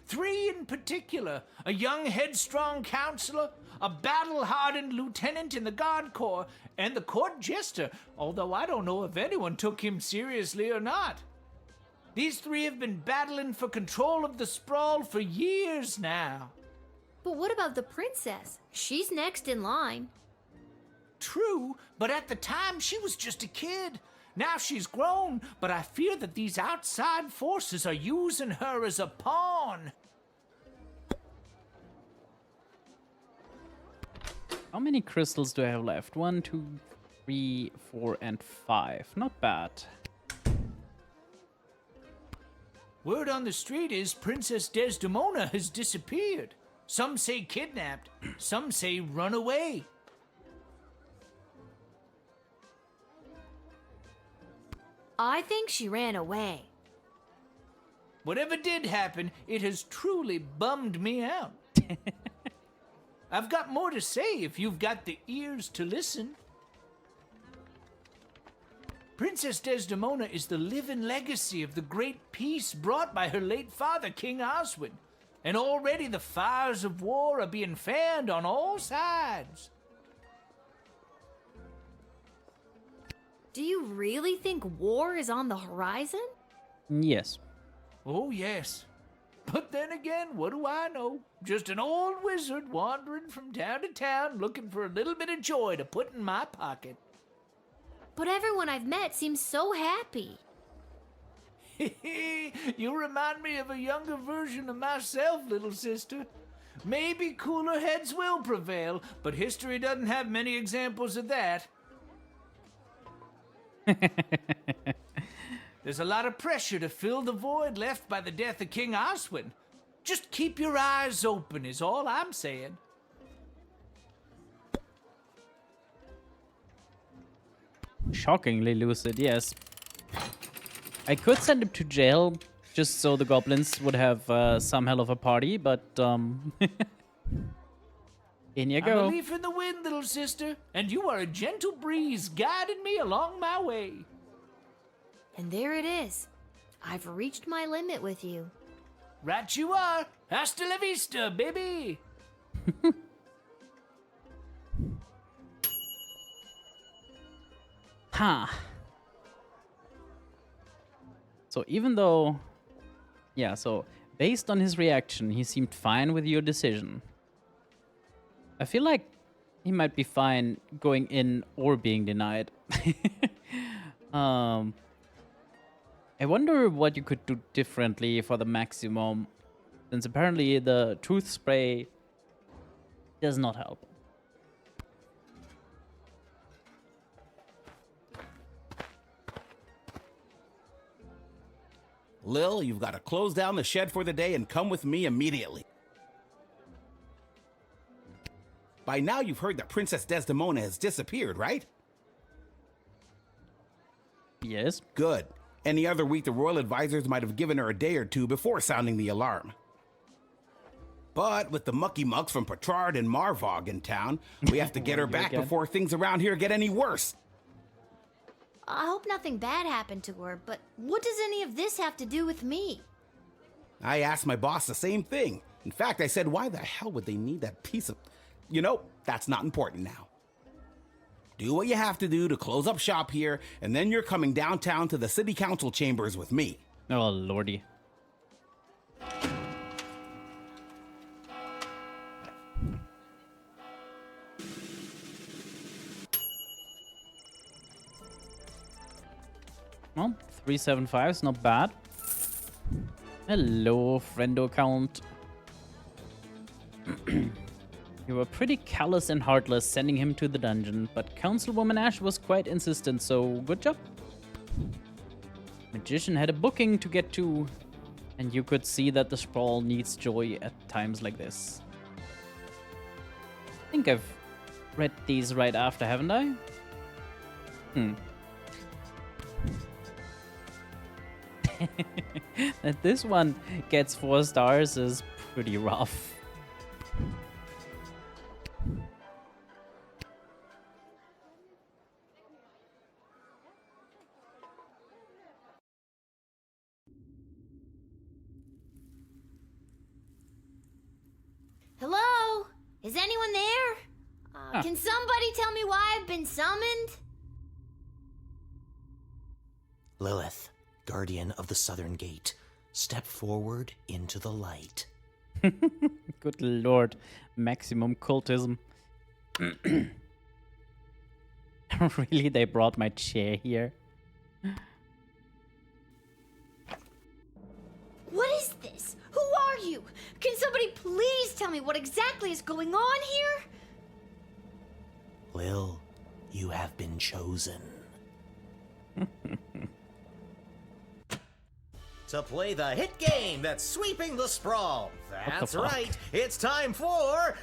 3 in particular, a young headstrong counselor, a battle-hardened lieutenant in the Guard Corps, and the court jester, although I don't know if anyone took him seriously or not. These 3 have been battling for control of the sprawl for years now. But what about the princess? She's next in line. True, but at the time she was just a kid. Now she's grown, but I fear that these outside forces are using her as a pawn. How many crystals do I have left? 1, 2, 3, 4, and 5. Not bad. Word on the street is Princess Desdemona has disappeared. Some say kidnapped, some say run away. I think she ran away. Whatever did happen, it has truly bummed me out. I've got more to say if you've got the ears to listen. Princess Desdemona is the living legacy of the great peace brought by her late father, King Oswin. And already the fires of war are being fanned on all sides. Do you really think war is on the horizon? Yes. Oh, yes. But then again, what do I know? Just an old wizard wandering from town to town looking for a little bit of joy to put in my pocket. But everyone I've met seems so happy. You remind me of a younger version of myself, little sister. Maybe cooler heads will prevail, but history doesn't have many examples of that. There's a lot of pressure to fill the void left by the death of King Oswin. Just keep your eyes open is all I'm saying. Shockingly lucid, yes. I could send him to jail just so the goblins would have some hell of a party, but in you go. I'm a leaf in the wind, little sister, and you are a gentle breeze guiding me along my way. And there it is. I've reached my limit with you. Right you are. Hasta la vista, baby. Huh. So even though... Yeah, so based on his reaction, he seemed fine with your decision. I feel like he might be fine going in or being denied. I wonder what you could do differently for the maximum, since apparently the truth spray does not help. Lil, you've got to close down the shed for the day and come with me immediately. By now you've heard that Princess Desdemona has disappeared, right? Yes. Good. Any other week the royal advisors might have given her a day or two before sounding the alarm. But with the mucky mucks from Petrard and Marvog in town, we have to get her back before things around here get any worse. I hope nothing bad happened to her, but what does any of this have to do with me? I asked my boss the same thing. In fact, I said, why the hell would they need that piece of... You know, that's not important now. Do what you have to do to close up shop here, and then you're coming downtown to the city council chambers with me. Oh, lordy. Well, 375 is not bad. Hello, friendo count. You were pretty callous and heartless sending him to the dungeon, but Councilwoman Ash was quite insistent, so good job. Magician had a booking to get to, and you could see that the sprawl needs joy at times like this. I think I've read these right after, haven't I? That this one gets 4 stars is pretty rough. Hello? Is anyone there? Can somebody tell me why I've been summoned? Lilith, guardian of the Southern Gate, step forward into the light. Good lord, maximum cultism. Really, they brought my chair here? What is this? Who are you? Can somebody please tell me what exactly is going on here? Lil, you have been chosen. To play the hit game that's sweeping the sprawl. That's fuck? right, it's time for...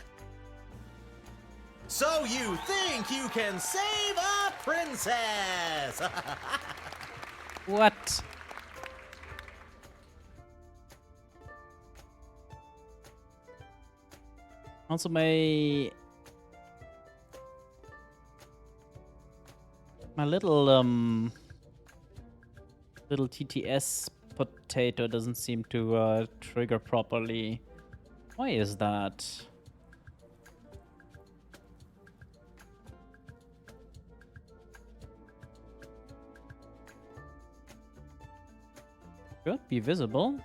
So you think you can save a princess? What? Also, my little little TTS potato doesn't seem to trigger properly. Why is that? Should be visible.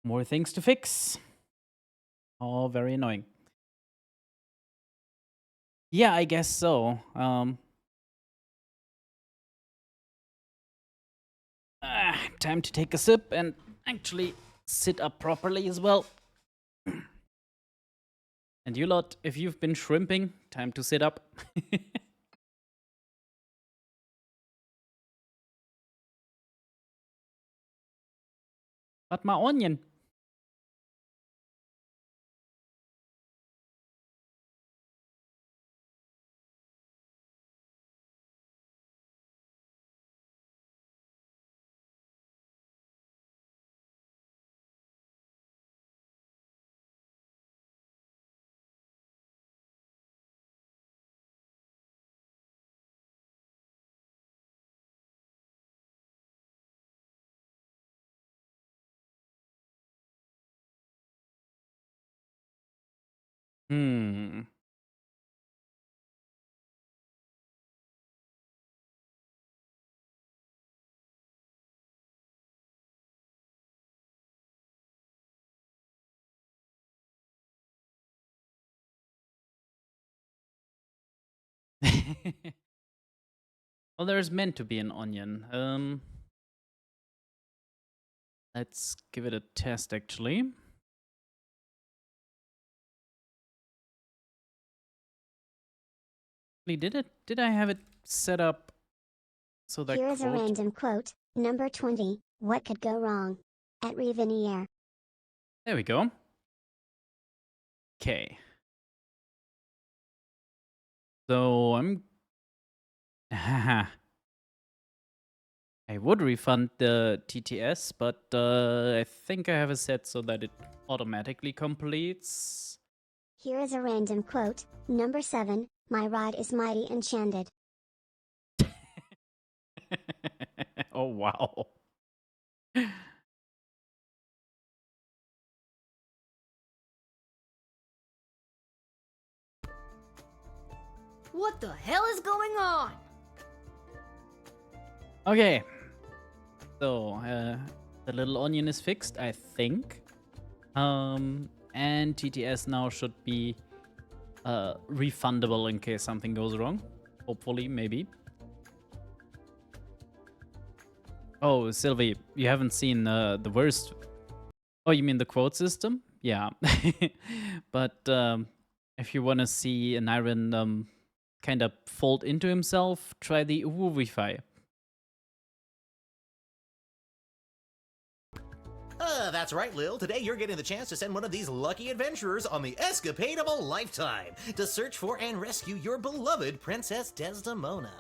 More things to fix. Oh, very annoying. Yeah, I guess so. Time to take a sip and actually sit up properly as well. And you lot, if you've been shrimping, time to sit up. But my onion. Well, there's meant to be an onion. Let's give it a test, actually. Did I have it set up so that Here is a quote... random quote. Number 20, What Could Go Wrong? At Revenier. There we go. Okay. So I'm... I would refund the TTS, but I think I have it set so that it automatically completes. Here is a random quote. Number 7, My rod is mighty enchanted. Oh, wow. What the hell is going on? Okay. So, the little onion is fixed, I think. And TTS now should be refundable in case something goes wrong. Hopefully, maybe. Oh, Sylvie, you haven't seen the worst... Oh, you mean the quote system? Yeah. But if you want to see an iron kind of fold into himself, try the Wi-Fi. That's right, Lil. Today you're getting the chance to send one of these lucky adventurers on the escapade of a lifetime to search for and rescue your beloved Princess Desdemona.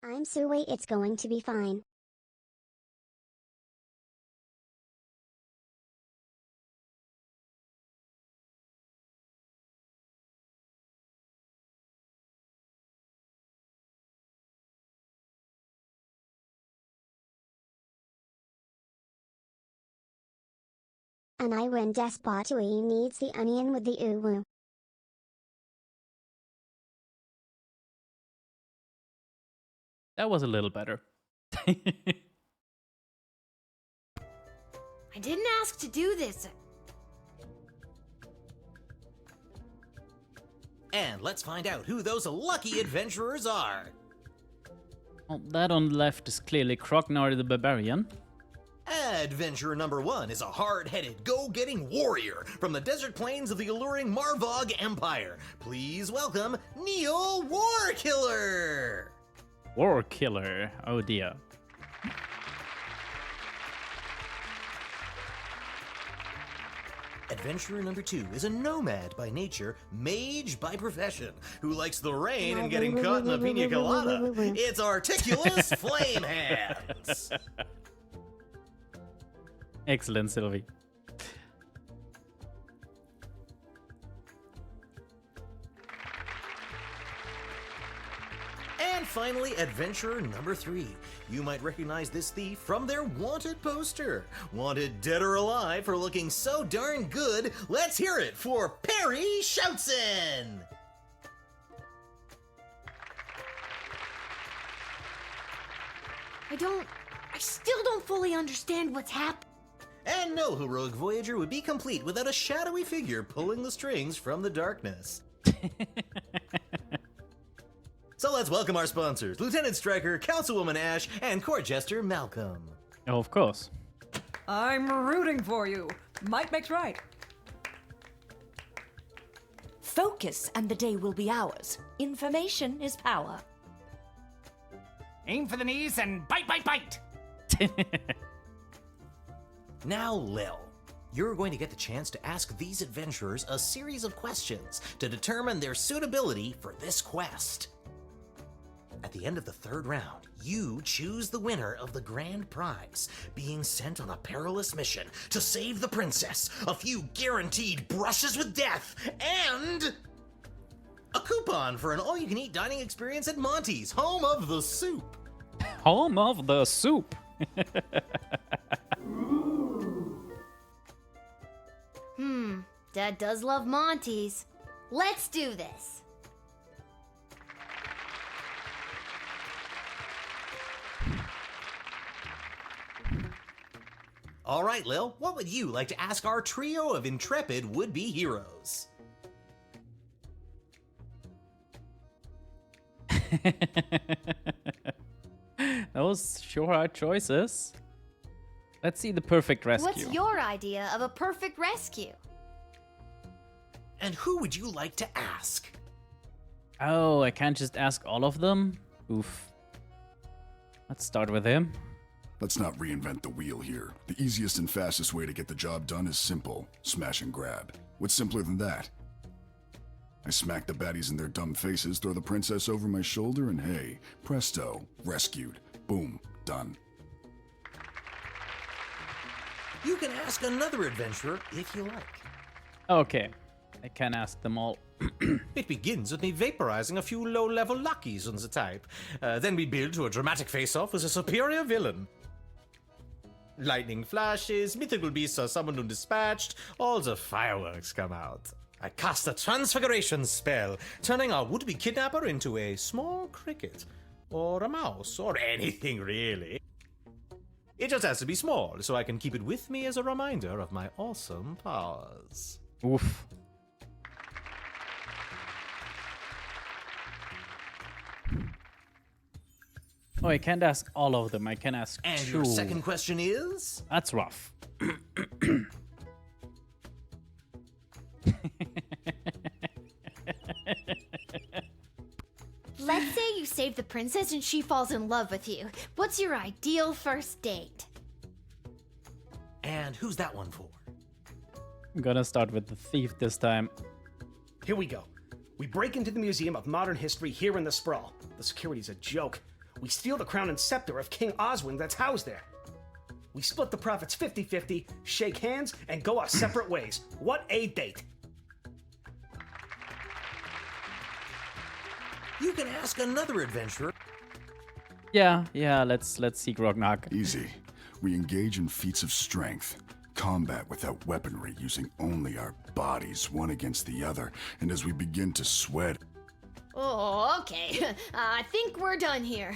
I'm Sui, it's going to be fine. And I win Despotui needs the onion with the uwu. That was a little better. I didn't ask to do this. And let's find out who those lucky adventurers are. Well, that on the left is clearly Krognar the Barbarian. Adventurer number 1 is a hard-headed, go-getting warrior from the desert plains of the alluring Marvog Empire. Please welcome Neil Warkiller! Warkiller, oh dear. Adventurer number 2 is a nomad by nature, mage by profession, who likes the rain and getting caught in a pina colada. It's Articulous Flame Hands! Excellent, Sylvie. And finally, adventurer number 3. You might recognize this thief from their wanted poster. Wanted dead or alive for looking so darn good, let's hear it for Perry Shoutson! I still don't fully understand what's happening. And no heroic voyager would be complete without a shadowy figure pulling the strings from the darkness. So let's welcome our sponsors, Lieutenant Stryker, Councilwoman Ash, and Court Jester Malcolm. Oh, of course. I'm rooting for you. Might makes right. Focus and the day will be ours. Information is power. Aim for the knees and bite, bite, bite! Now, Lil, you're going to get the chance to ask these adventurers a series of questions to determine their suitability for this quest. At the end of the 3rd round, you choose the winner of the grand prize, being sent on a perilous mission to save the princess, a few guaranteed brushes with death, and a coupon for an all-you-can-eat dining experience at Monty's, home of the soup. Home of the soup. Dad does love Monty's. Let's do this. All right, Lil, what would you like to ask our trio of intrepid would-be heroes? Those sure are choices. Let's see the perfect rescue. What's your idea of a perfect rescue? And who would you like to ask? Oh, I can't just ask all of them? Oof. Let's start with him. Let's not reinvent the wheel here. The easiest and fastest way to get the job done is simple. Smash and grab. What's simpler than that? I smack the baddies in their dumb faces, throw the princess over my shoulder, and hey, presto, rescued. Boom, done. You can ask another adventurer if you like. Okay, I can ask them all. It begins with me vaporizing a few low-level luckies on the type. Then we build to a dramatic face-off with a superior villain. Lightning flashes, mythical beasts are summoned and dispatched, all the fireworks come out. I cast a transfiguration spell, turning our would-be kidnapper into a small cricket, or a mouse, or anything really. It just has to be small, so I can keep it with me as a reminder of my awesome powers. Oof. Oh, I can't ask all of them. I can ask And two. your second question is? That's rough. Let's say you save the princess and she falls in love with you. What's your ideal first date? And who's that one for? I'm gonna start with the thief this time. Here we go. We break into the Museum of Modern History here in the Sprawl. The security's a joke. We steal the crown and scepter of King Oswin that's housed there. We split the profits 50-50, shake hands, and go our separate ways. What a date! You can ask another adventurer. Yeah, let's see Grognard. Easy. We engage in feats of strength. Combat without weaponry, using only our bodies, one against the other. And as we begin to sweat... Oh, okay. I think we're done here.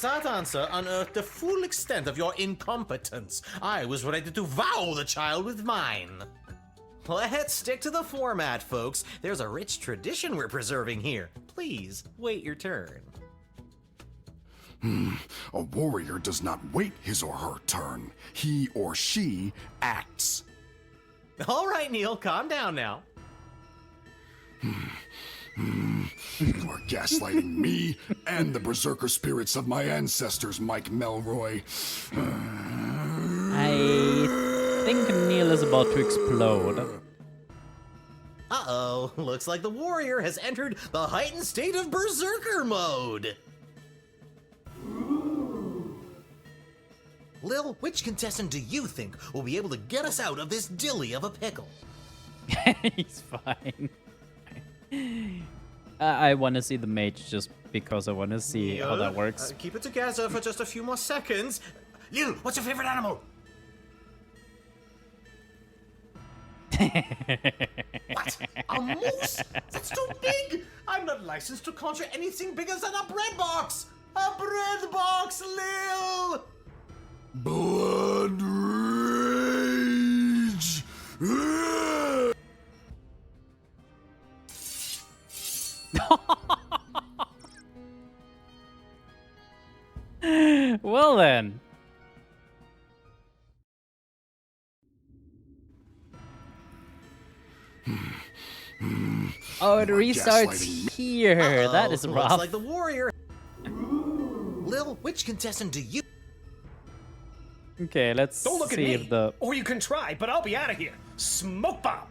That answer unearthed the full extent of your incompetence. I was ready to vow the child with mine. Let's stick to the format, folks. There's a rich tradition we're preserving here. Please, wait your turn. A warrior does not wait his or her turn. He or she acts. All right, Neil, calm down now. You are gaslighting me and the berserker spirits of my ancestors, Mike Melroy. I think Neil is about to explode. Uh-oh, looks like the warrior has entered the heightened state of berserker mode. Lil, which contestant do you think will be able to get us out of this dilly of a pickle? He's fine. I want to see the mage just because I want to see how that works. Keep it together for just a few more seconds. Lil, what's your favorite animal? What? A moose? That's too big! I'm not licensed to conjure anything bigger than a bread box! A bread box, Lil! Blood rage! Well then. Oh, it restarts here. That is rough. Looks like the warrior. Lil, which contestant do you... Okay, let's Don't look at see me. if the... Or you can try, but I'll be out of here. Smoke bomb.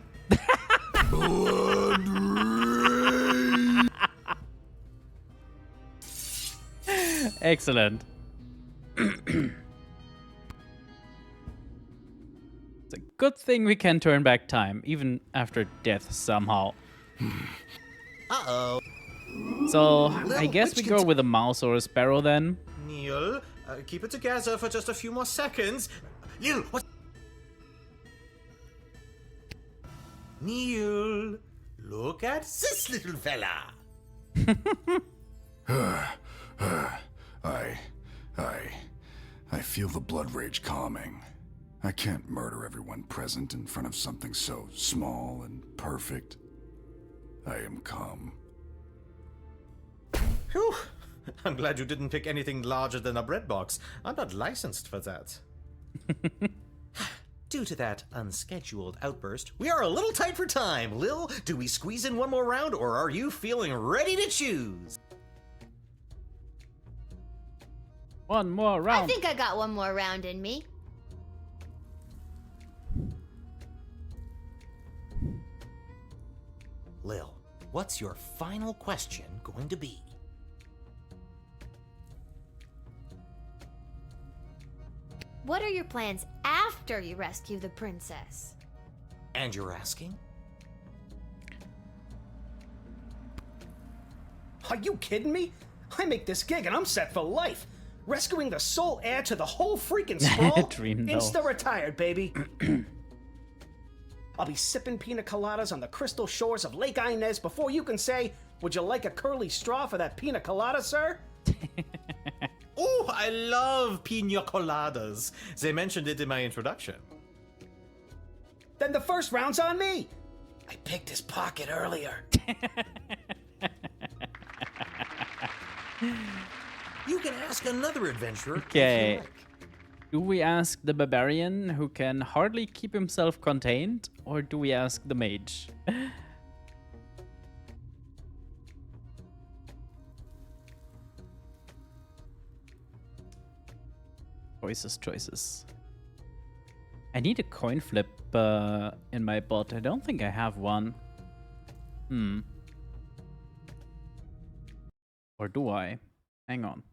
Blood rage! Excellent. It's a good thing we can turn back time, even after death somehow. Uh-oh. So, Lil, I guess we which go with a mouse or a sparrow then. Neil, keep it together for just a few more seconds. Neil, what? Neil, look at this little fella. I feel the blood rage calming. I can't murder everyone present in front of something so small and perfect. I am calm. Whew, I'm glad you didn't pick anything larger than a bread box. I'm not licensed for that. Due to that unscheduled outburst, we are a little tight for time. Lil, do we squeeze in one more round, or are you feeling ready to choose? One more round. I think I got one more round in me. Lil, what's your final question going to be? What are your plans after you rescue the princess? And you're asking? Are you kidding me? I make this gig and I'm set for life. Rescuing the sole heir to the whole freaking sprawl? Dream, though. Insta-retired, baby. I'll be sipping pina coladas on the crystal shores of Lake Inez before you can say, would you like a curly straw for that pina colada, sir? Oh, I love pina coladas. They mentioned it in my introduction. Then the first round's on me. I picked his pocket earlier. You can ask another adventurer. Okay. Do we ask the barbarian who can hardly keep himself contained, or do we ask the mage? Choices. I need a coin flip in my bot. I don't think I have one. Or do I? Hang on.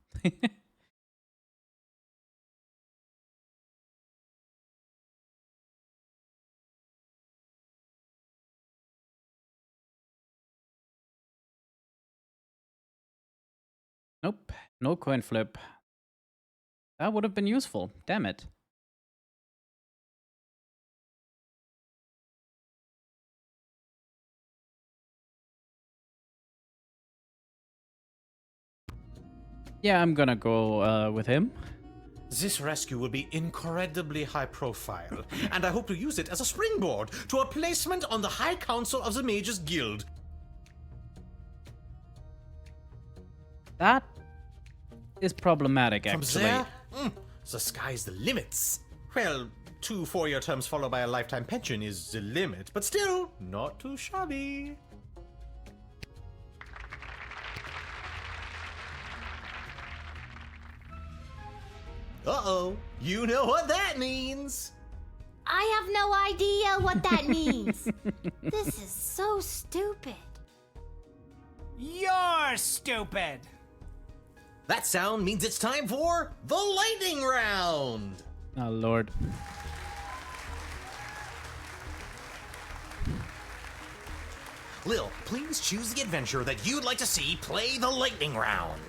Nope, no coin flip. That would have been useful. Damn it. Yeah, I'm gonna go with him. This rescue will be incredibly high profile, and I hope to use it as a springboard to a placement on the High Council of the Mages Guild. That is problematic, From actually. there, the sky's the limits. Well, 2 4-year terms followed by a lifetime pension is the limit, but still, not too shabby. Uh-oh, you know what that means. I have no idea what that means. This is so stupid. You're stupid. That sound means it's time for the lightning round. Oh, Lord. Lil, please choose the adventure that you'd like to see play the lightning round.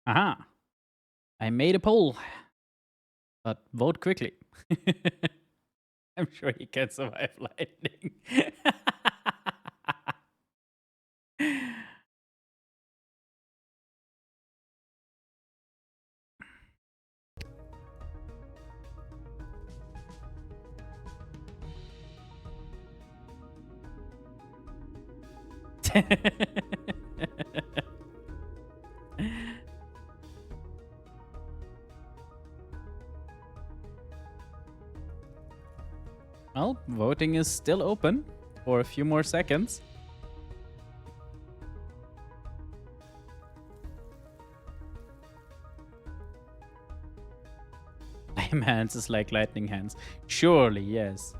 Aha. I made a poll. But vote quickly. I'm sure he can survive lightning. Well, voting is still open for a few more seconds. Flame hands is like lightning hands. Surely, yes.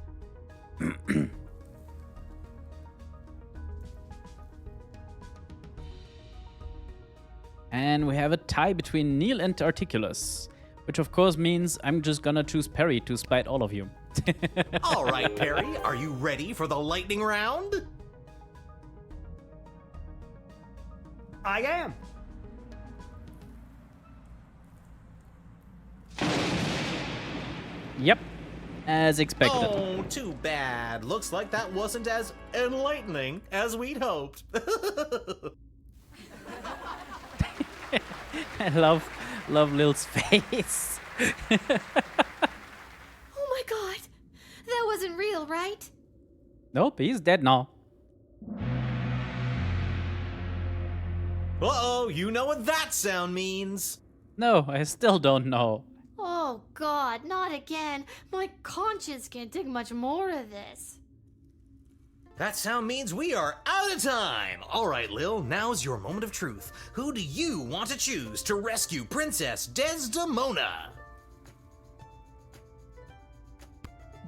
And we have a tie between Neil and Articulus, which of course means I'm just gonna choose Perry to spite all of you. All right, Perry, are you ready for the lightning round? I am. Yep. As expected. Oh, too bad. Looks like that wasn't as enlightening as we'd hoped. I love Lil's face. Oh my god! That wasn't real, right? Nope, he's dead now. Uh-oh, you know what that sound means. No, I still don't know. Oh god, not again. My conscience can't take much more of this. That sound means we are out of time. All right, Lil, now's your moment of truth. Who do you want to choose to rescue Princess Desdemona?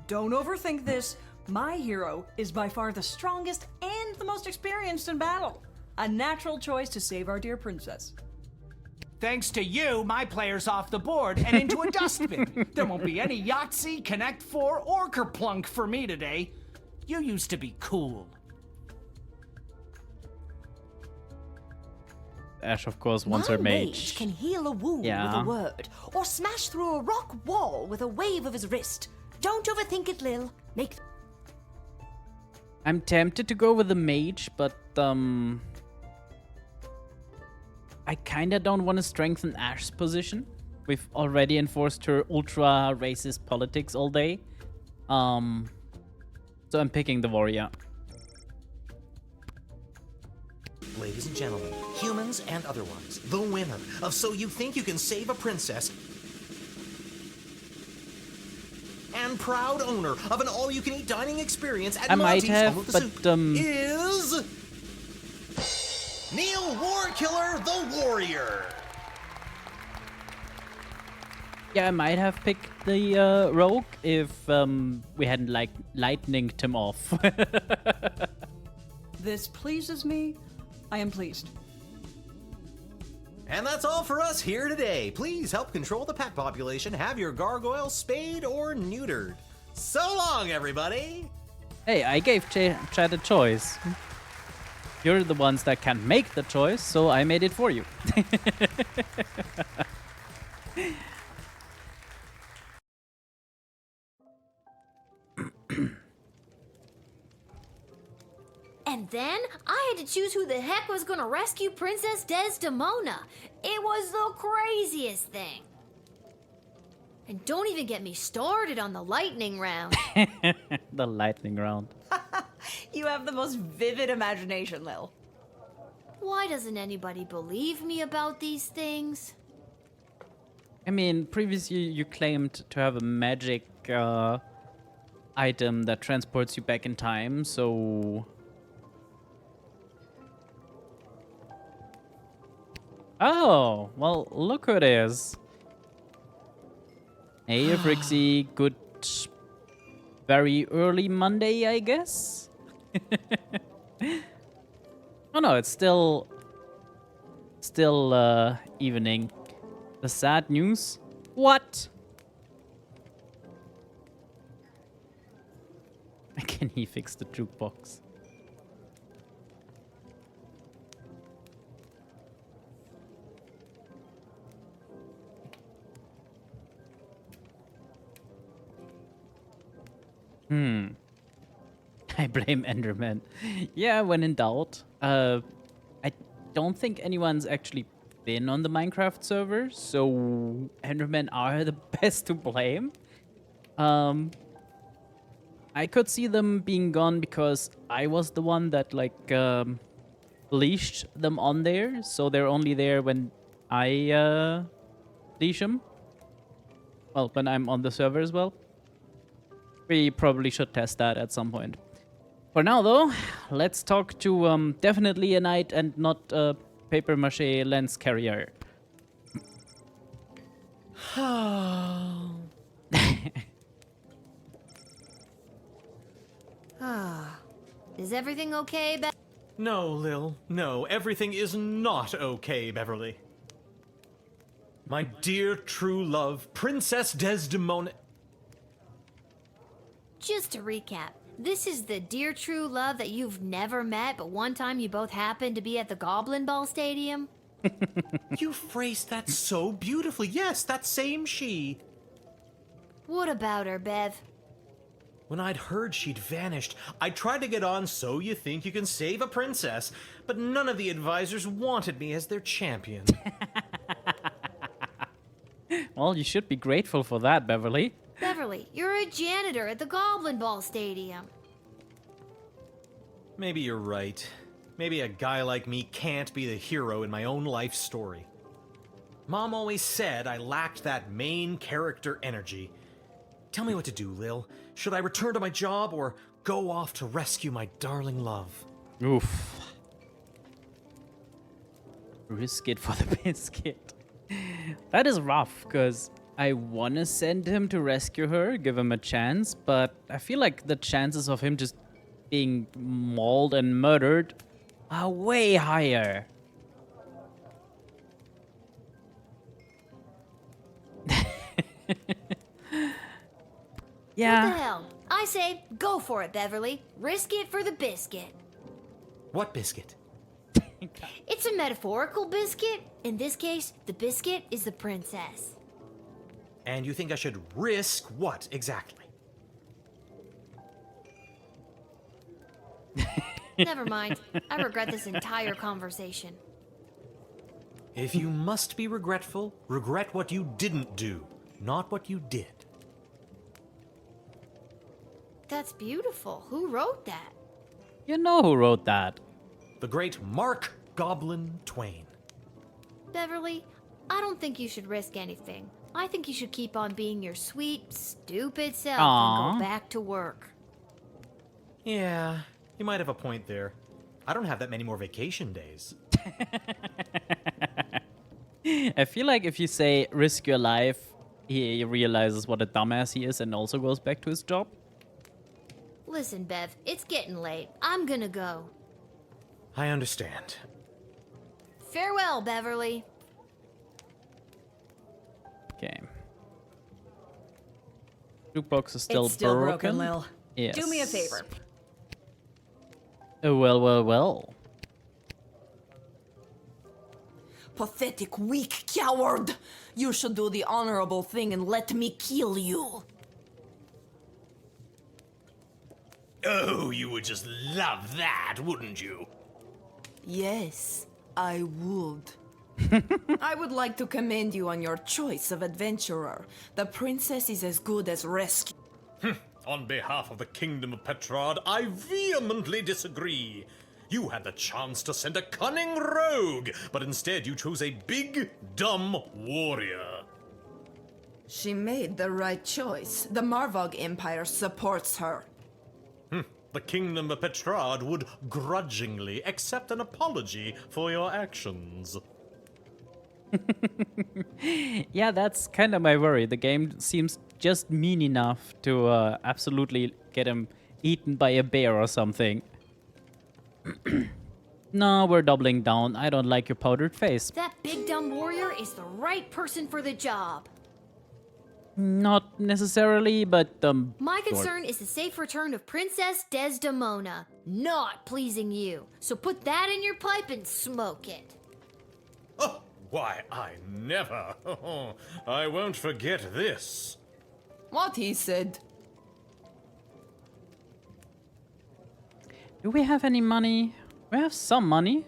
Don't overthink this. My hero is by far the strongest and the most experienced in battle. A natural choice to save our dear princess. Thanks to you, my player's off the board and into a dustbin. There won't be any Yahtzee, Connect 4, or Kerplunk for me today. You used to be cool. Ash, of course, wants My her mage. can heal a wound Yeah. with a word, or smash through a rock wall with a wave of his wrist. Don't overthink it, Lil. Make. I'm tempted to go with the mage, but I kinda don't want to strengthen Ash's position. We've already enforced her ultra racist politics all day. So I'm picking the warrior. Ladies and gentlemen, humans and other ones, the winner of So You Think You Can Save a Princess and proud owner of an all-you-can-eat dining experience at I might Monty's have, Home of the but, Soup is Neil Warkiller the Warrior. Yeah, I might have picked the rogue if we hadn't like lightninged him off. This pleases me. I am pleased. And that's all for us here today. Please help control the pet population. Have your gargoyle spayed or neutered. So long, everybody! Hey, I gave Chad a choice. You're the ones that can't make the choice, so I made it for you. And then I had to choose who the heck was gonna rescue Princess Desdemona. It was the craziest thing. And don't even get me started on the lightning round. The lightning round. You have the most vivid imagination, Lil. Why doesn't anybody believe me about these things? I mean, previously you claimed to have a magic item that transports you back in time, so... Oh, well, look who it is. Hey, Frixie, good, very early Monday, I guess? Oh no, it's still evening. The sad news? What? Can he fix the jukebox? I blame Enderman. Yeah, when in doubt. I don't think anyone's actually been on the Minecraft server, so Endermen are the best to blame. I could see them being gone because I was the one that like leashed them on there, so they're only there when I leash them. Well, when I'm on the server as well. We probably should test that at some point. For now, though, let's talk to definitely a knight and not a papier-mâché lens carrier. Is everything okay, Beth? No, Lil. No, everything is not okay, Beverly. My dear true love, Princess Desdemona... Just to recap, this is the dear true love that you've never met, but one time you both happened to be at the Goblin Ball Stadium? You phrased that so beautifully. Yes, that same she. What about her, Bev? When I'd heard she'd vanished, I tried to get on So You Think You Can Save a Princess, but none of the advisors wanted me as their champion. Well, you should be grateful for that, Beverly. Beverly, you're a janitor at the Goblin Ball Stadium. Maybe you're right. Maybe a guy like me can't be the hero in my own life story. Mom always said I lacked that main character energy. Tell me what to do, Lil. Should I return to my job or go off to rescue my darling love? Oof. Risk it for the biscuit. That is rough, because I want to send him to rescue her, give him a chance, but I feel like the chances of him just being mauled and murdered are way higher. Yeah. What the hell? I say, go for it, Beverly. Risk it for the biscuit. What biscuit? It's a metaphorical biscuit. In this case, the biscuit is the princess. And you think I should risk what exactly? Never mind. I regret this entire conversation. If you must be regretful, regret what you didn't do, not what you did. That's beautiful. Who wrote that? You know who wrote that. The great Mark Goblin Twain. Beverly, I don't think you should risk anything. I think you should keep on being your sweet, stupid self and Aww. go back to work. Yeah, you might have a point there. I don't have that many more vacation days. I feel like if you say risk your life, he realizes what a dumbass he is and also goes back to his job. Listen, Bev, it's getting late. I'm gonna go. I understand. Farewell, Beverly. Okay. Jukebox is still It's still broken. broken, Lil. Yes. Do me a favor. Oh, well. Pathetic, weak coward! You should do the honorable thing and let me kill you. Oh, you would just love that, wouldn't you? Yes, I would. I would like to commend you on your choice of adventurer. The princess is as good as rescue. On behalf of the Kingdom of Petrod, I vehemently disagree. You had the chance to send a cunning rogue, but instead you chose a big, dumb warrior. She made the right choice. The Marvog Empire supports her. The Kingdom of Petrod would grudgingly accept an apology for your actions. Yeah, that's kind of my worry. The game seems just mean enough to absolutely get him eaten by a bear or something. No, we're doubling down. I don't like your powdered face. That big dumb warrior is the right person for the job. Not necessarily, but My concern is the safe return of Princess Desdemona, not pleasing you. So put that in your pipe and smoke it. Oh, why, I never. I won't forget this. What he said. Do we have any money? We have some money.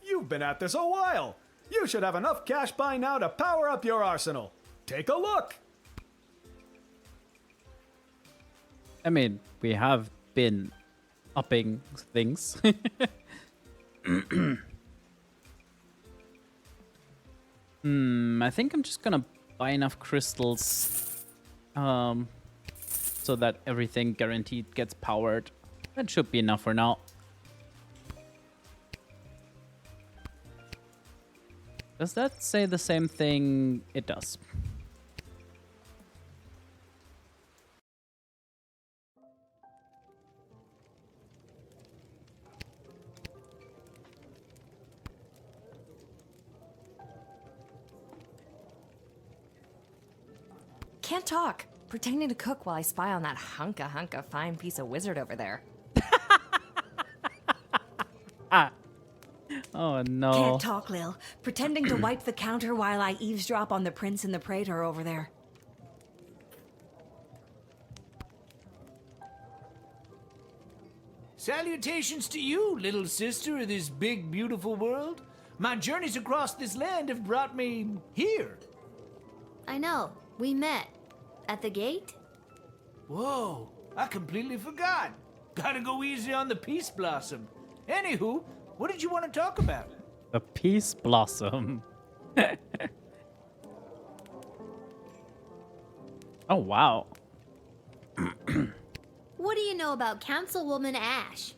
You've been at this a while. You should have enough cash by now to power up your arsenal. Take a look. I mean, we have been upping things. I think I'm just gonna buy enough crystals so that everything guaranteed gets powered. That should be enough for now. Does that say the same thing? It does. Can't talk. Pretending to cook while I spy on that hunka fine piece of wizard over there. Oh no. Can't talk, Lil. Pretending to wipe the counter while I eavesdrop on the prince and the praetor over there. Salutations to you, little sister of this big, beautiful world. My journeys across this land have brought me here. I know. We met. At the gate? Whoa, I completely forgot. Gotta go easy on the Peace Blossom. Anywho, what did you want to talk about? The Peace Blossom. Oh, wow. What do you know about Councilwoman Ash?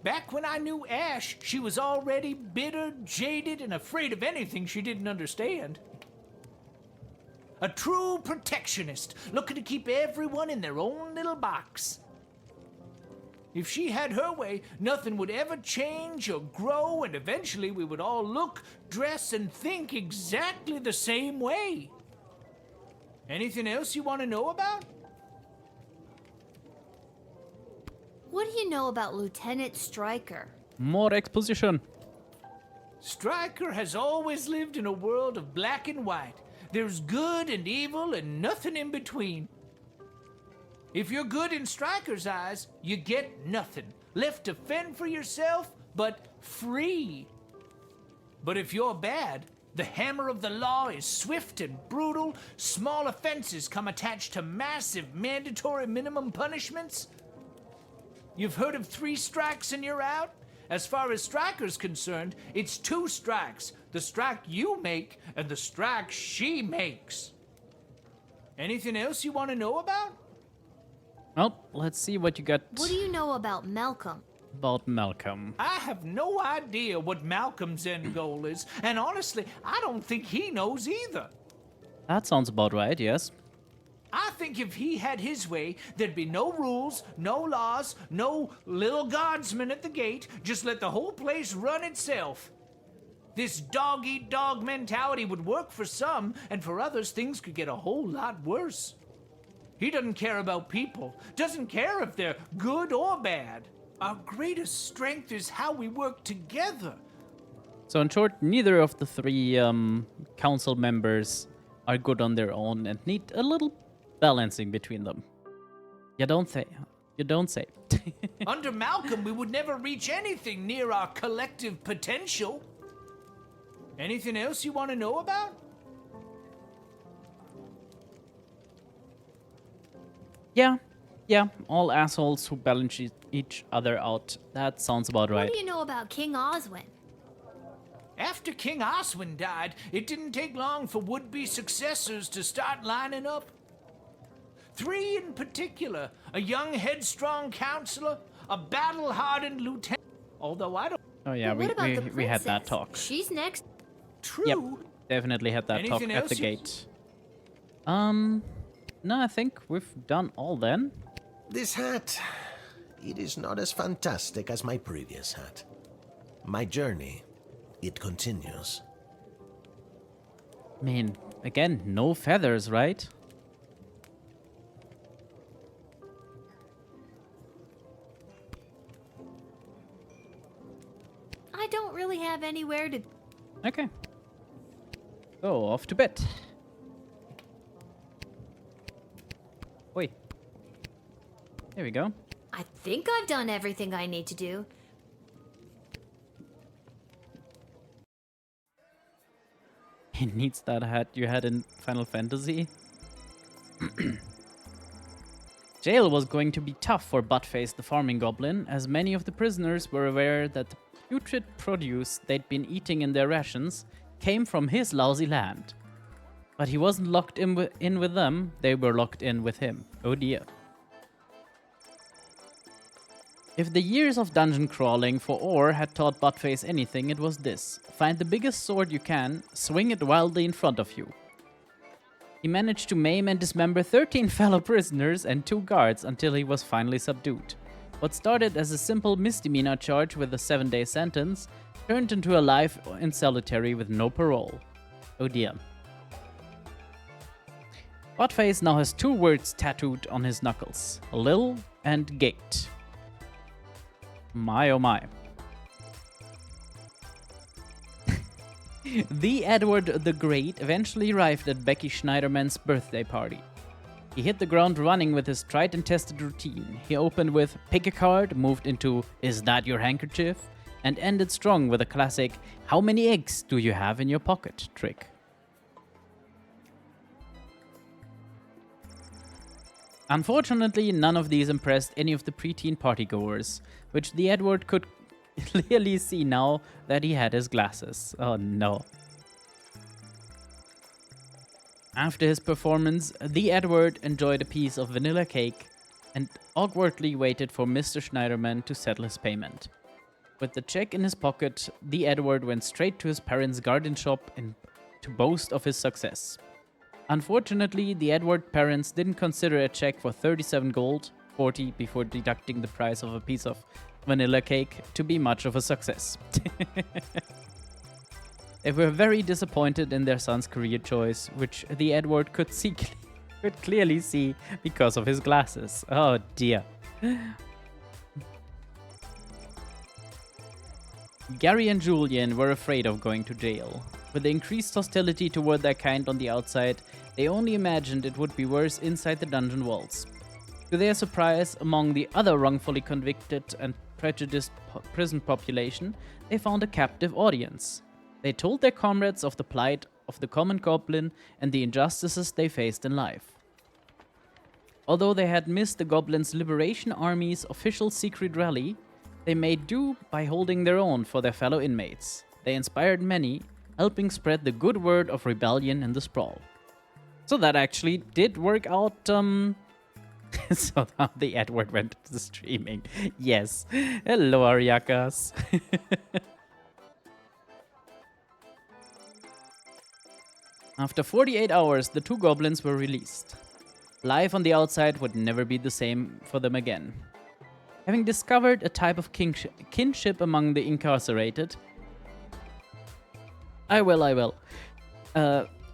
Back when I knew Ash, she was already bitter, jaded, and afraid of anything she didn't understand. A true protectionist, looking to keep everyone in their own little box. If she had her way, nothing would ever change or grow, and eventually we would all look, dress, and think exactly the same way. Anything else you want to know about? What do you know about Lieutenant Stryker? More exposition. Stryker has always lived in a world of black and white. There's good and evil and nothing in between. If you're good in Stryker's eyes, you get nothing. Left to fend for yourself, but free. But if you're bad, the hammer of the law is swift and brutal. Small offenses come attached to massive mandatory minimum punishments. You've heard of 3 strikes and you're out? As far as Stryker's concerned, it's 2 strikes. The strike you make and the strike she makes. Anything else you want to know about? Well, let's see what you got What do you know about Malcolm? about Malcolm. I have no idea what Malcolm's end goal is, and honestly, I don't think he knows either. That sounds about right, yes. I think if he had his way, there'd be no rules, no laws, no little guardsmen at the gate. Just let the whole place run itself. This dog-eat-dog mentality would work for some, and for others, things could get a whole lot worse. He doesn't care about people, doesn't care if they're good or bad. Our greatest strength is how we work together. So in short, neither of the 3 council members are good on their own and need a little balancing between them. You don't say. You don't say. Under Malcolm, we would never reach anything near our collective potential. Anything else you want to know about? Yeah, all assholes who balance each other out. That sounds about right. What do you know about King Oswin? After King Oswin died, it didn't take long for would-be successors to start lining up. 3 in particular, a young headstrong counselor, a battle-hardened lieutenant, although I don't... Oh yeah, we had that talk. She's next. True. Yep, definitely had that Anything talk at else the you- gate. No, I think we've done all then. This hat, it is not as fantastic as my previous hat. My journey, it continues. I mean, again, no feathers, right? I don't really have anywhere to... Okay. So, off to bed. Oi. There we go. I think I've done everything I need to do. He needs that hat you had in Final Fantasy. Jail was going to be tough for Buttface the farming goblin, as many of the prisoners were aware that the putrid produce they'd been eating in their rations came from his lousy land. But he wasn't locked in with them, they were locked in with him. Oh dear. If the years of dungeon crawling for ore had taught Buttface anything, it was this. Find the biggest sword you can, swing it wildly in front of you. He managed to maim and dismember 13 fellow prisoners and 2 guards until he was finally subdued. What started as a simple misdemeanor charge with a 7-day sentence turned into a life in solitary with no parole. Oh dear. Botface now has 2 words tattooed on his knuckles: Lil and Gate. My oh my. The Edward the Great eventually arrived at Becky Schneiderman's birthday party. He hit the ground running with his tried and tested routine. He opened with "Pick a card," moved into "Is that your handkerchief?" and ended strong with a classic "How many eggs do you have in your pocket?" trick. Unfortunately, none of these impressed any of the preteen partygoers, which the Edward could clearly see now that he had his glasses. Oh no. After his performance, the Edward enjoyed a piece of vanilla cake and awkwardly waited for Mr. Schneiderman to settle his payment. With the check in his pocket, the Edward went straight to his parents' garden shop to boast of his success. Unfortunately, the Edward parents didn't consider a check for 37 gold, 40 before deducting the price of a piece of vanilla cake, to be much of a success. They were very disappointed in their son's career choice, which the Edward could clearly see because of his glasses. Oh dear. Gary and Julian were afraid of going to jail. With the increased hostility toward their kind on the outside, they only imagined it would be worse inside the dungeon walls. To their surprise, among the other wrongfully convicted and prejudiced prison population, they found a captive audience. They told their comrades of the plight of the common goblin and the injustices they faced in life. Although they had missed the Goblins' Liberation Army's official secret rally, they made do by holding their own for their fellow inmates. They inspired many, helping spread the good word of rebellion in the sprawl. So that actually did work out. So now the Edward went to the streaming. Yes. Hello, Ariakas. After 48 hours, the 2 goblins were released. Life on the outside would never be the same for them again. Having discovered a type of kinship among the incarcerated...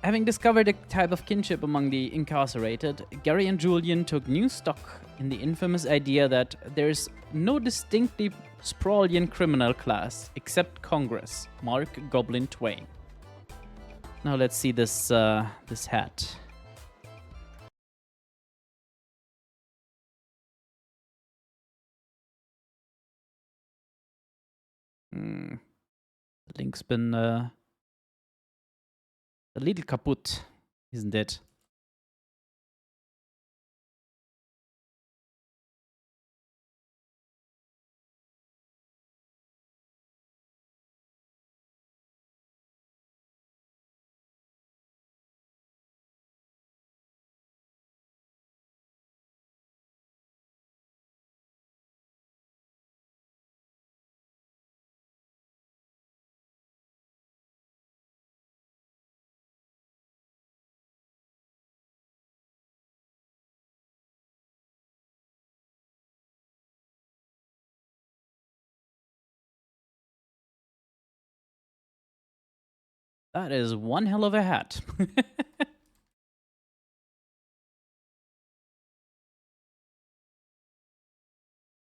Having discovered a type of kinship among the incarcerated, Gary and Julian took new stock in the infamous idea that there's no distinctly Sprawlian criminal class except Congress. Mark Goblin Twain. Now let's see this this hat. The link's been a little kaputt, isn't it? That is one hell of a hat.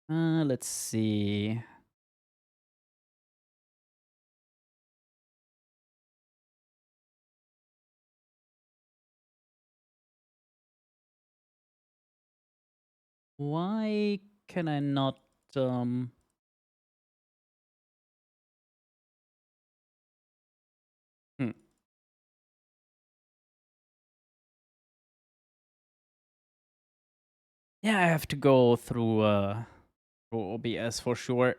Let's see. Why can I not Yeah, I have to go through OBS for sure.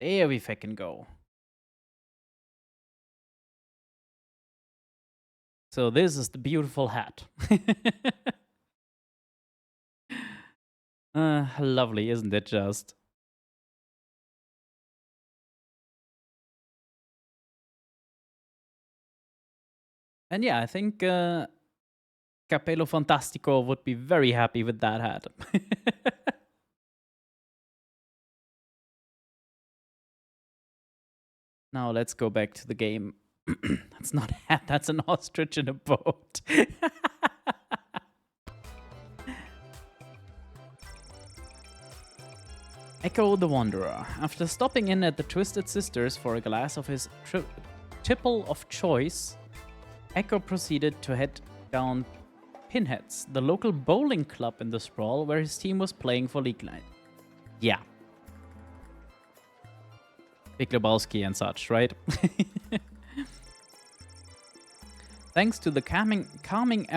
There we fucking go. So this is the beautiful hat. Lovely, isn't it just? And yeah, I think Capello Fantastico would be very happy with that hat. Now let's go back to the game. That's not a hat, that's an ostrich in a boat. Echo the Wanderer. After stopping in at the Twisted Sisters for a glass of his tipple of choice, Echo proceeded to head down Pinheads, the local bowling club in the sprawl where his team was playing for League Night. Yeah. Big Lebowski and such, right? Thanks to the calming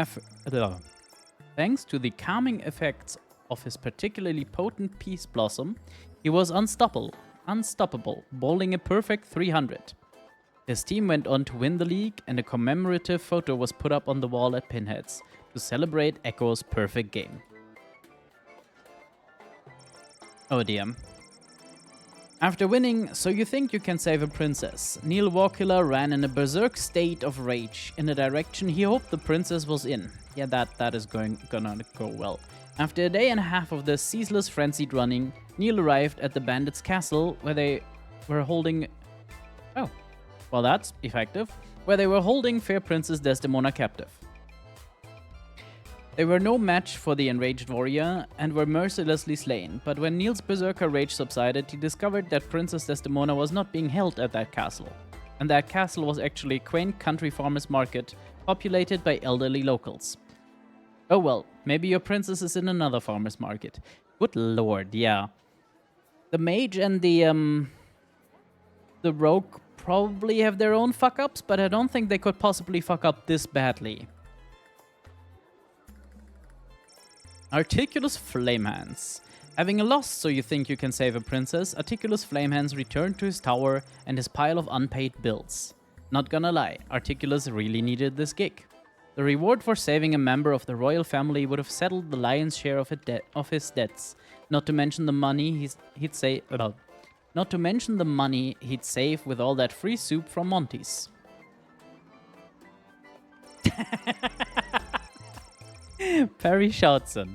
effects of his particularly potent Peace Blossom, he was unstoppable, bowling a perfect 300. His team went on to win the league, and a commemorative photo was put up on the wall at Pinheads to celebrate Echo's perfect game. Oh dear. After winning So You Think You Can Save a Princess, Neil Warkiller ran in a berserk state of rage in a direction he hoped the princess was in. Yeah, that is gonna go well. After a day and a half of this ceaseless frenzied running, Neil arrived at the bandits' castle where they were holding... Oh, well that's effective. Where they were holding fair Princess Desdemona captive. They were no match for the enraged warrior and were mercilessly slain, but when Neil's berserker rage subsided, he discovered that Princess Desdemona was not being held at that castle. And that castle was actually a quaint country farmer's market populated by elderly locals. Oh well, maybe your princess is in another farmer's market. Good lord, yeah. The mage and the rogue probably have their own fuck-ups, but I don't think they could possibly fuck up this badly. Articulous Flamehands. Having lost So You Think You Can Save a Princess, Articulous Flamehands returned to his tower and his pile of unpaid bills. Not gonna lie, Articulous really needed this gig. The reward for saving a member of the royal family would have settled the lion's share of his debts, not to mention the money he'd save with all that free soup from Monty's. Perry Shoutson.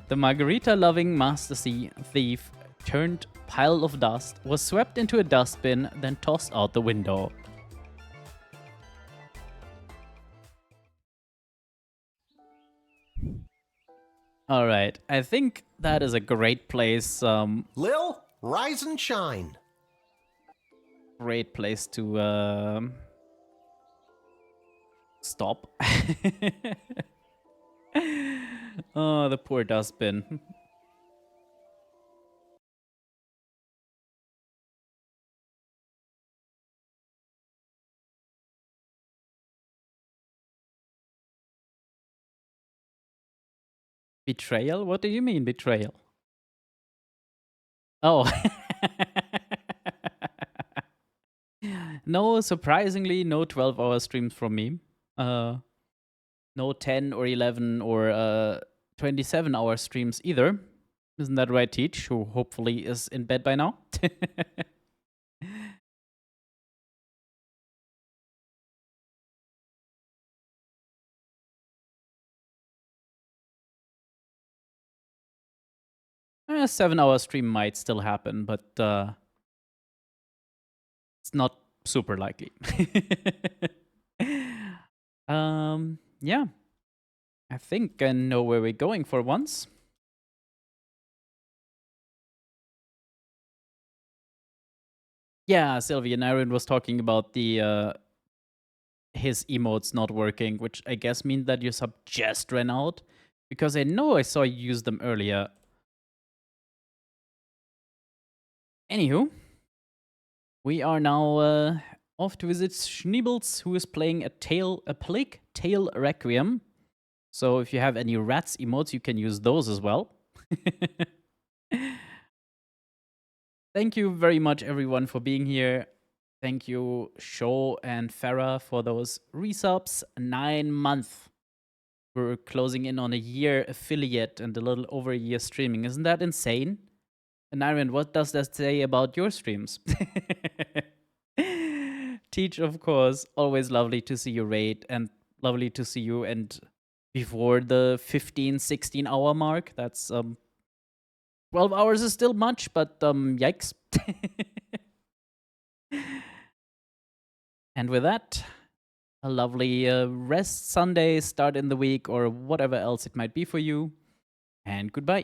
The margarita-loving master thief turned pile of dust was swept into a dustbin, then tossed out the window. Alright, I think that is a great place. Lil, rise and shine. Great place to stop. Oh, the poor dustbin. Betrayal? What do you mean, betrayal? Oh. No, surprisingly, no 12-hour streams from me. No 10 or 11 or 27-hour streams either. Isn't that right, Teach, who hopefully is in bed by now? A 7-hour stream might still happen, but it's not super likely. Yeah. I think I know where we're going for once. Yeah, Sylvia Naren was talking about the his emotes not working, which I guess means that your sub just ran out, because I know I saw you use them earlier. Anywho, we are now off to visit Schneebels, who is playing a Plague Tale Requiem. So if you have any rats emotes, you can use those as well. Thank you very much, everyone, for being here. Thank you, Sho and Farah, for those resubs. 9 months. We're closing in on a year affiliate and a little over a year streaming. Isn't that insane? And Iron, what does that say about your streams? Teach, of course. Always lovely to see you raid, and lovely to see you. And before the 15, 16 hour mark, that's 12 hours is still much, but yikes. And with that, a lovely rest Sunday, start in the week, or whatever else it might be for you. And goodbye.